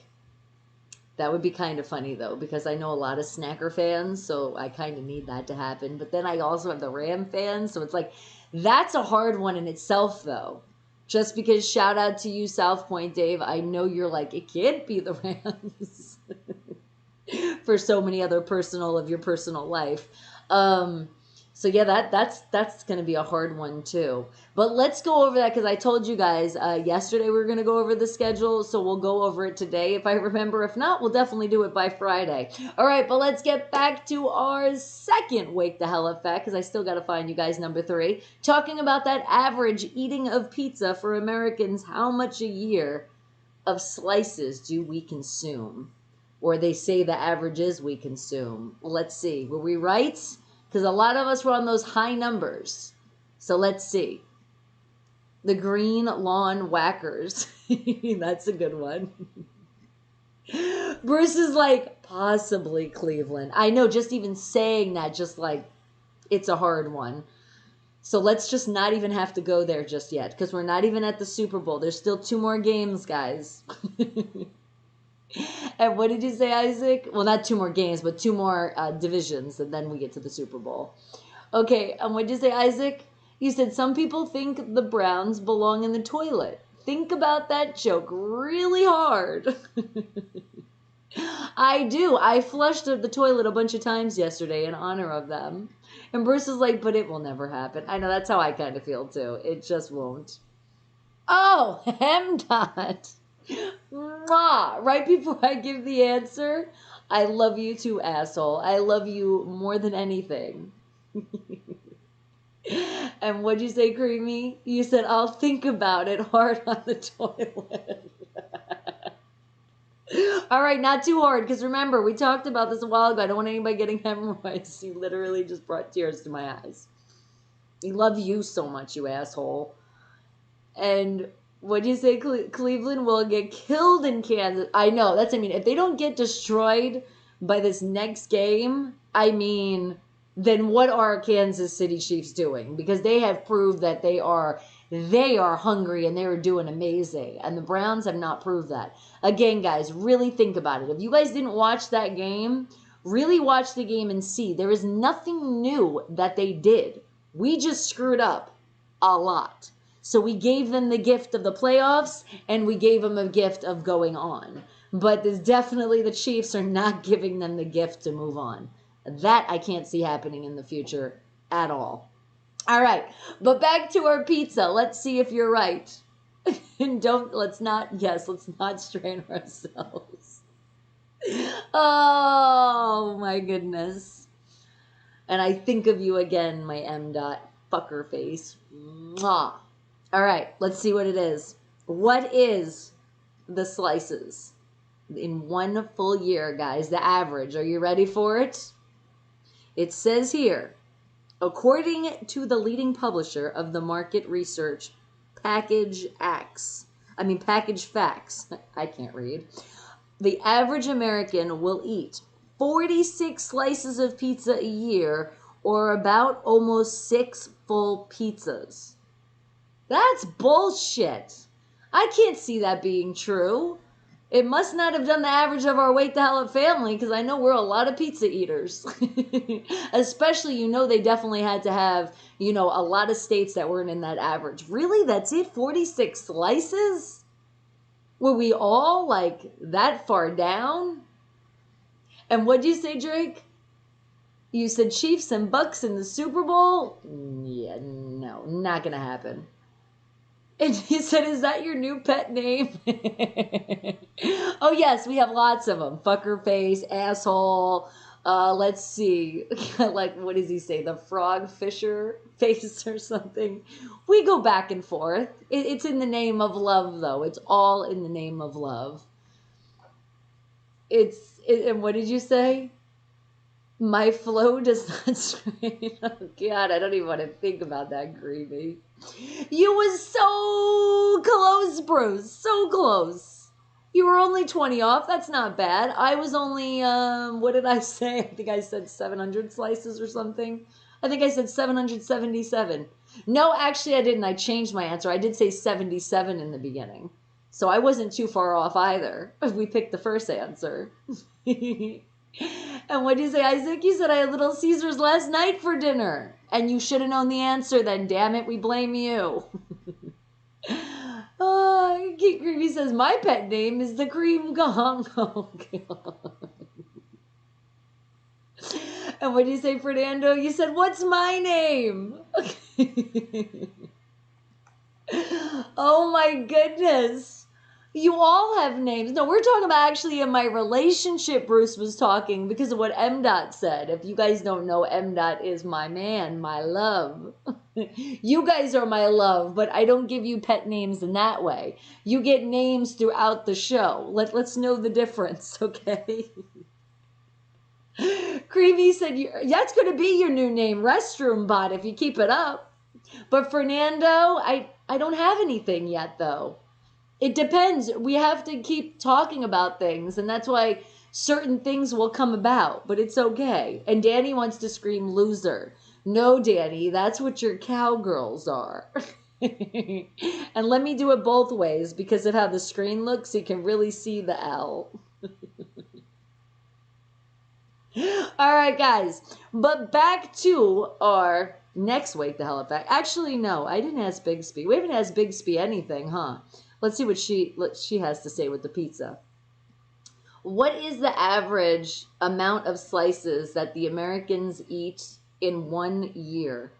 That would be kind of funny, though, because I know a lot of Snacker fans, so I kind of need that to happen. But then I also have the Ram fans, so it's like, that's a hard one in itself, though. Just because, shout out to you, South Point Dave, I know you're like, it can't be the Rams. For so many other of your personal life. So yeah, that's going to be a hard one too. But let's go over that because I told you guys yesterday we were going to go over the schedule. So we'll go over it today if I remember. If not, we'll definitely do it by Friday. All right, but let's get back to our second Wake the Hell Up fact because I still got to find you guys number 3. Talking about that average eating of pizza for Americans. How much a year of slices do we consume? Or they say the average is we consume. Let's see. Were we right? Because a lot of us were on those high numbers. So let's see. The Green Lawn Whackers. That's a good one. Bruce is like, possibly Cleveland. I know, just even saying that, just like, it's a hard one. So let's just not even have to go there just yet. Because we're not even at the Super Bowl. There's still 2 more games, guys. And what did you say, Isaac? Well, not 2 more games, but 2 more divisions, and then we get to the Super Bowl. Okay, and what did you say, Isaac? You said some people think the Browns belong in the toilet. Think about that joke really hard. I do. I flushed the toilet a bunch of times yesterday in honor of them. And Bruce is like, but it will never happen. I know, that's how I kind of feel too. It just won't. Oh, M. Dot. Mwah. Right before I give the answer, I love you too, asshole. I love you more than anything. And what'd you say, Creamy? You said, I'll think about it hard on the toilet. All right, not too hard, because remember, we talked about this a while ago. I don't want anybody getting hemorrhoids. You literally just brought tears to my eyes. We love you so much, you asshole. And what'd you say? Cleveland will get killed in Kansas. I know, that's, I mean, if they don't get destroyed by this next game, I mean, then what are Kansas City Chiefs doing? Because they have proved that they are hungry and they are doing amazing. And the Browns have not proved that. Again, guys, really think about it. If you guys didn't watch that game, really watch the game and see. There is nothing new that they did. We just screwed up a lot. So we gave them the gift of the playoffs and we gave them a gift of going on. But there's definitely the Chiefs are not giving them the gift to move on. That I can't see happening in the future at all. All right, but back to our pizza. Let's see if you're right. And let's not strain ourselves. Oh my goodness. And I think of you again, my M. Dot fucker face. Mwah. All right, let's see what it is. What is the slices in one full year, guys? The average. Are you ready for it? It says here, according to the leading publisher of the market research, Package Facts, I can't read, the average American will eat 46 slices of pizza a year, or about almost 6 full pizzas. That's bullshit. I can't see that being true. It must not have done the average of our Wake the Hell Up family, because I know we're a lot of pizza eaters. Especially, they definitely had to have, a lot of states that weren't in that average. Really? That's it? 46 slices? Were we all, that far down? And what'd you say, Drake? You said Chiefs and Bucks in the Super Bowl? Yeah, no, not gonna happen. And he said, is that your new pet name? Oh, yes, we have lots of them. Fucker face, asshole. Let's see. What does he say? The frog fisher face or something. We go back and forth. It's in the name of love, though. It's all in the name of love. And what did you say? My flow does not strain. Oh, God, I don't even want to think about that, Creamy. You was so close, Bruce. So close. You were only 20 off. That's not bad. I was only, what did I say? I think I said 700 slices or something. I think I said 777. No, actually I didn't. I changed my answer. I did say 77 in the beginning. So I wasn't too far off either. We picked the first answer. And what did you say, Isaac? You said I had Little Caesars last night for dinner. And you should have known the answer then. Damn it, we blame you. Creamy says, my pet name is the Cream Gong. Oh, God. And what did you say, Fernando? You said, what's my name? Oh, my goodness. You all have names. No, we're talking about actually in my relationship, Bruce was talking because of what M. Dot said. If you guys don't know, M. Dot is my man, my love. You guys are my love, but I don't give you pet names in that way. You get names throughout the show. Let's know the difference, okay? Creamy said, that's going to be your new name, Restroom Bot, if you keep it up. But Fernando, I don't have anything yet, though. It depends. We have to keep talking about things, and that's why certain things will come about, but it's okay. And Danny wants to scream loser. No, Danny, that's what your cowgirls are. And let me do it both ways because of how the screen looks. You can really see the L. All right, guys. But back to our next Wake the Hell Up Back. Actually, no, I didn't ask Bigsby. We haven't asked Bigsby anything, huh? Let's see what she has to say with the pizza. What is the average amount of slices that the Americans eat in 1 year?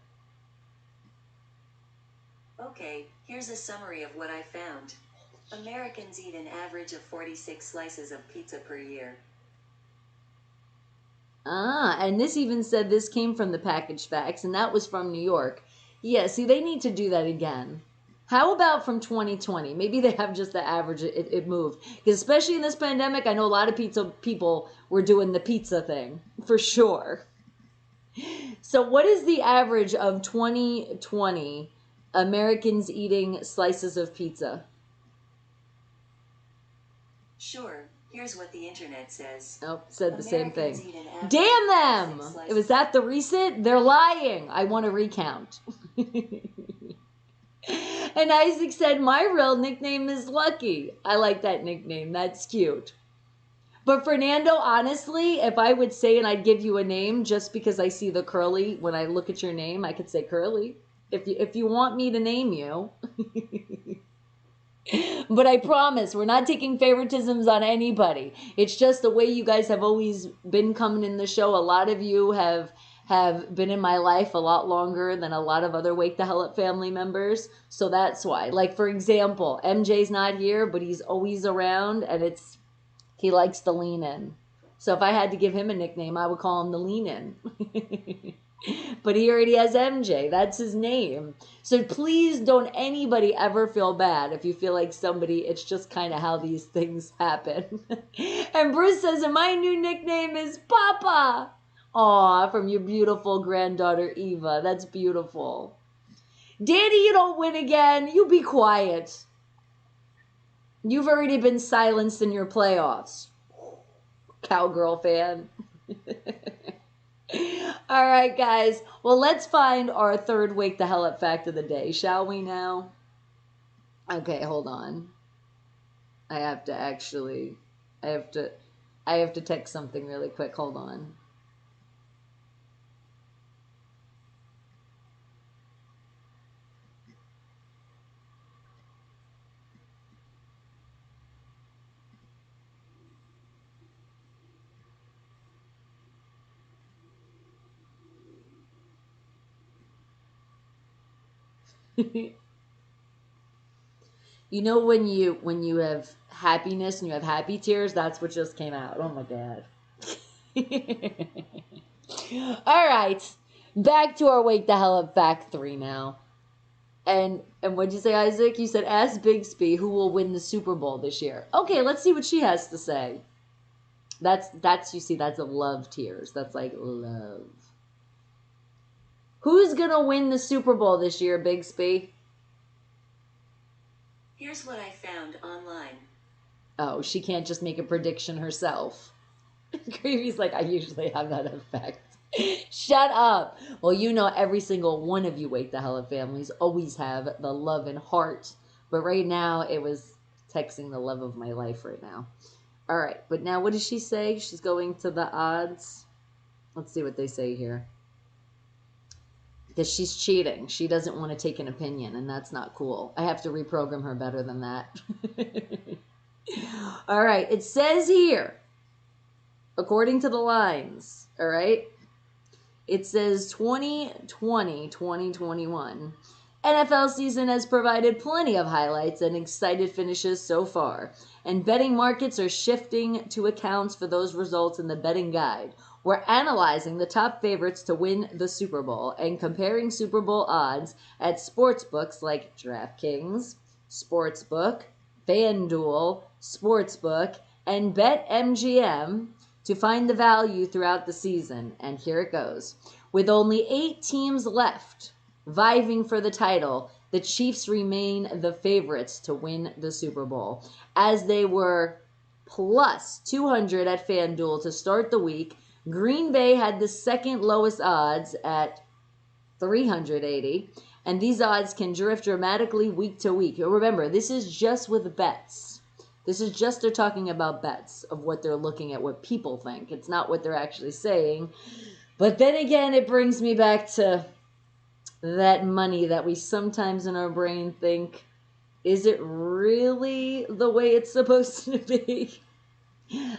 Okay, here's a summary of what I found. Americans eat an average of 46 slices of pizza per year. Ah, and this even said this came from the Package Facts, and that was from New York. Yeah, see, they need to do that again. How about from 2020? Maybe they have just the average, it moved. Because especially in this pandemic, I know a lot of pizza people were doing the pizza thing, for sure. So what is the average of 2020 Americans eating slices of pizza? Sure, here's what the internet says. Oh, said the same Americans thing. eat an average Damn of them! 46 Was that the recent? They're lying. I want to recount. And Isaac said, my real nickname is Lucky. I like that nickname. That's cute. But Fernando, honestly, if I would say and I'd give you a name just because I see the curly, when I look at your name, I could say Curly. If you want me to name you. But I promise, we're not taking favoritisms on anybody. It's just the way you guys have always been coming in the show. A lot of you have been in my life a lot longer than a lot of other Wake the Hell Up family members. So that's why. Like, for example, MJ's not here, but he's always around, and he likes to lean in. So if I had to give him a nickname, I would call him the lean in. But he already has MJ. That's his name. So please don't anybody ever feel bad if you feel like somebody, it's just kind of how these things happen. And Bruce says, and my new nickname is Papa. Aw, from your beautiful granddaughter Eva. That's beautiful. Danny, you don't win again. You be quiet. You've already been silenced in your playoffs. Cowgirl fan. All right, guys. Well, let's find our third Wake the Hell Up fact of the day, shall we now? Okay, hold on. I have to text something really quick. Hold on. You know when you have happiness and you have happy tears, that's what just came out. Oh my god. All right. Back to our Wake the Hell Up fact 3 now. And what'd you say, Isaac? You said ask Bigsby who will win the Super Bowl this year. Okay, let's see what she has to say. That's you see, that's a love tears. That's like love. Who's gonna win the Super Bowl this year, Bigsby? Here's what I found online. Oh, she can't just make a prediction herself. Creepy's like, I usually have that effect. Shut up. Well, you know every single one of you Wake the Hell Up families always have the love and heart. But right now, it was texting the love of my life right now. All right, but now what does she say? She's going to the odds. Let's see what they say here. Because she's cheating. She doesn't want to take an opinion, and that's not cool. I have to reprogram her better than that. All right, it says here, according to the lines, all right, it says 2020-2021. NFL season has provided plenty of highlights and excited finishes so far, and betting markets are shifting to accounts for those results in the betting guide. We're analyzing the top favorites to win the Super Bowl and comparing Super Bowl odds at sportsbooks like DraftKings, Sportsbook, FanDuel, Sportsbook, and BetMGM to find the value throughout the season. And here it goes. With only 8 teams left vying for the title, the Chiefs remain the favorites to win the Super Bowl, as they were plus 200 at FanDuel to start the week. Green Bay had the second lowest odds at 380, and these odds can drift dramatically week to week. Remember, this is just with bets. This is just they're talking about bets of what they're looking at, what people think. It's not what they're actually saying. But then again, it brings me back to that money that we sometimes in our brain think, is it really the way it's supposed to be?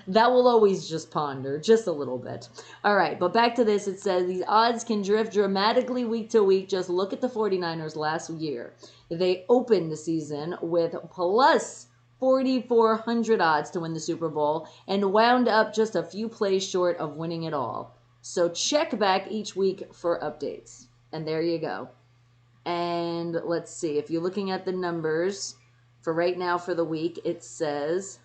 That will always just ponder, just a little bit. All right, but back to this. It says these odds can drift dramatically week to week. Just look at the 49ers last year. They opened the season with plus 4,400 odds to win the Super Bowl and wound up just a few plays short of winning it all. So check back each week for updates. And there you go. And let's see, if you're looking at the numbers for right now for the week, it says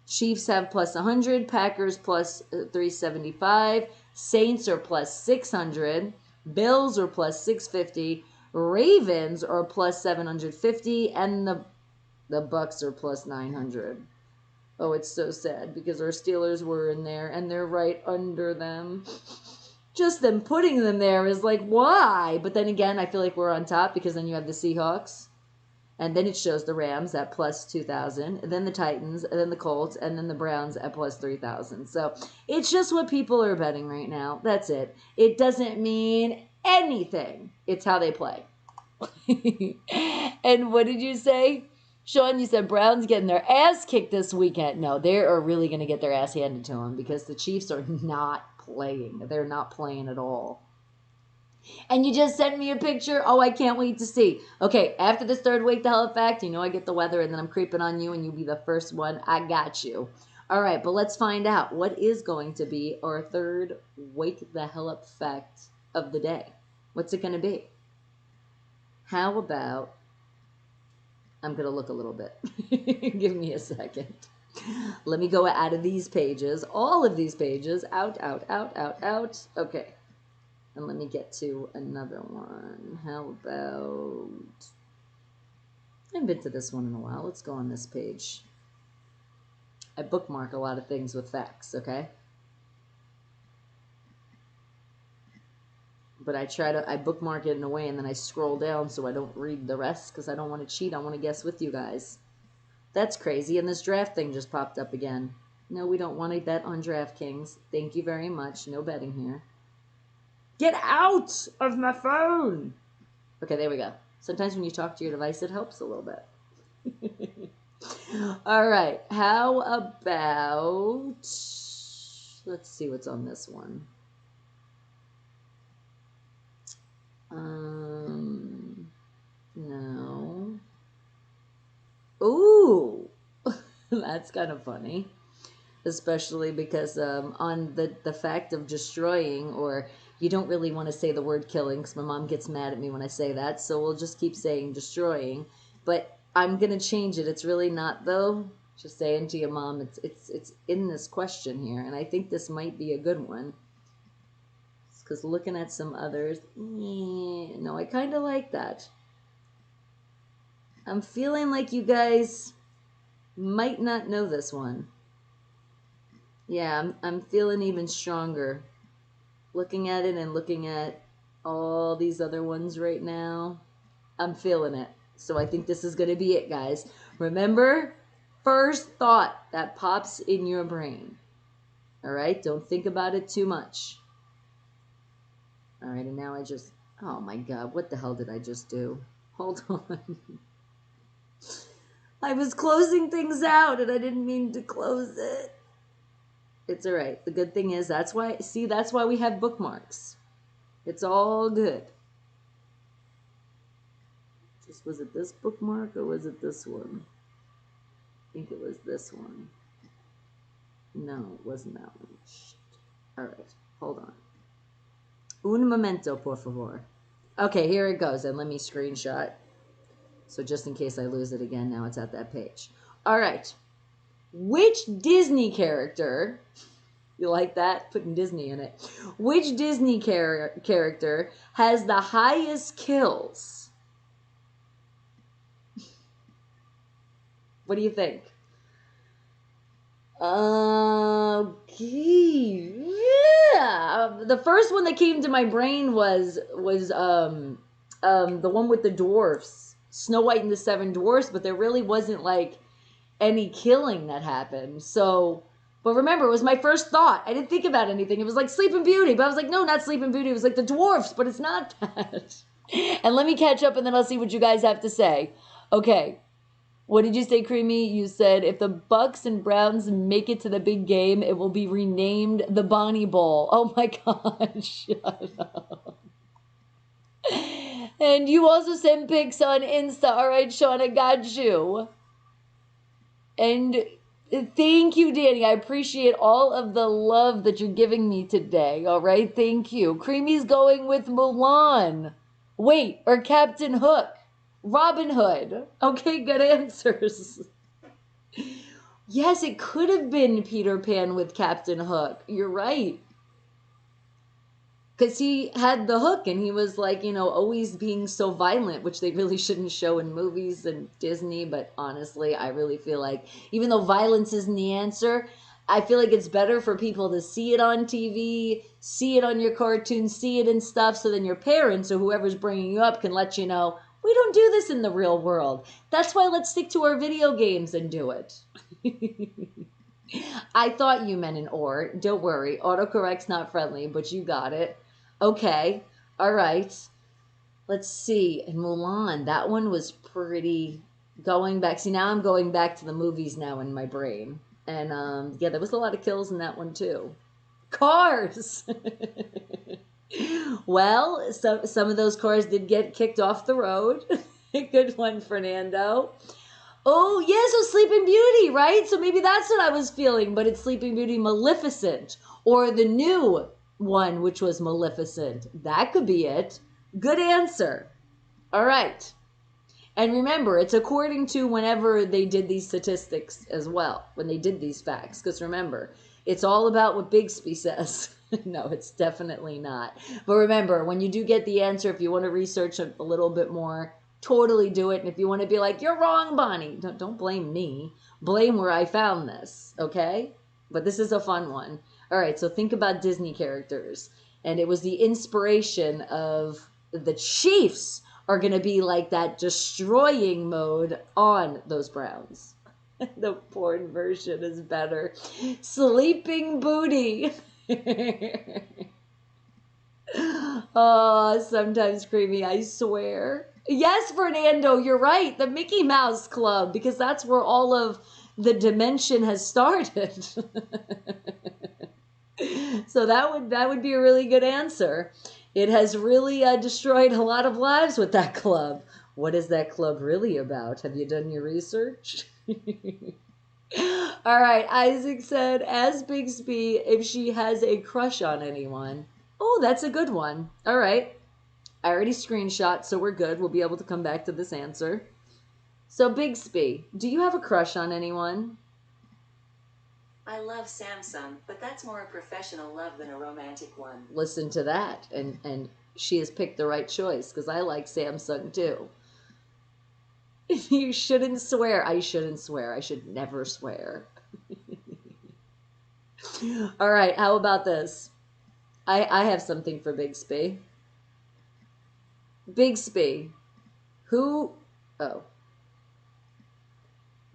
Chiefs have plus 100, Packers plus 375, Saints are plus 600, Bills are plus 650, Ravens are plus 750, and the Bucks are plus 900. Oh, it's so sad because our Steelers were in there and they're right under them. Just them putting them there is like, why? But then again, I feel like we're on top because then you have the Seahawks. And then it shows the Rams at plus 2,000, and then the Titans, and then the Colts, and then the Browns at plus 3,000. So it's just what people are betting right now. That's it. It doesn't mean anything. It's how they play. And what did you say? Sean, you said Browns getting their ass kicked this weekend. No, they are really going to get their ass handed to them because the Chiefs are not playing. They're not playing at all. And you just sent me a picture. Oh, I can't wait to see. Okay, after this third Wake the Hell Up fact, you know I get the weather and then I'm creeping on you and you'll be the first one. I got you. All right, but let's find out what is going to be our third Wake the Hell Up fact of the day. What's it going to be? How about, I'm going to look a little bit. Give me a second. Let me go out of these pages, all of these pages, out. Okay. And let me get to another one. How about, I haven't been to this one in a while. Let's go on this page. I bookmark a lot of things with facts, okay? But I bookmark it in a way and then I scroll down so I don't read the rest because I don't want to cheat. I want to guess with you guys. That's crazy. And this draft thing just popped up again. No, we don't want to bet on DraftKings. Thank you very much. No betting here. Get out of my phone. Okay, there we go. Sometimes when you talk to your device, it helps a little bit. All right. How about, let's see what's on this one. No. Ooh, that's kind of funny. Especially because on the fact of destroying, or you don't really want to say the word killing because my mom gets mad at me when I say that, so we'll just keep saying destroying. But I'm going to change it. It's really not, though. Just saying to your mom, it's in this question here, and I think this might be a good one. Because looking at some others, no, I kind of like that. I'm feeling like you guys might not know this one. Yeah, I'm feeling even stronger. Looking at it and looking at all these other ones right now, I'm feeling it. So I think this is going to be it, guys. Remember, first thought that pops in your brain. All right? Don't think about it too much. All right, and now oh my God, what the hell did I just do? Hold on. I was closing things out and I didn't mean to close it. It's all right. The good thing is that's why we have bookmarks. It's all good. Was it this bookmark or was it this one? I think it was this one. No, it wasn't that one. Shit. All right, hold on. Un momento, por favor. Okay, here it goes, and let me screenshot. So just in case I lose it again, now it's at that page. All right. Which Disney character, you like that? Putting Disney in it. Which Disney character has the highest kills? What do you think? Okay, yeah. The first one that came to my brain was the one with the dwarfs, Snow White and the Seven Dwarfs, but there really wasn't like any killing that happened. So, but remember, it was my first thought. I didn't think about anything. It was like Sleeping Beauty, but I was like, no, not Sleeping Beauty. It was like the dwarfs, but it's not that. And let me catch up, and then I'll see what you guys have to say. Okay. What did you say, Creamy? You said if the Bucks and Browns make it to the big game, it will be renamed the Bonnie Bowl. Oh my God, shut up. And you also send pics on Insta. All right, Sean, I got you. And thank you, Danny. I appreciate all of the love that you're giving me today. All right, thank you. Creamy's going with Mulan. Wait, or Captain Hook. Robin Hood. Okay, good answers. Yes, it could have been Peter Pan with Captain Hook. You're right. Because he had the hook and he was like, you know, always being so violent, which they really shouldn't show in movies and Disney. But honestly, I really feel like even though violence isn't the answer, I feel like it's better for people to see it on TV, see it on your cartoons, see it in stuff. So then your parents or whoever's bringing you up can let you know, we don't do this in the real world. That's why let's stick to our video games and do it. I thought you meant an or. Don't worry. Autocorrect's not friendly, but you got it. Okay. All right. Let's see. And Mulan, that one was pretty going back. See, now I'm going back to the movies now in my brain. And yeah, there was a lot of kills in that one too. Cars! Well, some of those cars did get kicked off the road. Good one, Fernando. Oh, yeah, so Sleeping Beauty, right? So maybe that's what I was feeling, but it's Sleeping Beauty Maleficent. Or the new one, which was Maleficent. That could be it. Good answer. All right. And remember, it's according to whenever they did these statistics as well, when they did these facts. Because remember, it's all about what Bigsby says. No, it's definitely not. But remember, when you do get the answer, if you want to research a little bit more, totally do it. And if you want to be like, you're wrong, Bonnie, don't blame me. Blame where I found this, okay? But this is a fun one. All right, so think about Disney characters. And it was the inspiration of the Chiefs are going to be like that destroying mode on those Browns. The porn version is better. Sleeping Booty. Oh, sometimes Creamy, I swear. Yes, Fernando, you're right. The Mickey Mouse Club, because that's where all of the dimension has started. So that would be a really good answer. It has really destroyed a lot of lives with that club. What is that club really about? Have you done your research? All right, Isaac said, ask Bigsby if she has a crush on anyone. Oh, that's a good one. All right. I already screenshot, so we're good. We'll be able to come back to this answer. So, Bigsby, do you have a crush on anyone? I love Samsung, but that's more a professional love than a romantic one. Listen to that. And she has picked the right choice, because I like Samsung too. You shouldn't swear. I shouldn't swear. I should never swear. All right, how about this? I have something for Bigsby. Bigsby,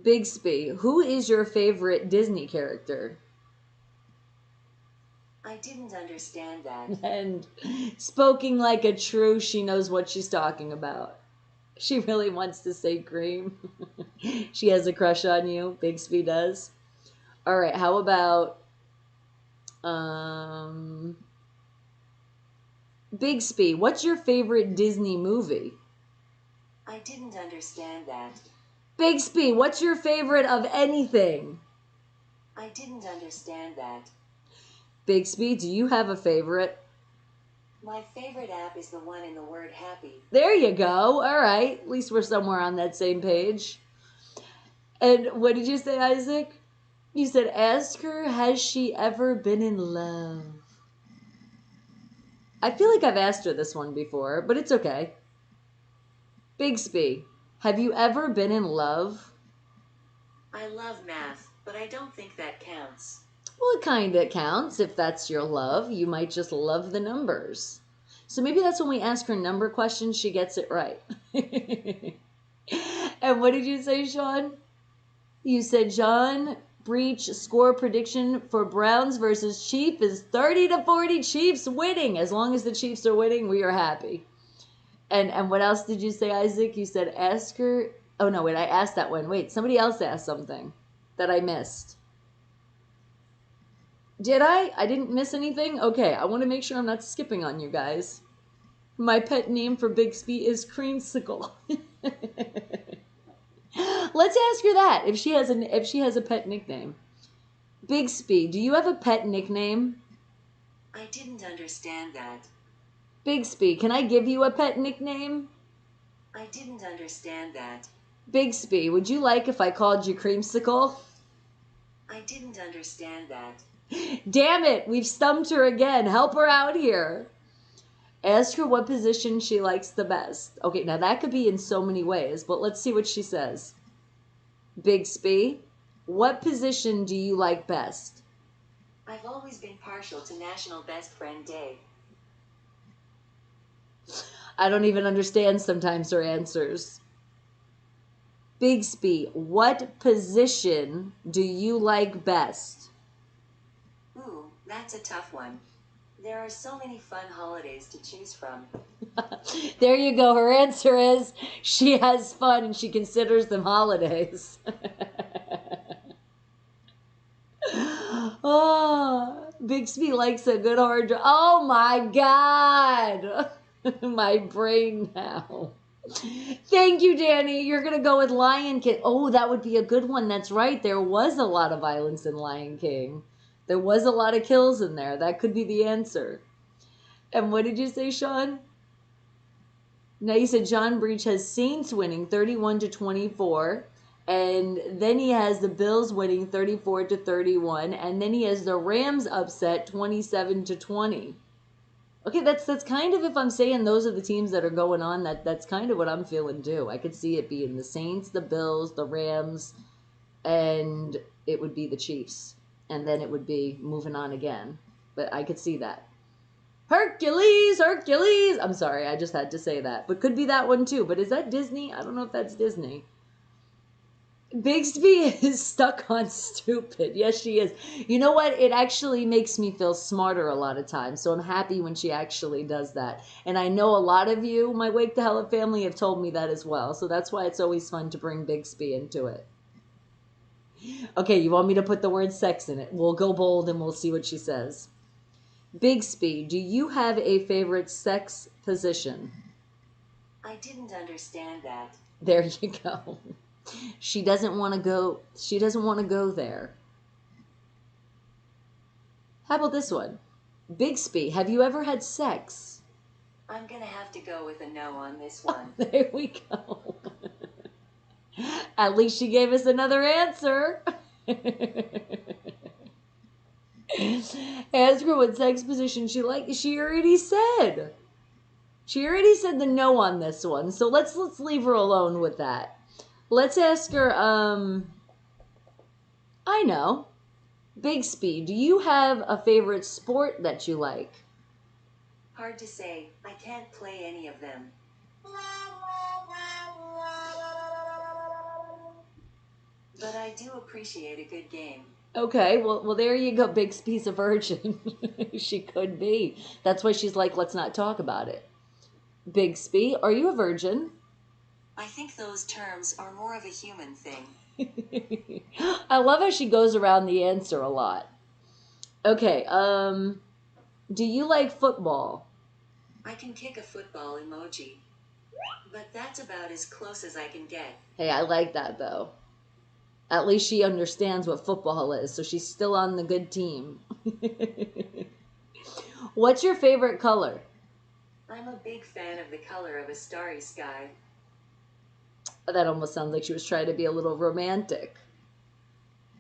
Bigsby, who is your favorite Disney character? I didn't understand that. And spoken like a true, she knows what she's talking about. She really wants to say Cream. She has a crush on you. Bigsby does. All right, how about Bigsby, what's your favorite Disney movie? I didn't understand that. Bigsby, what's your favorite of anything? I didn't understand that. Bigsby, do you have a favorite? My favorite app is the one in the word happy. There you go. All right. At least we're somewhere on that same page. And what did you say, Isaac? You said, ask her, has she ever been in love? I feel like I've asked her this one before, but it's okay. Bigsby, have you ever been in love? I love math, but I don't think that counts. Well, it kind of counts if that's your love. You might just love the numbers. So maybe that's when we ask her number questions, she gets it right. And what did you say, Sean? You said John Breach score prediction for Browns versus Chiefs is 30-40 Chiefs winning. As long as the Chiefs are winning, we are happy. And what else did you say, Isaac? You said ask her Oh, no, wait, I asked that one. Wait, somebody else asked something that I missed. Did I? I didn't miss anything? Okay, I want to make sure I'm not skipping on you guys. My pet name for Bixby is Creamsicle. Let's ask her that if she has a pet nickname. Bixby, do you have a pet nickname? I didn't understand that. Bixby, can I give you a pet nickname? I didn't understand that. Bixby, would you like if I called you Creamsicle? I didn't understand that. Damn it, we've stumped her again. Help her out here. Ask her what position she likes the best. Okay, now that could be in so many ways, but let's see what she says. Bixby, what position do you like best? I've always been partial to National Best Friend Day. I don't even understand sometimes her answers. Bixby, what position do you like best? Ooh, that's a tough one. There are so many fun holidays to choose from. There you go. Her answer is she has fun and she considers them holidays. Oh, Bixby likes a good hard drive. Oh my God. My brain now. Thank you, Danny. You're going to go with Lion King. Oh, that would be a good one. That's right. There was a lot of violence in Lion King. There was a lot of kills in there. That could be the answer. And what did you say, Sean? Now you said John Breach has Saints winning 31-24. And then he has the Bills winning 34-31. And then he has the Rams upset 27-20. Okay, that's kind of, if I'm saying those are the teams that are going on, that's kind of what I'm feeling too. I could see it being the Saints, the Bills, the Rams, and it would be the Chiefs. And then it would be moving on again. But I could see that. Hercules, Hercules! I'm sorry, I just had to say that. But could be that one too. But is that Disney? I don't know if that's Disney. Bixby is stuck on stupid. Yes, she is. You know what? It actually makes me feel smarter a lot of times. So I'm happy when she actually does that. And I know a lot of you, my Wake the Hell Up family, have told me that as well. So that's why it's always fun to bring Bixby into it. Okay, you want me to put the word sex in it? We'll go bold and we'll see what she says. Bixby, do you have a favorite sex position? I didn't understand that. There you go. She doesn't want to go. She doesn't want to go there. How about this one? Bixby, have you ever had sex? I'm gonna have to go with a no on this one. There we go. At least she gave us another answer. Ask her what sex position she liked. She already said. She already said the no on this one. So let's leave her alone with that. Let's ask her, I know. Bixby, do you have a favorite sport that you like? Hard to say. I can't play any of them. But I do appreciate a good game. Okay, well, there you go. Bixby's a virgin. She could be. That's why she's like, let's not talk about it. Bixby, are you a virgin? I think those terms are more of a human thing. I love how she goes around the answer a lot. Okay, do you like football? I can kick a football emoji. But that's about as close as I can get. Hey, I like that though. At least she understands what football is, so she's still on the good team. What's your favorite color? I'm a big fan of the color of a starry sky. That almost sounds like she was trying to be a little romantic.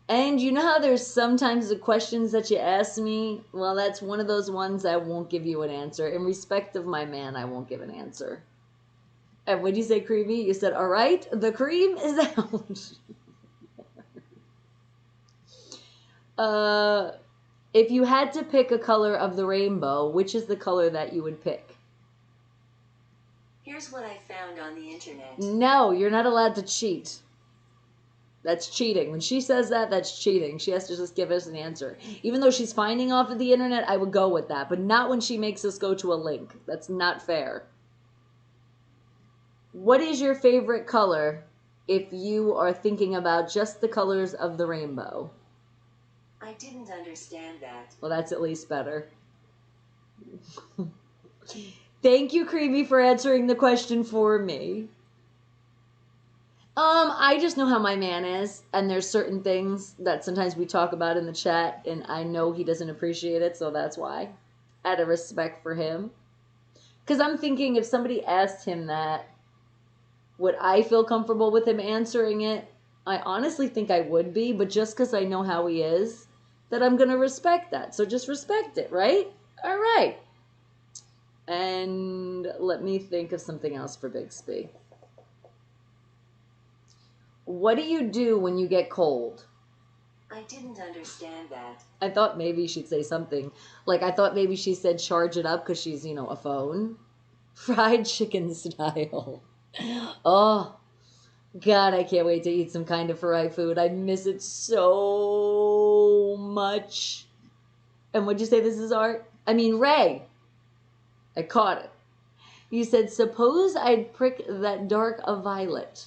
And you know how there's sometimes the questions that you ask me? Well, that's one of those ones I won't give you an answer. In respect of my man, I won't give an answer. And when you say creamy, you said, all right, the cream is out. If you had to pick a color of the rainbow, which is the color that you would pick? Here's what I found on the internet. No, you're not allowed to cheat. That's cheating. When she says that, that's cheating. She has to just give us an answer. Even though she's finding off of the internet, I would go with that. But not when she makes us go to a link. That's not fair. What is your favorite color if you are thinking about just the colors of the rainbow. I didn't understand that. Well, that's at least better. Thank you, Creamy, for answering the question for me. I just know how my man is, and there's certain things that sometimes we talk about in the chat, and I know he doesn't appreciate it, so that's why. Out of respect for him. Because I'm thinking if somebody asked him that, would I feel comfortable with him answering it? I honestly think I would be, but just because I know how he is, that I'm going to respect that. So just respect it, right? All right. And let me think of something else for Bixby. What do you do when you get cold? I didn't understand that. I thought maybe she'd say something. Like, I thought maybe she said charge it up because she's, you know, a phone. Fried chicken style. Oh, God, I can't wait to eat some kind of fried food. I miss it so much. And what'd you say this is, Art? I mean, Ray. I caught it. You said, suppose I'd prick that dark a violet.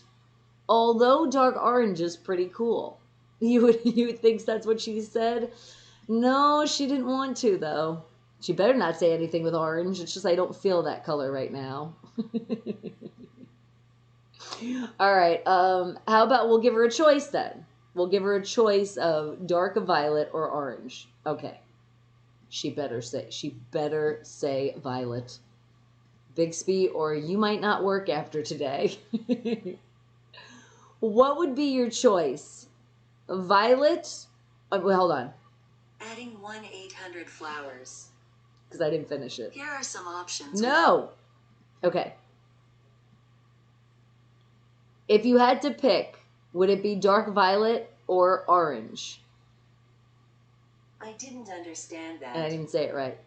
Although dark orange is pretty cool. You think that's what she said? No, she didn't want to, though. She better not say anything with orange. It's just I don't feel that color right now. All right. How about we'll give her a choice then? We'll give her a choice of dark violet or orange. Okay. She better say violet. Bixby, or you might not work after today. What would be your choice? Violet? Wait, hold on. Adding 1-800 flowers. Because I didn't finish it. Here are some options. No! Okay. If you had to pick, would it be dark violet or orange? I didn't understand that. And I didn't say it right.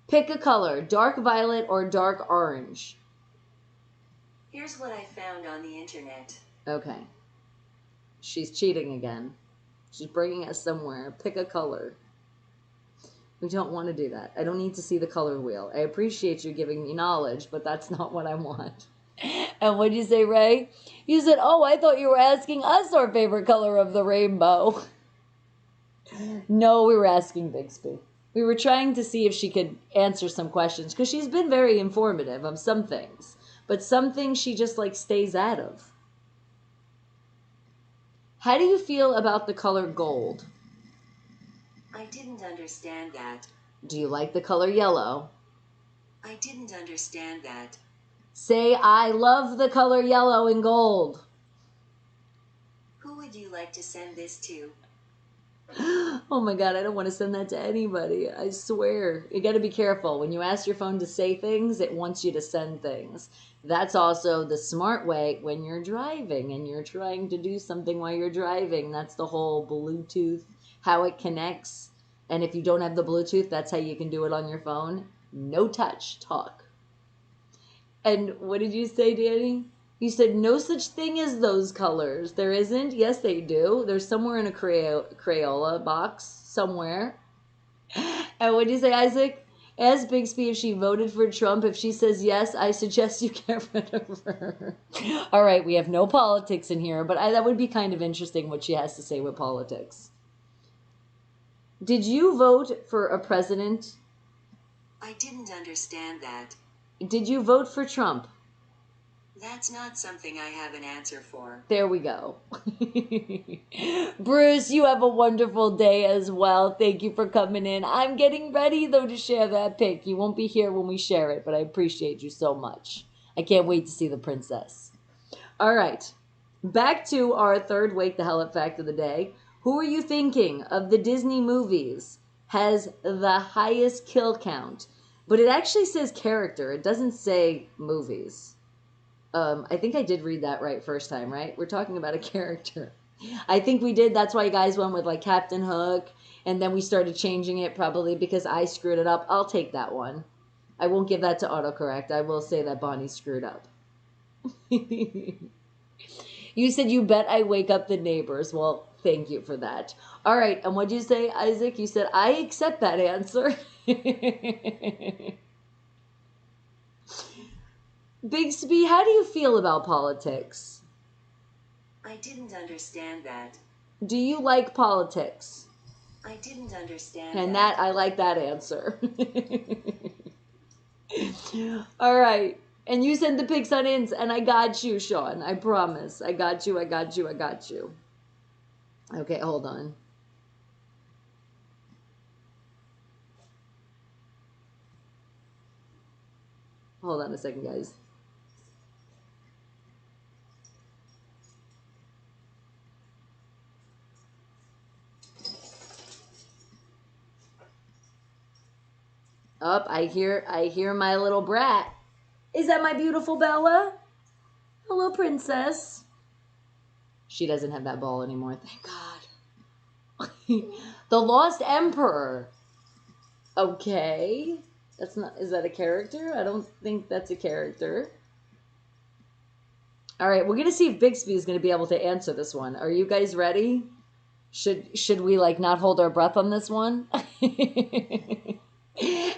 Pick a color, dark violet or dark orange. Here's what I found on the internet. Okay. She's cheating again. She's bringing us somewhere. Pick a color. We don't want to do that. I don't need to see the color wheel. I appreciate you giving me knowledge, but that's not what I want. And what did you say, Ray? You said, oh, I thought you were asking us our favorite color of the rainbow. No, we were asking Bixby. We were trying to see if she could answer some questions, because she's been very informative of some things, but some things she just like stays out of. How do you feel about the color gold? I didn't understand that. Do you like the color yellow? I didn't understand that. Say, I love the color yellow and gold. Who would you like to send this to? Oh my God, I don't want to send that to anybody. I swear. You got to be careful. When you ask your phone to say things, it wants you to send things. That's also the smart way when you're driving and you're trying to do something while you're driving. That's the whole Bluetooth, how it connects. And if you don't have the Bluetooth, that's how you can do it on your phone. No touch, talk. And what did you say, Danny? You said no such thing as those colors. There isn't? Yes, they do. There's somewhere in a Crayola box somewhere. And what did you say, Isaac? Ask Bixby if she voted for Trump. If she says yes, I suggest you get rid of her. All right, we have no politics in here, but that would be kind of interesting what she has to say with politics. Did you vote for a president? I didn't understand that. Did you vote for Trump? That's not something I have an answer for. There we go. Bruce, you have a wonderful day as well. Thank you for coming in. I'm getting ready, though, to share that pic. You won't be here when we share it, but I appreciate you so much. I can't wait to see the princess. All right. Back to our third Wake the Hell Up fact of the day. Who are you thinking of the Disney movies has the highest kill count? But it actually says character. It doesn't say movies. I think I did read that right first time, right? We're talking about a character. I think we did. That's why you guys went with like Captain Hook. And then we started changing it probably because I screwed it up. I'll take that one. I won't give that to autocorrect. I will say that Bonnie screwed up. You said you bet I wake up the neighbors. Well, thank you for that. All right. And what'd you say, Isaac? You said, I accept that answer. Bixby, how do you feel about politics? I didn't understand that. Do you like politics? I didn't understand And that, I like that answer. All right. And you sent the pics on ins, and I got you, Sean. I promise. I got you, I got you, I got you. Okay, hold on. Hold on a second, guys. Up, I hear my little brat. Is that my beautiful Bella? Hello, princess. She doesn't have that ball anymore, thank God. The Lost Emperor. Okay. That's not, is that a character? I don't think that's a character. All right, we're going to see if Bixby is going to be able to answer this one. Are you guys ready? Should we like not hold our breath on this one?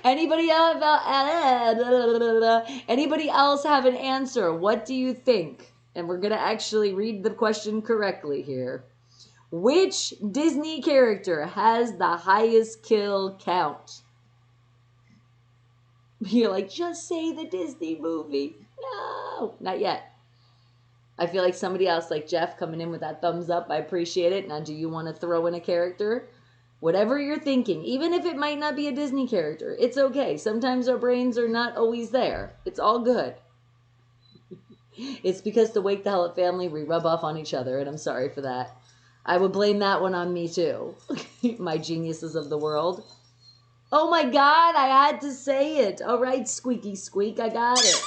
Anybody else have an answer? What do you think? And we're going to actually read the question correctly here. Which Disney character has the highest kill count? You're like, just say the Disney movie. No, not yet. I feel like somebody else, like Jeff, coming in with that thumbs up. I appreciate it. Now, do you want to throw in a character? Whatever you're thinking, even if it might not be a Disney character, it's okay. Sometimes our brains are not always there. It's all good. It's because the Wake the Hell Up family, we rub off on each other, and I'm sorry for that. I would blame that one on me, too. My geniuses of the world. Oh, my God, I had to say it. All right, squeaky squeak, I got it.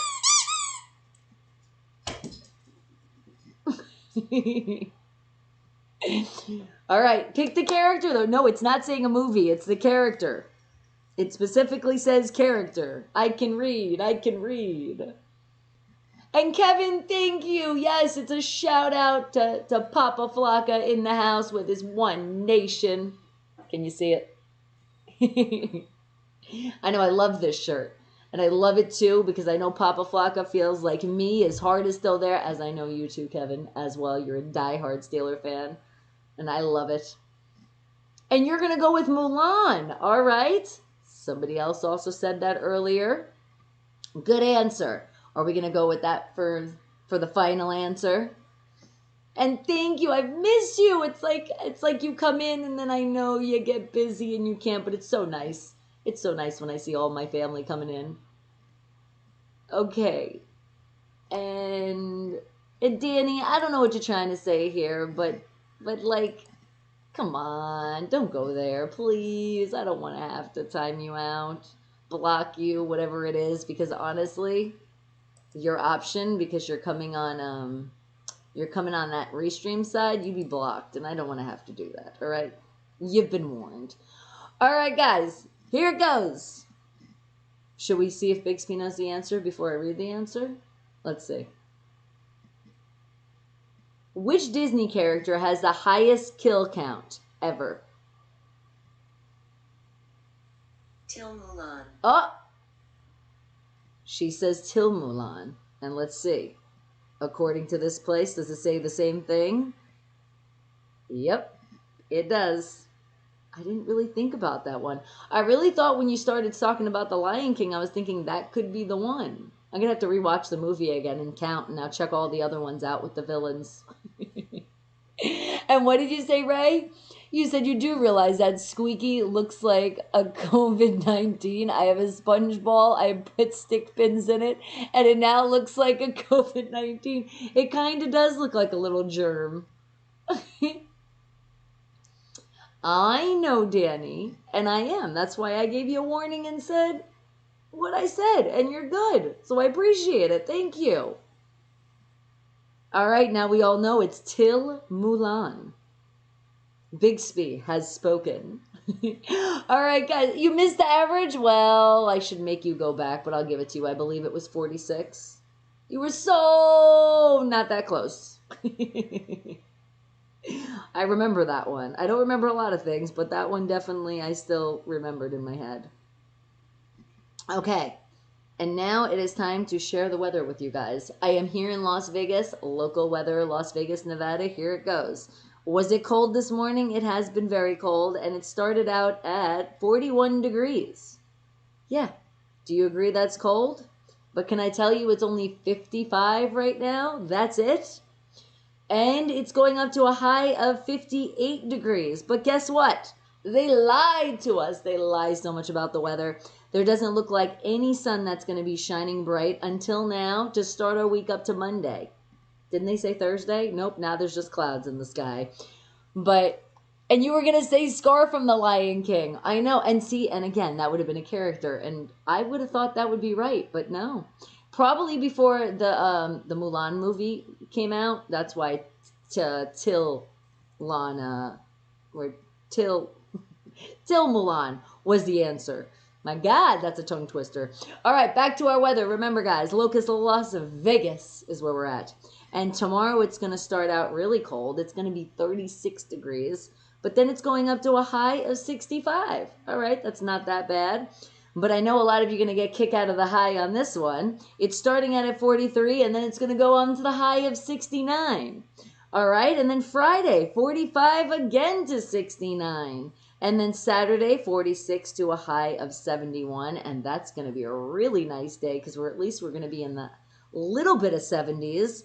All right, pick the character, though. No, it's not saying a movie. It's the character. It specifically says character. I can read. I can read. And Kevin, thank you. Yes, it's a shout out to Papa Flocka in the house with his One Nation. Can you see it? I know, I love this shirt. And I love it too because I know Papa Flocka feels like me. His heart is still there, as I know you too, Kevin, as well. You're a diehard Steeler fan. And I love it. And you're going to go with Mulan. All right. Somebody else also said that earlier. Good answer. Are we going to go with that for the final answer? And thank you. I've missed you. It's like you come in and then I know you get busy and you can't, but it's so nice. It's so nice when I see all my family coming in. Okay. And Danny, I don't know what you're trying to say here, but like, come on, don't go there, please. I don't want to have to time you out, block you, whatever it is, because honestly, your option, because you're coming on that restream side, you be blocked, and I don't want to have to do that, all right? You've been warned. All right, guys, here it goes. Should we see if Bixby knows the answer before I read the answer? Let's see. Which Disney character has the highest kill count ever? Till Mulan. Oh! She says Till Mulan. And let's see. According to this place, does it say the same thing? Yep, it does. I didn't really think about that one. I really thought when you started talking about The Lion King, I was thinking that could be the one. I'm going to have to rewatch the movie again and count and now check all the other ones out with the villains. And what did you say, Ray? You said you do realize that Squeaky looks like a COVID-19. I have a sponge ball. I put stick pins in it. And it now looks like a COVID-19. It kind of does look like a little germ. I know, Danny. And I am. That's why I gave you a warning and said what I said. And you're good. So I appreciate it. Thank you. All right, now we all know it's Till Mulan. Bixby has spoken. All right, guys, you missed the average? Well, I should make you go back, but I'll give it to you. I believe it was 46. You were so not that close. I remember that one. I don't remember a lot of things, but that one definitely I still remembered in my head. Okay. And now it is time to share the weather with you guys. I am here in Las Vegas, local weather, Las Vegas, Nevada. Here it goes. Was it cold this morning? It has been very cold, and it started out at 41 degrees. Yeah. Do you agree that's cold? But can I tell you it's only 55 right now? That's it. And it's going up to a high of 58 degrees. But guess what? They lied to us. They lie so much about the weather. There doesn't look like any sun that's going to be shining bright until now to start our week up to Monday. Didn't they say Thursday? Nope, now there's just clouds in the sky. But, and you were going to say Scar from The Lion King. I know. And see, and again, that would have been a character. And I would have thought that would be right, but no. Probably before the Mulan movie came out. That's why Till Mulan was the answer. My God, that's a tongue twister. All right, back to our weather. Remember, guys, Locust Las Vegas is where we're at. And tomorrow it's going to start out really cold. It's going to be 36 degrees. But then it's going up to a high of 65. All right, that's not that bad. But I know a lot of you are going to get kicked out of the high on this one. It's starting out at 43, and then it's going to go on to the high of 69. All right, and then Friday, 45 again to 69. And then Saturday, 46 to a high of 71. And that's going to be a really nice day because we're going to be in the little bit of 70s.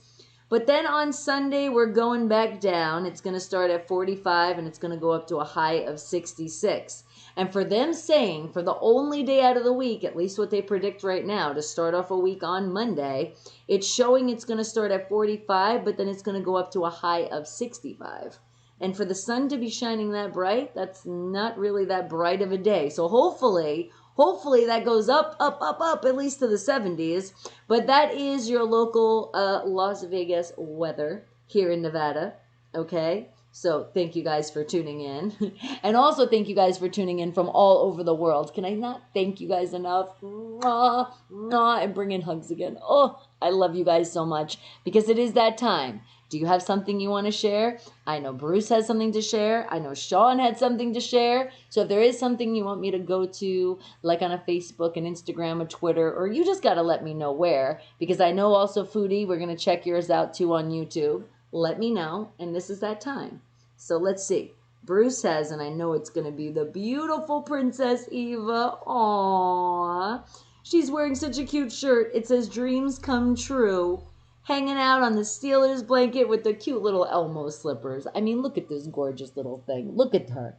But then on Sunday, we're going back down. It's going to start at 45 and it's going to go up to a high of 66. And for them saying, for the only day out of the week, at least what they predict right now, to start off a week on Monday, it's showing it's going to start at 45, but then it's going to go up to a high of 65. And for the sun to be shining that bright, that's not really that bright of a day. So hopefully that goes up, at least to the 70s. But that is your local Las Vegas weather here in Nevada, okay? So thank you guys for tuning in. And also thank you guys for tuning in from all over the world. Can I not thank you guys enough? Mwah, mwah, and bring in hugs again. Oh, I love you guys so much because it is that time. Do you have something you want to share? I know Bruce has something to share. I know Sean had something to share. So if there is something you want me to go to, like on a Facebook, an Instagram, a Twitter, or you just got to let me know where, because I know also Foodie, we're going to check yours out too on YouTube. Let me know, and this is that time. So let's see. Bruce has, and I know it's going to be the beautiful Princess Eva. Aww. She's wearing such a cute shirt. It says dreams come true. Hanging out on the Steelers blanket with the cute little Elmo slippers. I mean, look at this gorgeous little thing. Look at her.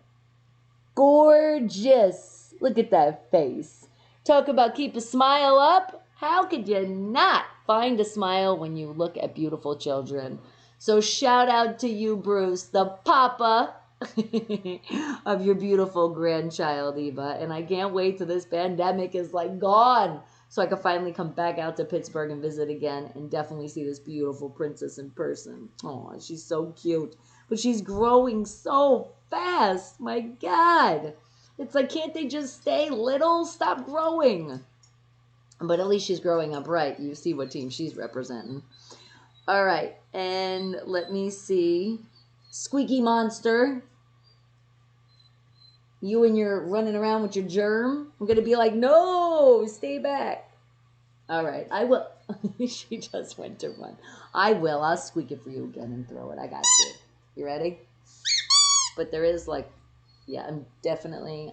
Gorgeous. Look at that face. Talk about keep a smile up. How could you not find a smile when you look at beautiful children? So shout out to you, Bruce, the papa of your beautiful grandchild, Eva. And I can't wait till this pandemic is like gone, so I could finally come back out to Pittsburgh and visit again and definitely see this beautiful princess in person. Oh, she's so cute. But she's growing so fast. My God. It's like, can't they just stay little? Stop growing. But at least she's growing up right. You see what team she's representing. All right. And let me see. Squeaky Monster. You and your running around with your germ. I'm going to be like, no, stay back. All right, I will. She just went to run. I will. I'll squeak it for you again and throw it. I got you. You ready? But there is like, yeah, I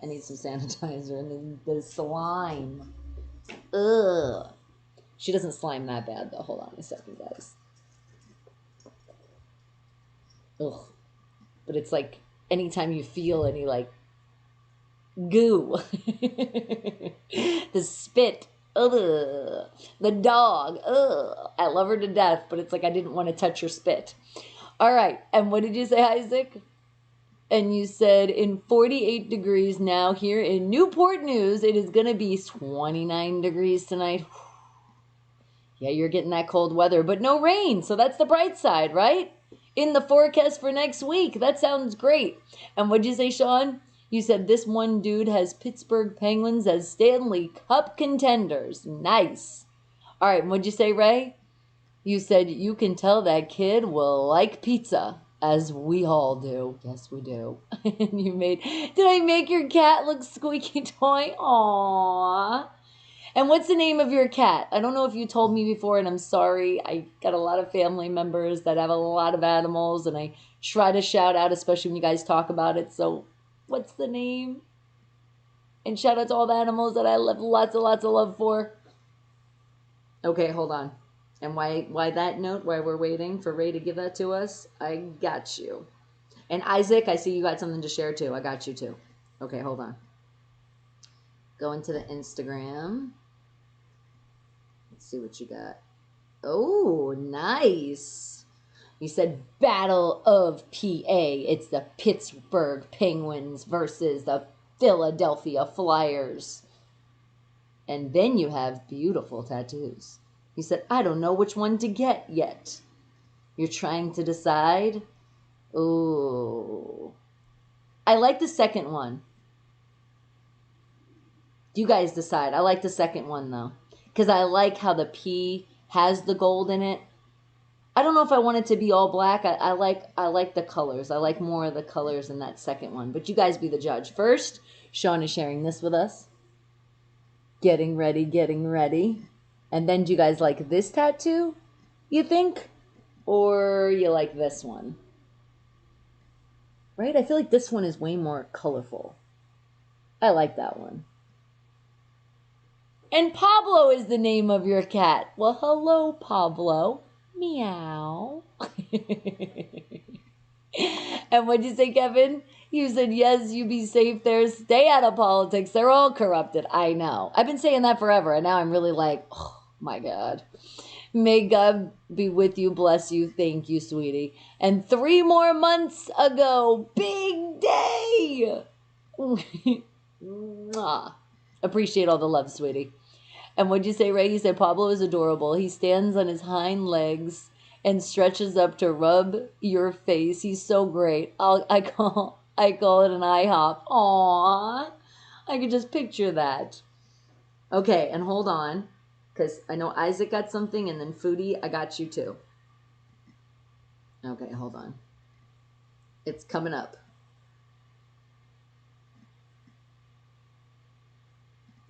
need some sanitizer. And then the slime. Ugh. She doesn't slime that bad though. Hold on a second, guys. Ugh. But it's like anytime you feel any like goo. The spit. Ugh. The dog. Ugh. I love her to death, but it's like I didn't want to touch her spit. All right. And what did you say, Isaac? And you said in 48 degrees now here in Newport News, it is going to be 29 degrees tonight. Yeah, you're getting that cold weather, but no rain. So that's the bright side, right? In the forecast for next week. That sounds great. And what'd you say, Sean? You said this one dude has Pittsburgh Penguins as Stanley Cup contenders. Nice. All right, what'd you say, Ray? You said you can tell that kid will like pizza, as we all do. Yes, we do. And did I make your cat look squeaky toy? Aww. And what's the name of your cat? I don't know if you told me before, and I'm sorry. I got a lot of family members that have a lot of animals, and I try to shout out, especially when you guys talk about it. So, what's the name? And shout out to all the animals that I have lots and lots of love for. Okay, hold on. And why that note? Why we're waiting for Ray to give that to us? I got you. And Isaac, I see you got something to share too. I got you too. Okay, hold on. Go into the Instagram. Let's see what you got. Oh, nice. You said Battle of PA. It's the Pittsburgh Penguins versus the Philadelphia Flyers. And then you have beautiful tattoos. He said, I don't know which one to get yet. You're trying to decide? Ooh. I like the second one. You guys decide. I like the second one, though. Because I like how the P has the gold in it. I don't know if I want it to be all black. I like the colors. I like more of the colors in that second one. But you guys be the judge. First, Sean is sharing this with us. Getting ready, getting ready. And then do you guys like this tattoo, you think? Or you like this one? Right? I feel like this one is way more colorful. I like that one. And Pablo is the name of your cat. Well, hello, Pablo. Meow. And what'd you say, Kevin? You said, yes, you be safe there. Stay out of politics. They're all corrupted. I know. I've been saying that forever, and now I'm really like, oh, my God. May God be with you, bless you, thank you, sweetie. And 3 more months ago, big day. Mwah. Appreciate all the love, sweetie. And what'd you say, Ray? You said Pablo is adorable. He stands on his hind legs and stretches up to rub your face. He's so great. I call it an IHOP. Aww. I could just picture that. Okay, and hold on. Because I know Isaac got something, and then Foodie, I got you too. Okay, hold on. It's coming up.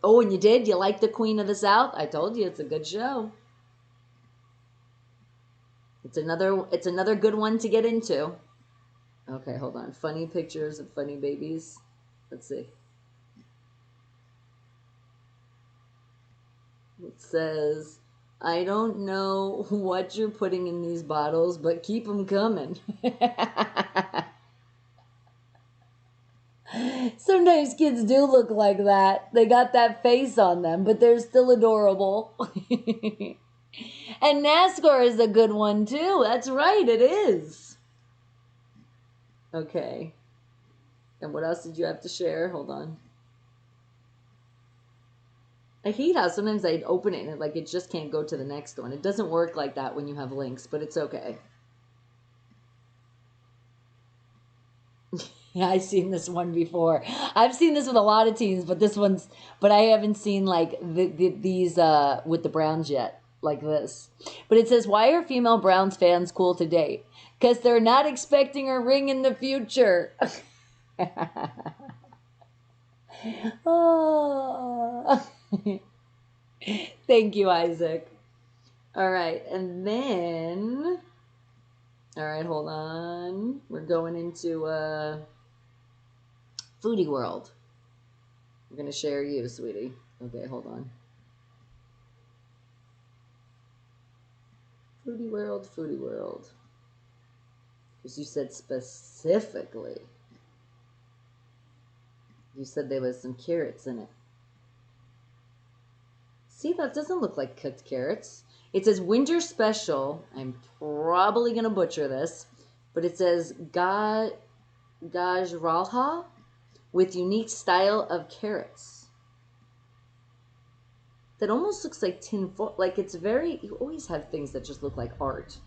Oh, and you did? You like the Queen of the South? I told you, it's a good show. It's another good one to get into. Okay, hold on. Funny pictures of funny babies. Let's see. It says, I don't know what you're putting in these bottles, but keep them coming. Sometimes kids do look like that. They got that face on them, but they're still adorable. And NASCAR is a good one, too. That's right, it is. Okay. And what else did you have to share? Hold on. I hate how sometimes I'd open it and it just can't go to the next one. It doesn't work like that when you have links, but it's okay. Yeah, I've seen this one before. I've seen this with a lot of teams, but I haven't seen these with the Browns yet, like this. But it says, why are female Browns fans cool to date? Because they're not expecting a ring in the future. Oh. Thank you, Isaac. All right, and then, all right, hold on. We're going into Foodie World. I'm going to share you, sweetie. Okay, hold on. Foodie World, Foodie World. Because you said specifically. You said there was some carrots in it. See, that doesn't look like cooked carrots. It says winter special. I'm probably going to butcher this. But it says Gajralha with unique style of carrots. That almost looks like tin foil. Like it's very, you always have things that just look like art.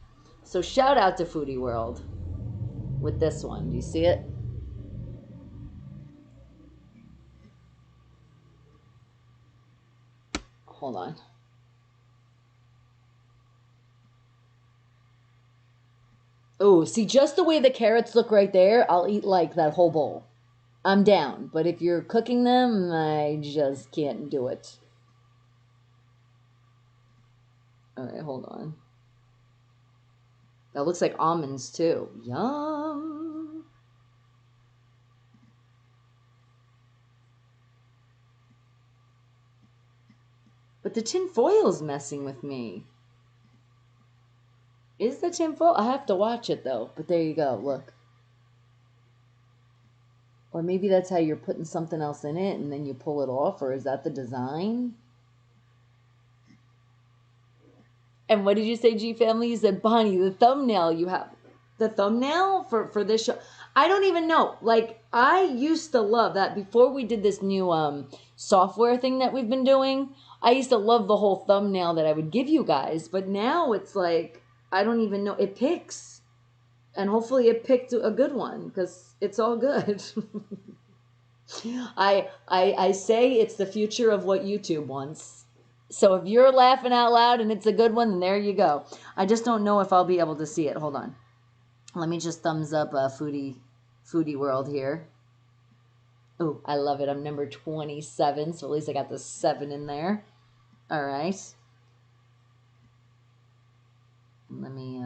So shout out to Foodie World with this one. Do you see it? Hold on. Oh, see, just the way the carrots look right there, I'll eat like that whole bowl. I'm down. But if you're cooking them, I just can't do it. All right, hold on. That looks like almonds too. Yum. But the tin foil's messing with me. Is the tin foil? I have to watch it though. But there you go. Look. Or maybe that's how you're putting something else in it and then you pull it off. Or is that the design? And what did you say, G Family? You said, Bonnie, the thumbnail you have. The thumbnail for this show? I don't even know. Like, I used to love that before we did this new software thing that we've been doing. I used to love the whole thumbnail that I would give you guys. But now it's like, I don't even know. It picks. And hopefully it picked a good one because it's all good. I say it's the future of what YouTube wants. So if you're laughing out loud and it's a good one, then there you go. I just don't know if I'll be able to see it. Hold on. Let me just thumbs up Foodie World here. Oh, I love it. I'm number 27, so at least I got the 7 in there. All right. Let me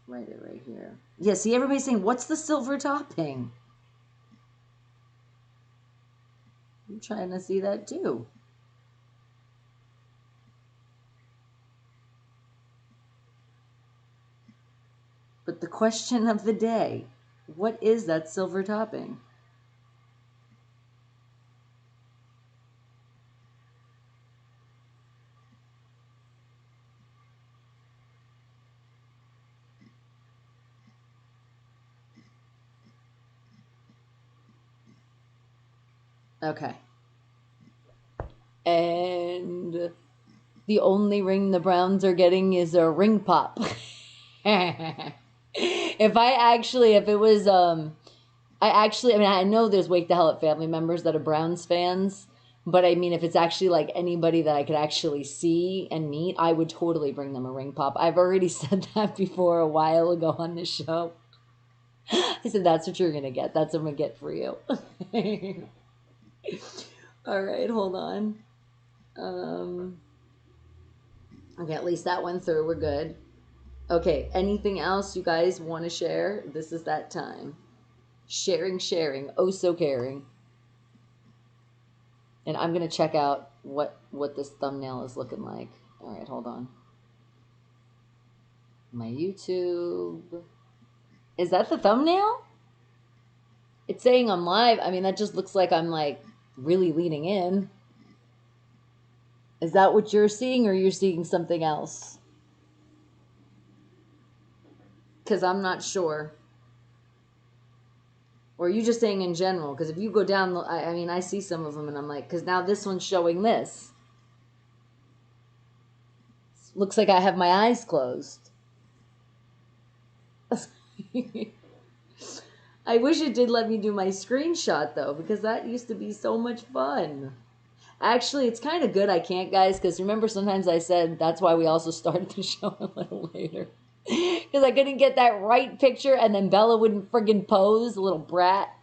write it right here. Yeah, see, everybody's saying, what's the silver topping? I'm trying to see that too. But the question of the day, what is that silver topping? Okay. And the only ring the Browns are getting is a ring pop. If it was, I know there's Wake the Hell Up family members that are Browns fans, but I mean, if it's actually like anybody that I could actually see and meet, I would totally bring them a ring pop. I've already said that before a while ago on the show. I said, that's what you're going to get. That's what I'm going to get for you. All right, hold on. Okay, at least that went through. We're good. Okay, anything else you guys want to share? This is that time. Sharing. Oh, so caring. And I'm going to check out what this thumbnail is looking like. All right, hold on. My YouTube. Is that the thumbnail? It's saying I'm live. I mean, that just looks like I'm like really leaning in. Is that what you're seeing, or you're seeing something else? Because I'm not sure. Or are you just saying in general? Because if you go down, I mean, I see some of them and I'm like, because now this one's showing this. Looks like I have my eyes closed. I wish it did let me do my screenshot though, because that used to be so much fun. Actually, it's kind of good I can't, guys, because remember sometimes I said that's why we also started the show a little later. Because I couldn't get that right picture, and then Bella wouldn't friggin' pose, little brat.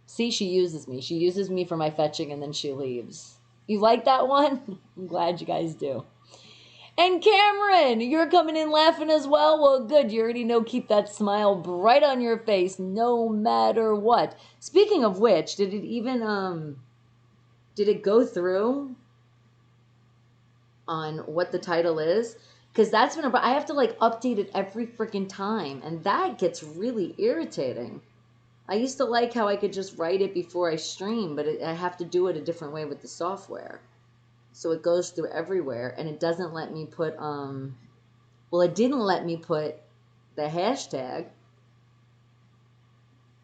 See, she uses me. She uses me for my fetching, and then she leaves. You like that one? I'm glad you guys do. And Cameron, you're coming in laughing as well? Well, good. You already know, keep that smile bright on your face no matter what. Speaking of which, did it even, did it go through on what the title is? Because that's when I have to like update it every freaking time, and that gets really irritating. I used to like how I could just write it before I stream, but I have to do it a different way with the software. So it goes through everywhere, and it doesn't let me put, well, it didn't let me put the hashtag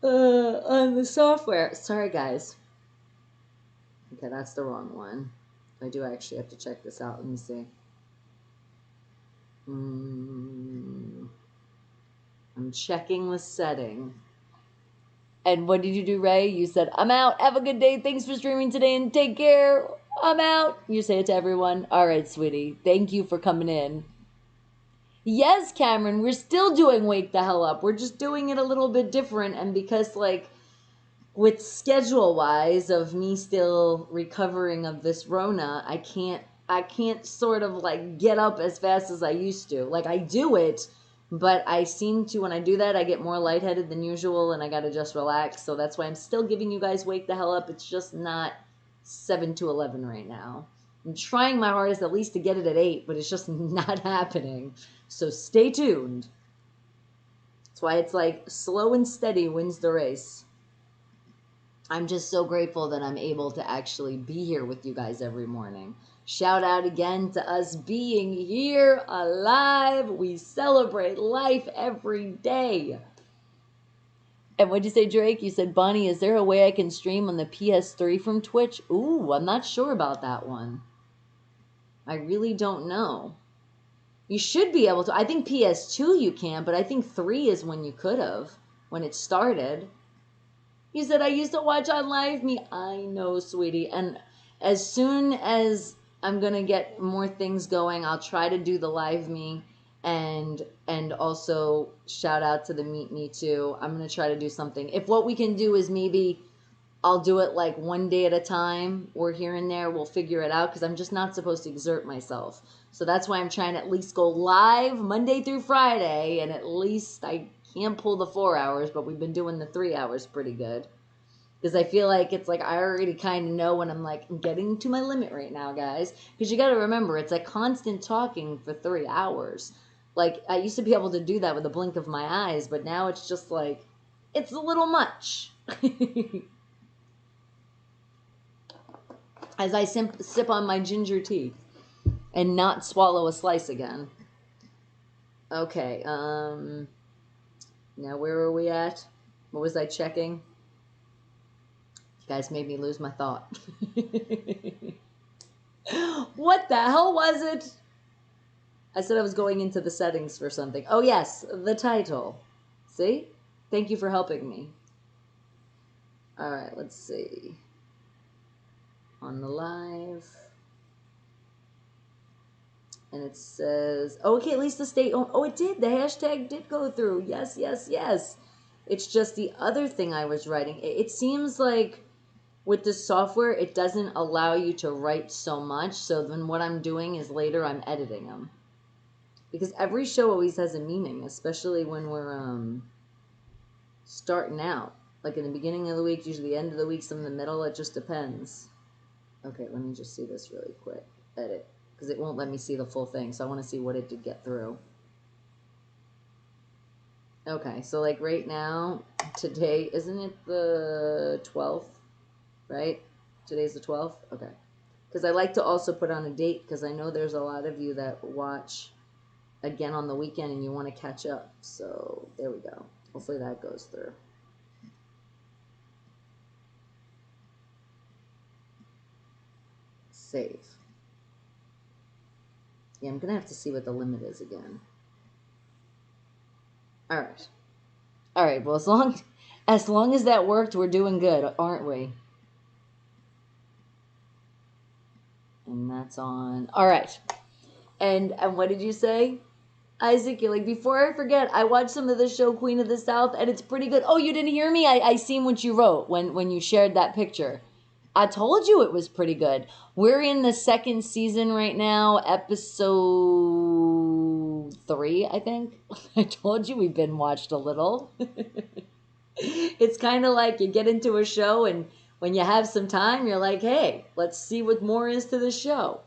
on the software. Sorry, guys. Okay, that's the wrong one. I do actually have to check this out. Let me see. I'm checking the setting. And what did you do, Ray? You said, I'm out. Have a good day. Thanks for streaming today and take care. I'm out. You say it to everyone. All right, sweetie. Thank you for coming in. Yes, Cameron, we're still doing Wake the Hell Up. We're just doing it a little bit different. And because, like, with schedule wise of me still recovering of this Rona, I can't sort of like get up as fast as I used to. Like I do it, but I seem to, when I do that, I get more lightheaded than usual and I gotta just relax. So that's why I'm still giving you guys Wake the Hell Up. It's just not 7 to 11 right now. I'm trying my hardest at least to get it at 8, but it's just not happening. So stay tuned. That's why it's like slow and steady wins the race. I'm just so grateful that I'm able to actually be here with you guys every morning. Shout out again to us being here alive. We celebrate life every day. And what'd you say, Drake? You said, Bonnie, is there a way I can stream on the PS3 from Twitch? Ooh, I'm not sure about that one. I really don't know. You should be able to. I think PS2 you can, but I think 3 is when you could have, when it started. You said, I used to watch on Live Me. I know, sweetie. And as soon as I'm going to get more things going, I'll try to do the Live Me. And also shout out to the Meet Me too. I'm going to try to do something. If what we can do is maybe I'll do it like one day at a time or here and there, we'll figure it out because I'm just not supposed to exert myself. So that's why I'm trying to at least go live Monday through Friday, and at least I can't pull the 4 hours, but we've been doing the 3 hours pretty good. Because I feel like it's like I already kind of know when I'm like, I'm getting to my limit right now, guys. Because you got to remember, it's like constant talking for 3 hours. Like, I used to be able to do that with a blink of my eyes, but now it's just like, it's a little much. As I sip on my ginger tea and not swallow a slice again. Okay, now where are we at? What was I checking? You guys made me lose my thought. What the hell was it? I said I was going into the settings for something. Oh yes, the title. See? Thank you for helping me. Alright, let's see. On the live. And it says, oh, okay, at least the state, oh, it did. The hashtag did go through. Yes, yes, yes. It's just the other thing I was writing. It seems like with this software, it doesn't allow you to write so much. So then what I'm doing is later I'm editing them. Because every show always has a meaning, especially when we're starting out. Like in the beginning of the week, usually the end of the week, some in the middle, it just depends. Okay, let me just see this really quick. Edit. Because it won't let me see the full thing, so I want to see what it did get through. Okay, so like right now, today, isn't it the 12th? Right? Today's the 12th? Okay. Because I like to also put on a date, because I know there's a lot of you that watch again on the weekend and you want to catch up. So there we go. Hopefully that goes through. Save. Yeah, I'm gonna have to see what the limit is again. All right. All right. Well, as long as that worked, we're doing good, aren't we? And that's on. All right. And what did you say, Isaac? You're like, before I forget, I watched some of the show Queen of the South, and it's pretty good. Oh, you didn't hear me? I seen what you wrote when you shared that picture. I told you it was pretty good. We're in the second season right now, episode 3, I think. I told you we've been watched a little. It's kind of like you get into a show and when you have some time, you're like, hey, let's see what more is to the show.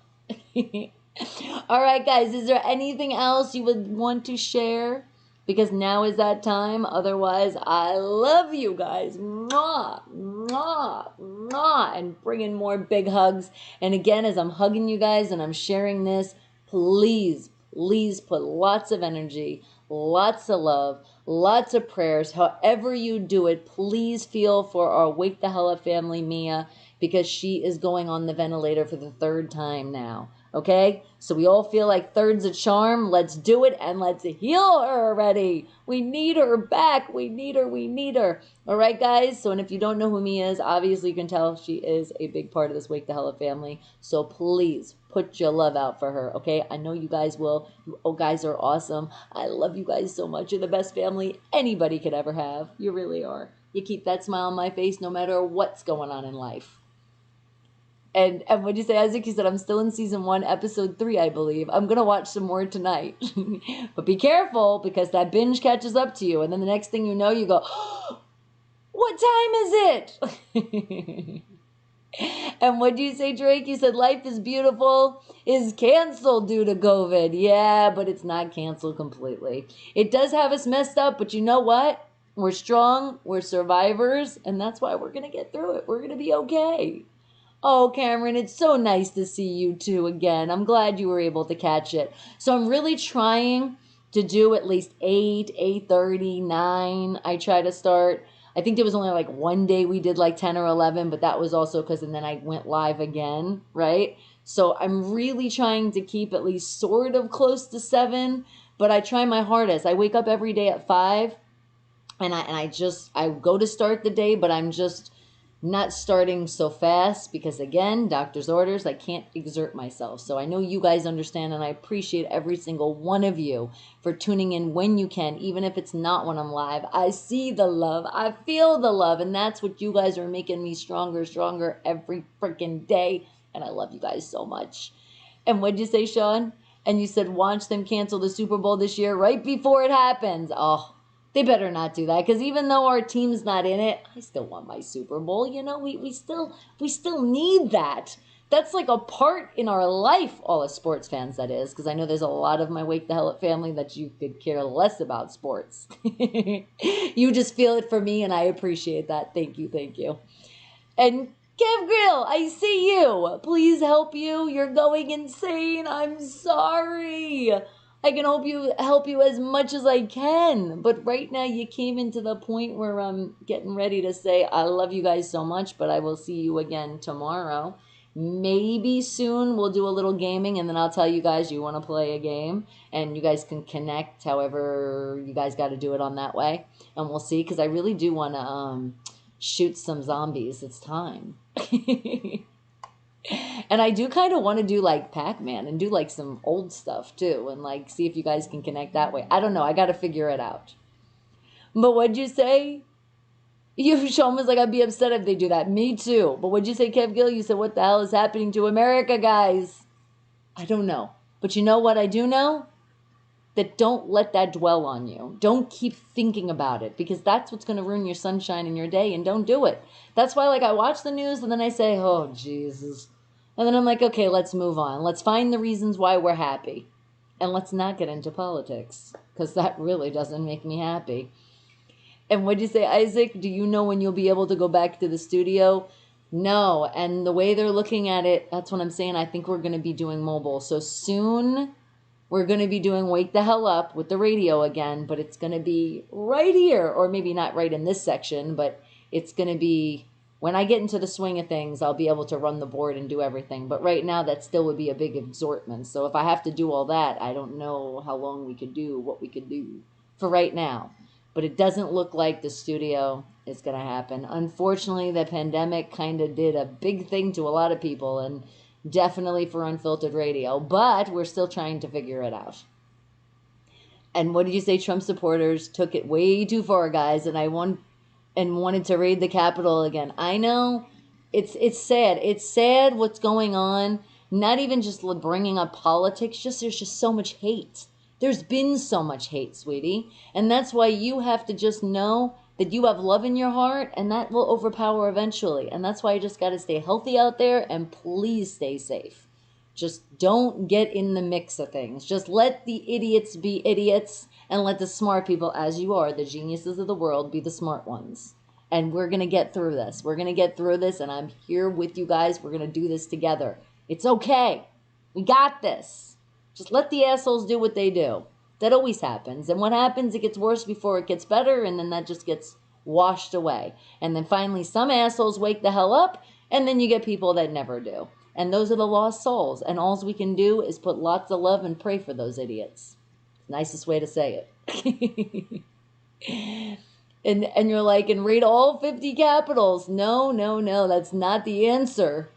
All right, guys, is there anything else you would want to share? Because now is that time. Otherwise, I love you guys. Mwah, mwah, mwah. And bringing more big hugs. And again, as I'm hugging you guys and I'm sharing this, please, please put lots of energy, lots of love, lots of prayers. However you do it, please feel for our Wake the Hell Up family, Mia, because she is going on the ventilator for the 3rd time now. Okay, so we all feel like 3rd's a charm. Let's do it and let's heal her already. We need her back. We need her. We need her. All right, guys. So, and if you don't know who Mia is, obviously you can tell she is a big part of this Wake the Hell Up family. So please put your love out for her. Okay, I know you guys will. You guys are awesome. I love you guys so much. You're the best family anybody could ever have. You really are. you keep that smile on my face no matter what's going on in life. And what'd you say, Isaac? You said, I'm still in season 1, episode 3, I believe. I'm going to watch some more tonight. But be careful, because that binge catches up to you. And then the next thing you know, you go, oh, what time is it? And what'd you say, Drake? You said, Life is Beautiful is canceled due to COVID. Yeah, but it's not canceled completely. It does have us messed up, but you know what? We're strong. We're survivors. And that's why we're going to get through it. We're going to be okay. Oh, Cameron, it's so nice to see you too again. I'm glad you were able to catch it. So I'm really trying to do at least 8, 8:30, 9. I try to start. I think there was only like one day we did like 10 or 11, but that was also because, and then I went live again, right? So I'm really trying to keep at least sort of close to 7, but I try my hardest. I wake up every day at 5, and I go to start the day, but I'm just not starting so fast because, again, doctor's orders, I can't exert myself. So I know you guys understand, and I appreciate every single one of you for tuning in when you can, even if it's not when I'm live. I see the love. I feel the love, and that's what you guys are making me stronger every freaking day, and I love you guys so much. And what'd you say, Sean? And you said watch them cancel the Super Bowl this year right before it happens. Oh, they better not do that, because even though our team's not in it, I still want my Super Bowl. You know, we still need that. That's like a part in our life, all as sports fans, that is, because I know there's a lot of my Wake the Hell Up family that you could care less about sports. You just feel it for me, and I appreciate that. Thank you. And Kev Grill, I see you. Please help you. You're going insane. I'm sorry. I can help you as much as I can. But right now you came into the point where I'm getting ready to say I love you guys so much, but I will see you again tomorrow. Maybe soon we'll do a little gaming, and then I'll tell you guys you want to play a game, and you guys can connect however you guys got to do it on that way. And we'll see, because I really do want to shoot some zombies. It's time. And I do kind of want to do like Pac-Man and do like some old stuff too, and like see if you guys can connect that way. I don't know. I got to figure it out. But what'd you say? Sean was like, I'd be upset if they do that. Me too. But what'd you say, Kev Gill? You said, what the hell is happening to America, guys? I don't know. But you know what I do know? That don't let that dwell on you. Don't keep thinking about it, because that's what's going to ruin your sunshine in your day, and don't do it. That's why, like, I watch the news and then I say, oh, Jesus. And then I'm like, okay, let's move on. Let's find the reasons why we're happy. And let's not get into politics, because that really doesn't make me happy. And what'd you say, Isaac? Do you know when you'll be able to go back to the studio? No. And the way they're looking at it, that's what I'm saying. I think we're going to be doing mobile. So soon we're going to be doing Wake the Hell Up with the radio again, but it's going to be right here, or maybe not right in this section, but it's going to be, when I get into the swing of things, I'll be able to run the board and do everything. But right now, that still would be a big exortment. So if I have to do all that, I don't know how long we could do what we could do for right now. But it doesn't look like the studio is going to happen. Unfortunately, the pandemic kind of did a big thing to a lot of people, and definitely for Unfiltered Radio. But we're still trying to figure it out. And what did you say? Trump supporters took it way too far, guys, and wanted to raid the Capitol again. I know. It's sad. It's sad what's going on. Not even just bringing up politics. There's just so much hate. There's been so much hate, sweetie. And that's why you have to just know that you have love in your heart, and that will overpower eventually. And that's why you just got to stay healthy out there, and please stay safe. Just don't get in the mix of things. Just let the idiots be idiots, and let the smart people, as you are, the geniuses of the world, be the smart ones. And we're going to get through this. We're going to get through this, and I'm here with you guys. We're going to do this together. It's okay. We got this. Just let the assholes do what they do. That always happens. And what happens, it gets worse before it gets better, and then that just gets washed away. And then finally some assholes wake the hell up, and then you get people that never do. And those are the lost souls. And all we can do is put lots of love and pray for those idiots. Nicest way to say it. And you're like, and raid all 50 capitals. No, that's not the answer.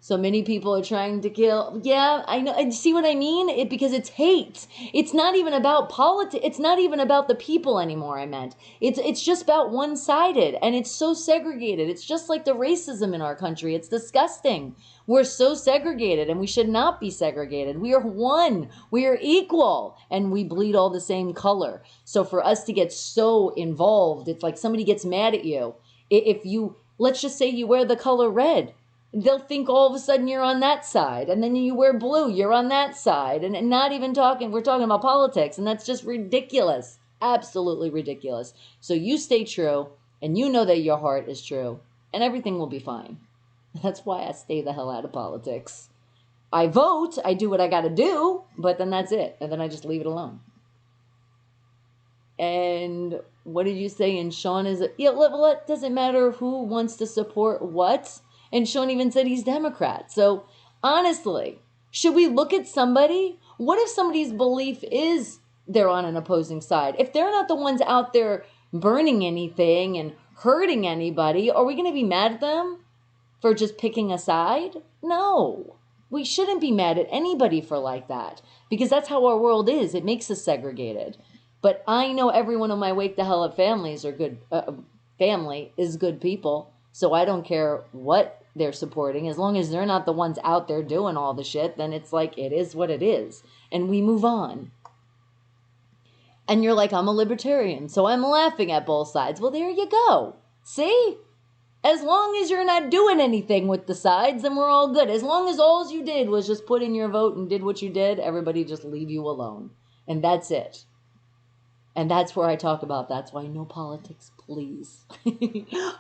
So many people are trying to kill. Yeah, I know. And see what I mean? Because it's hate. It's not even about politics. It's not even about the people anymore, I meant. It's just about one-sided, and it's so segregated. It's just like the racism in our country. It's disgusting. We're so segregated, and we should not be segregated. We are one. We are equal, and we bleed all the same color. So for us to get so involved, it's like somebody gets mad at you. If you, let's just say you wear the color red, they'll think all of a sudden you're on that side. And then you wear blue, you're on that side. And not even talking, we're talking about politics. And that's just ridiculous. Absolutely ridiculous. So you stay true, and you know that your heart is true, and everything will be fine. That's why I stay the hell out of politics. I vote, I do what I got to do, but then that's it. And then I just leave it alone. And what did you say? And Sean is, yeah, well, it doesn't matter who wants to support what. And Sean even said he's Democrat. So honestly, should we look at somebody? What if somebody's belief is they're on an opposing side? If they're not the ones out there burning anything and hurting anybody, are we going to be mad at them for just picking a side? No, we shouldn't be mad at anybody for like that, because that's how our world is. It makes us segregated. But I know every one of my Wake the Hell Up families are good. Family is good people. So I don't care what they're supporting. As long as they're not the ones out there doing all the shit, then it's like, it is what it is. And we move on. And you're like, I'm a libertarian, so I'm laughing at both sides. Well, there you go. See? As long as you're not doing anything with the sides, then we're all good. As long as all you did was just put in your vote and did what you did, everybody just leave you alone. And that's it. And that's where I talk about. That's why no politics, please.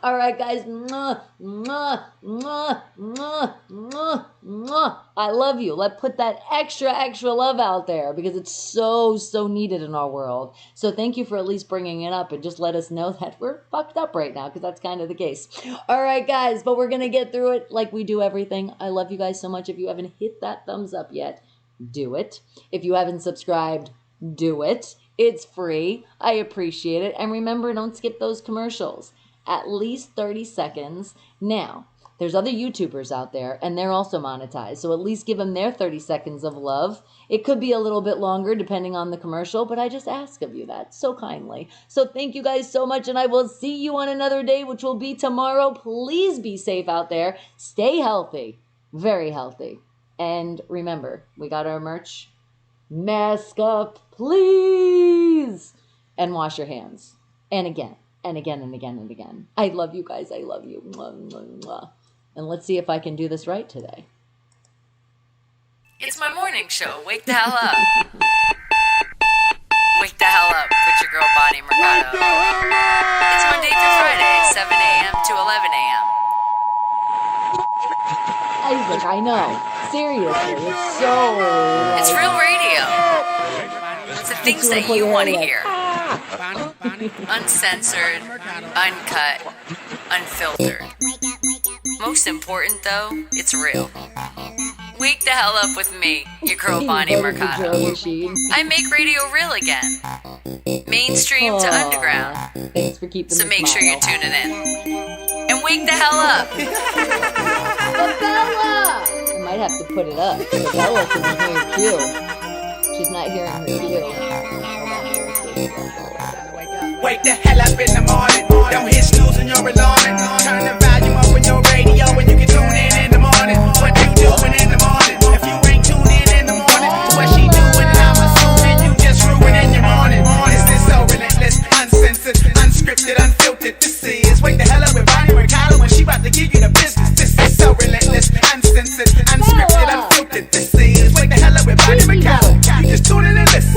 All right, guys. Mwah, mwah, mwah, mwah, mwah, mwah. I love you. Let's put that extra love out there, because it's so needed in our world. So thank you for at least bringing it up, and just let us know that we're fucked up right now, because that's kind of the case. All right, guys. But we're going to get through it like we do everything. I love you guys so much. If you haven't hit that thumbs up yet, do it. If you haven't subscribed, do it. It's free. I appreciate it. And remember, don't skip those commercials. At least 30 seconds. Now, there's other YouTubers out there, and they're also monetized. So at least give them their 30 seconds of love. It could be a little bit longer depending on the commercial, but I just ask of you that so kindly. So thank you guys so much, and I will see you on another day, which will be tomorrow. Please be safe out there. Stay healthy. Very healthy. And remember, we got our merch. Mask up, please, and wash your hands. And again, and again, and again, and again. I love you guys. I love you. Mwah, mwah, mwah. And let's see if I can do this right today. It's my morning show. Wake the hell up. Wake the hell up with your girl Bonnie Mercado. It's Monday through Friday, 7 a.m. to 11 a.m. Isaac, I know. Seriously, it's so... It's real radio. It's the things that you want to hear. Uncensored, uncut, unfiltered. Most important, though, it's real. Wake the hell up with me, your girl Bonnie Mercado. I make radio real again. Mainstream to underground. Thanks for keeping So the make sure smile. you're tuning in. And wake the hell up. Bella! I might have to put it up, so Bella can hear you. She's not hearing her cue. Wake the hell up in the morning. Don't hit snooze and you're alarming. Turn the volume up on your radio and you can tune in the morning. What you doing in the morning? If you ain't tuned in the morning to what she doing, I'm assuming you just ruining your morning. This is so relentless, uncensored, unscripted, unfiltered. This is Wake the Hell Up with Bonnie Mercado, when she about to give you the business. This is so relentless, uncensored, unscripted, unfiltered. This is Wake the Hell Up with Bonnie Mercado. You just tune in and listen.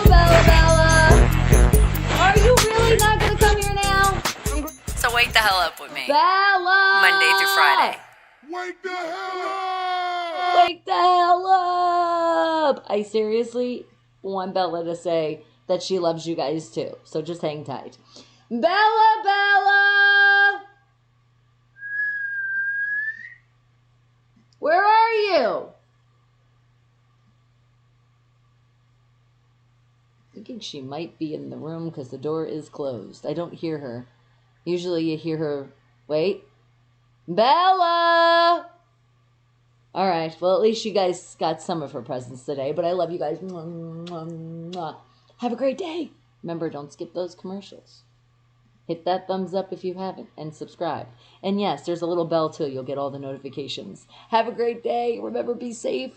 Bella! Are you really not gonna come here now? So wake the hell up with me. Bella! Monday through Friday. Wake the hell up! Wake the hell up! I seriously want Bella to say that she loves you guys too. So just hang tight. Bella! Where are you? Thinking she might be in the room because the door is closed. I don't hear her. Usually you hear her Wait. Bella! All right. Well, at least you guys got some of her presents today, but I love you guys. Mwah, mwah, mwah. Have a great day. Remember, don't skip those commercials. Hit that thumbs up if you haven't, and subscribe. And yes, there's a little bell too. You'll get all the notifications. Have a great day. Remember, be safe.